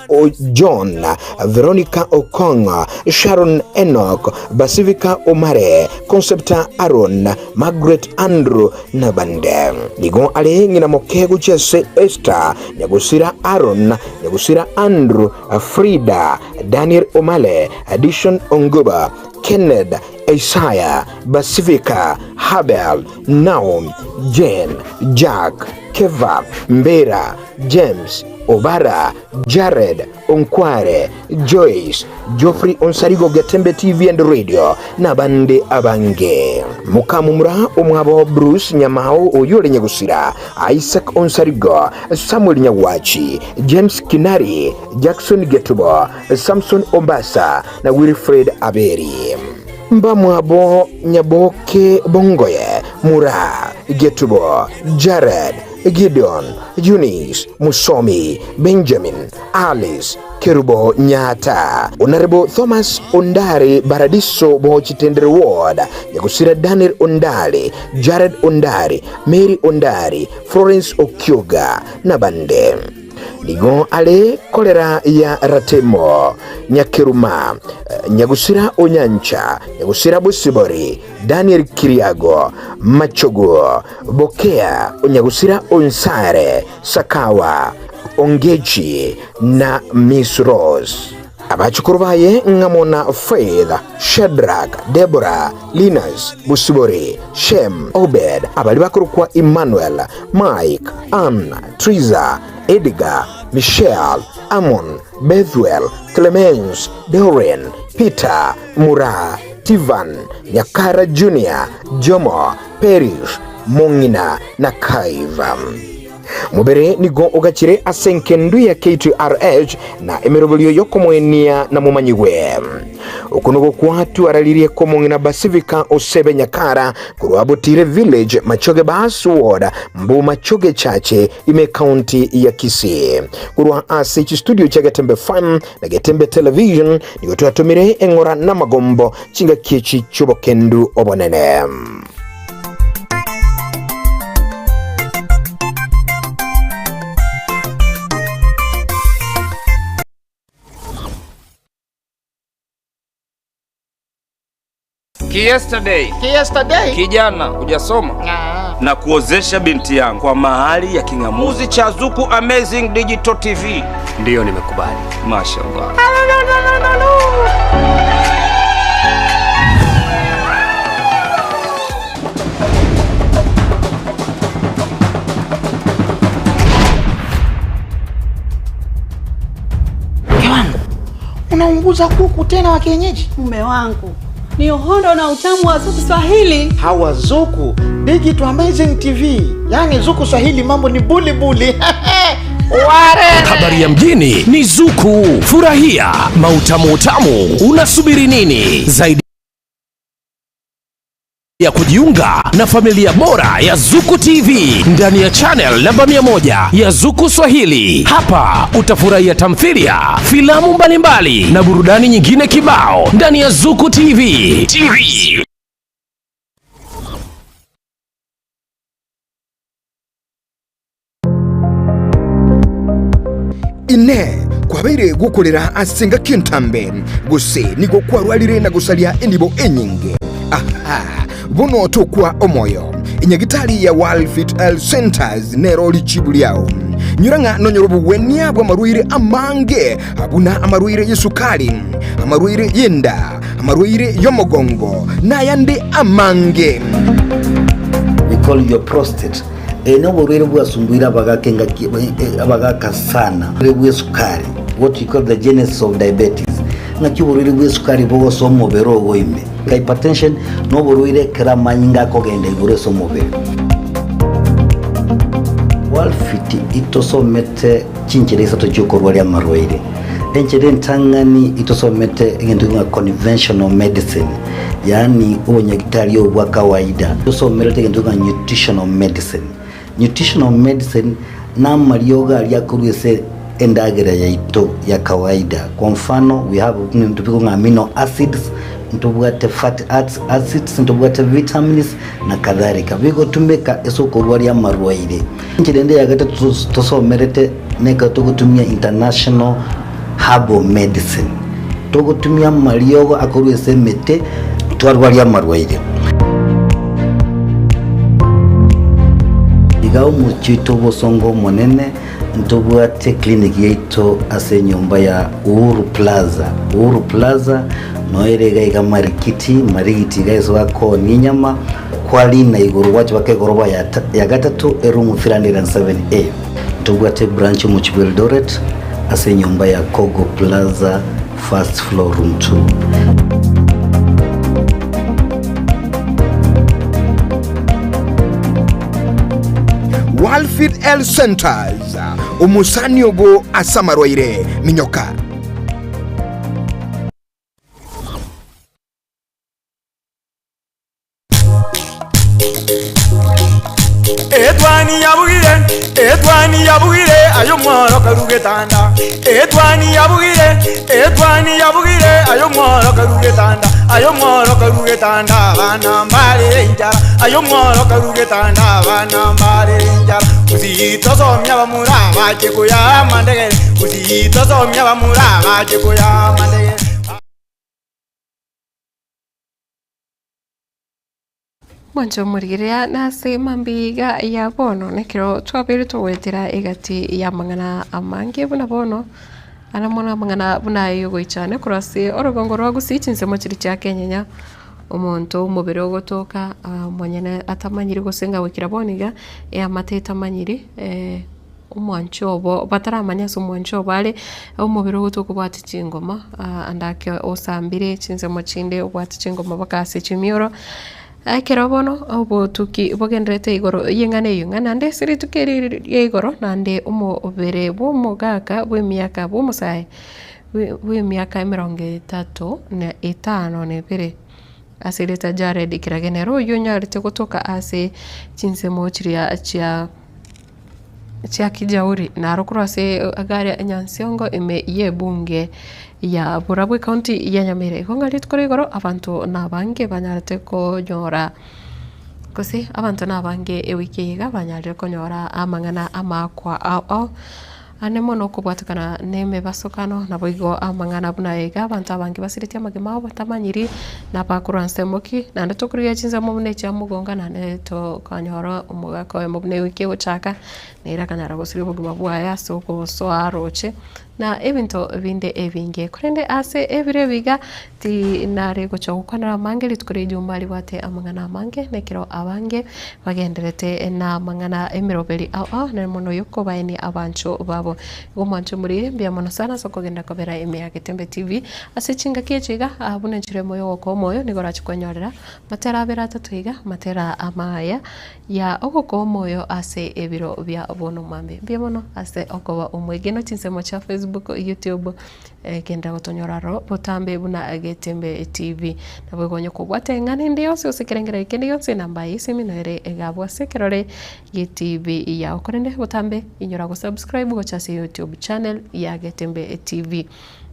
S22: John, Veronica Okongo, Sharon Enoch, Basivika Omare, Concepta Aaron, Margaret Andrew na bande. Nigo ale ngina mokegu chese Esther, Nyagusira Aaron, Nyagusira Andrew, Frida, Daniel Omale, Addition Onguba, Kenneth, Isaiah, Basivika, Habel, Naum, Jane, Jack, Keva, Mbera, James, Obara, Jared, Onkware, Joyce, Geoffrey Onsarigo Gatembe TV and Radio na bande abange. Mukamumura omwabo Bruce Nyamao Oyole Nyagusira, Isaac Onsarigo, Samuel Nyawachi, James Kinari, Jackson Getubo, Samson Ombasa na Wilfred Aberi. Mbamwabo Nyaboke Bongoye, Mura, Getubo, Jared, Gideon, Eunice, Musomi, Benjamin, Alice, Kerubo Nyata, Honorable Thomas Ondari Baradiso Bochitendere Ward, Nyagusira Daniel Ondari, Jared Ondari, Mary Ondari, Florence Okyoga na bande. Nigo ale kolera ya Ratemo, Nyakiruma, Nyagusira Onyancha, Nyagusira Busibori, Daniel Kiriago, Machogo, Bokea, Nyagusira Onsare, Sakawa, Ongechi na Miss Rose. Abachukuru baye ngamona Faith, Shadrach, Deborah, Linus, Busibori, Shem, Obed, abali bakuru kwa Emmanuel, Mike, Anna, Triza, Edgar, Michelle, Amon, Bethuel, Clemens, Doreen, Peter, Mura, Tivan, Nyakara Junior, Jomo, Perish, Mongina na Kaiva. Mubere nigo ogachire asenkendu ya KTRH na emerobulio yoko mwenia na mumanyiwe. Ukunugo kwatu aralirie komongina Basivika Osebe Nyakara kuruabutire village Machoge Basu Ward Mbu Machoge Chache ime county ya Kisii. Kurua asichi studio cha Gatembe Farm na Gatembe Television nigo tuatumire engora na magombo chinga kiechi chubokendu obonene.
S2: Yesterday kijana hujasoma na kuozesha binti yangu kwa mahali ya kingamuzi cha Zuku Amazing Digital TV.
S9: Ndiyo, nimekubali.
S2: Mashallah.
S21: Unaunguza kuku tena wa kienyeji?
S10: Mume wangu, ni uhondo na utamu wa Zuku Swahili.
S21: Hawa Zuku Digital Amazing TV, yani Zuku Swahili mambo ni buli buli. Ware.
S9: Habari ya mjini ni Zuku. Furahia mautamu utamu. Unasubiri nini? Zaidi ya kujiunga na familia bora ya Zuku TV ndani ya channel namba 100 ya Zuku Swahili. Hapa utafurahia tamthilia, filamu mbalimbali na burudani nyingine kibao ndani ya Zuku TV.
S22: Ine kwabere gukorera asenga kintambe guse nigo kwarwalire na gusalia indibo enyinge. Aha, buno tokwa omoyo inyagitali ya World Fit Health Centers nero lichibuliao nyuranga nonyorobu wenia bwa maruire amange abuna amaruire yesukali, amaruire yenda, amaruire yomogongo na yande amange.
S11: We call your prostate. Eno borwere bwasumbuira abagaka sana bwe sukari, what you call the genesis of diabetes. Ngaki borwere bwe sukari bo so mobero goime. Hypertension no borwere kera manyinga ko gende ibure so mobero. World Fit itosomete chinchereza to chokorwali amarwaire. Enchere ntangani itosomete ngende nga conventional medicine. Yani unyagitali obwa kawaida. Itosomete ngende nga nutritional medicine. Nutritional medicine na marioga aliakurwese endagira yaito ya kawaida. Kwa mfano we have tupiko amino acids, ntubwate fatty acids, ntubwate vitamins na kadhalika. Bigo tumeka esoko rwari amarwaire. Nkirende yagata tusomerete neka tugutumia international herbal medicine. Tugutumia mariogo akorwese mete twarwari amarwaire. Igao muchito bosongo monene ntubwate clinic yaito ase nyumba ya Uhuru Plaza. Uhuru Plaza noerega iga marigiti guys wako ninyama kwali na iguru wacho wake goroba ya gatatu erumu 307A. Ntubwate branch mu Eldoret ase nyumba ya Kogo Plaza first floor room 2.
S22: Walfit L Centers umusaniogo asamarwaire minyoka.
S16: Etwani yabugire ayo mworo karugetanda. Etwani yabugire ayo mworo karugetanda. Ayo mworo karugetanda bana mbale njara. Ayo mworo karugetanda bana mbale njara. Uzitosomya bamuraba chekuya mandegere. Uzitosomya bamuraba chekuya mandegere.
S1: Mwanjo murigiria nase mambiga ya bono nekiro twabiri twetira igati ya mangana amange buna bono ana mona mangana buna yugo ichane kurasi orogongo rwa gusichinse mo chiri cya Kenya umuntu umubiri ogotoka mwanyene atamanyiri gusenga wikira boniga ya mateta manyiri umwanchobo bataramanya so umwanchobo ale umubiri ogotoka bwati chingoma andake osambire chinse mo chinde bwati chingoma bakase chimioro akero bono obo tuki bogendrete igoro yengane yungana nde siri tukeri igoro nande umo obere bo mogaka bwe miaka bo musai bwe miaka 35 ne pere asileta Jared Kiragenero yonyarite kutoka ase chinse mochiria chia kijauri na arokura se agari Nyansiongo ime ye bunge ya Burabwe County ya Nyamire kongali tukore igoro abantu nabange banyarate ko nyora kosi abantu nabange ewikiga banyarate ko nyora amangana amakwa au anemo no kubwatukana neme basokano na boigo amangana bunaiga abantu abange basiritia magema batamanyiri na bakuranse moki na ndotokuriya chinza mumune cha mugonga na neto kanyoro umugako emubune wiki uchaka nera kanyara gosiri buguma bwaya soko so aroche na evento vinde evinge kurende ase evire viga ti nare gochokana mangeli tukore jumbali wate amangana mange nekiro abange bagenderete na mangana emirobeli au na mono yoko baini abancho babo gomancho muri bya mono sana soko genda kobera emya Getembe TV ase chinga kichiga abune chire moyo woko moyo nigora chikonyorera matera bera tatuiga matera amaya ya okoko moyo ase ebiro bya bono mambe bya mono ase okoba umwegeno chinsemo cha Facebook, YouTube, kenda gotonyoraro botambe buna Getembe TV na bwegonyo kubwate ngane ndio se usekerengera ikendi yose namba isimi noere egabwa sekerore GTV ya okorende botambe inyora go subscribe go chase YouTube channel ya Getembe TV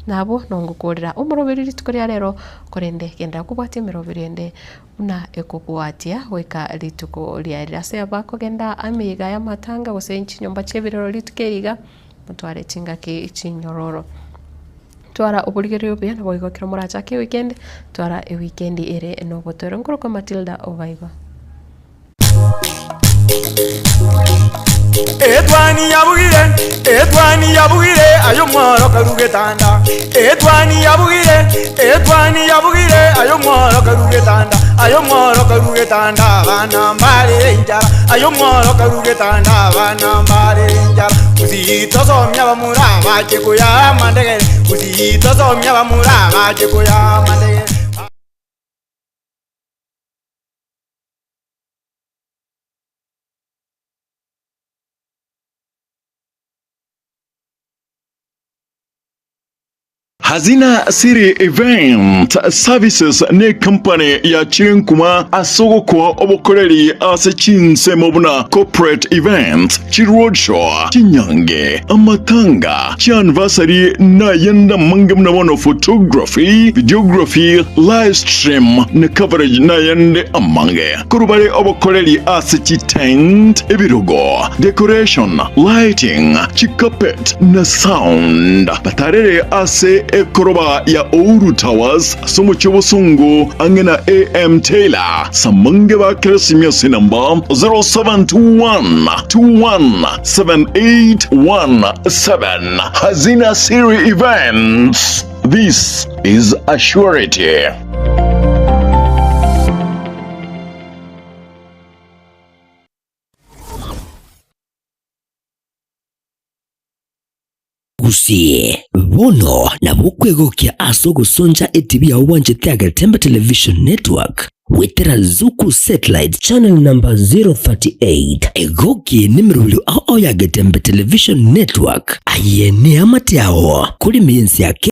S1: nabo nongukorera umurobiri tukoria rero korende kenda kubwate mirobirende una ekubwatia weka lituko lya se abako genda amiga ya matanga gose nyomba chebirero litukeriga mutware chinga ke chinyororo twara obuligerio bya na boigo kiro muracha ke weekend twara e weekend ere no botoro ngoro ko Matilda Ovaigo
S16: Etwani yabugire ayo mworo karugetanda. Etwani yabugire ayo mworo karugetanda. Ayo mworo karugetanda bana mbale njara. Ayo mworo karugetanda bana mbale njara. Uzitosomya bamuraba chekuya mandegere. Uzitosomya bamuraba chekuya mandegere.
S6: Hazina Siri Event Services ne company ya Chinkuma asogo kwa obokoreri ase chinse mobuna corporate event chi roadshow chinyange amatanga chi anniversary na yenda mangam na bono photography videography live stream na coverage na yende amange kurubare obokoreri ase chi tent ebirogo decoration lighting chi carpet na sound batarere ase ekoroba ya Ouru Towers somo chobosungu angena AM Taylor samange ba Christmas number 0721217817 Hazina Siri Events. This is a surety.
S12: Gusie bono na bukwegokia asogo sonja etibia wanje tega Tembe Television Network wetera Zuku Satellite Channel number 038 egoki nimirulu ao ya Tembe Television Network ayene amatiao kuli miensi yake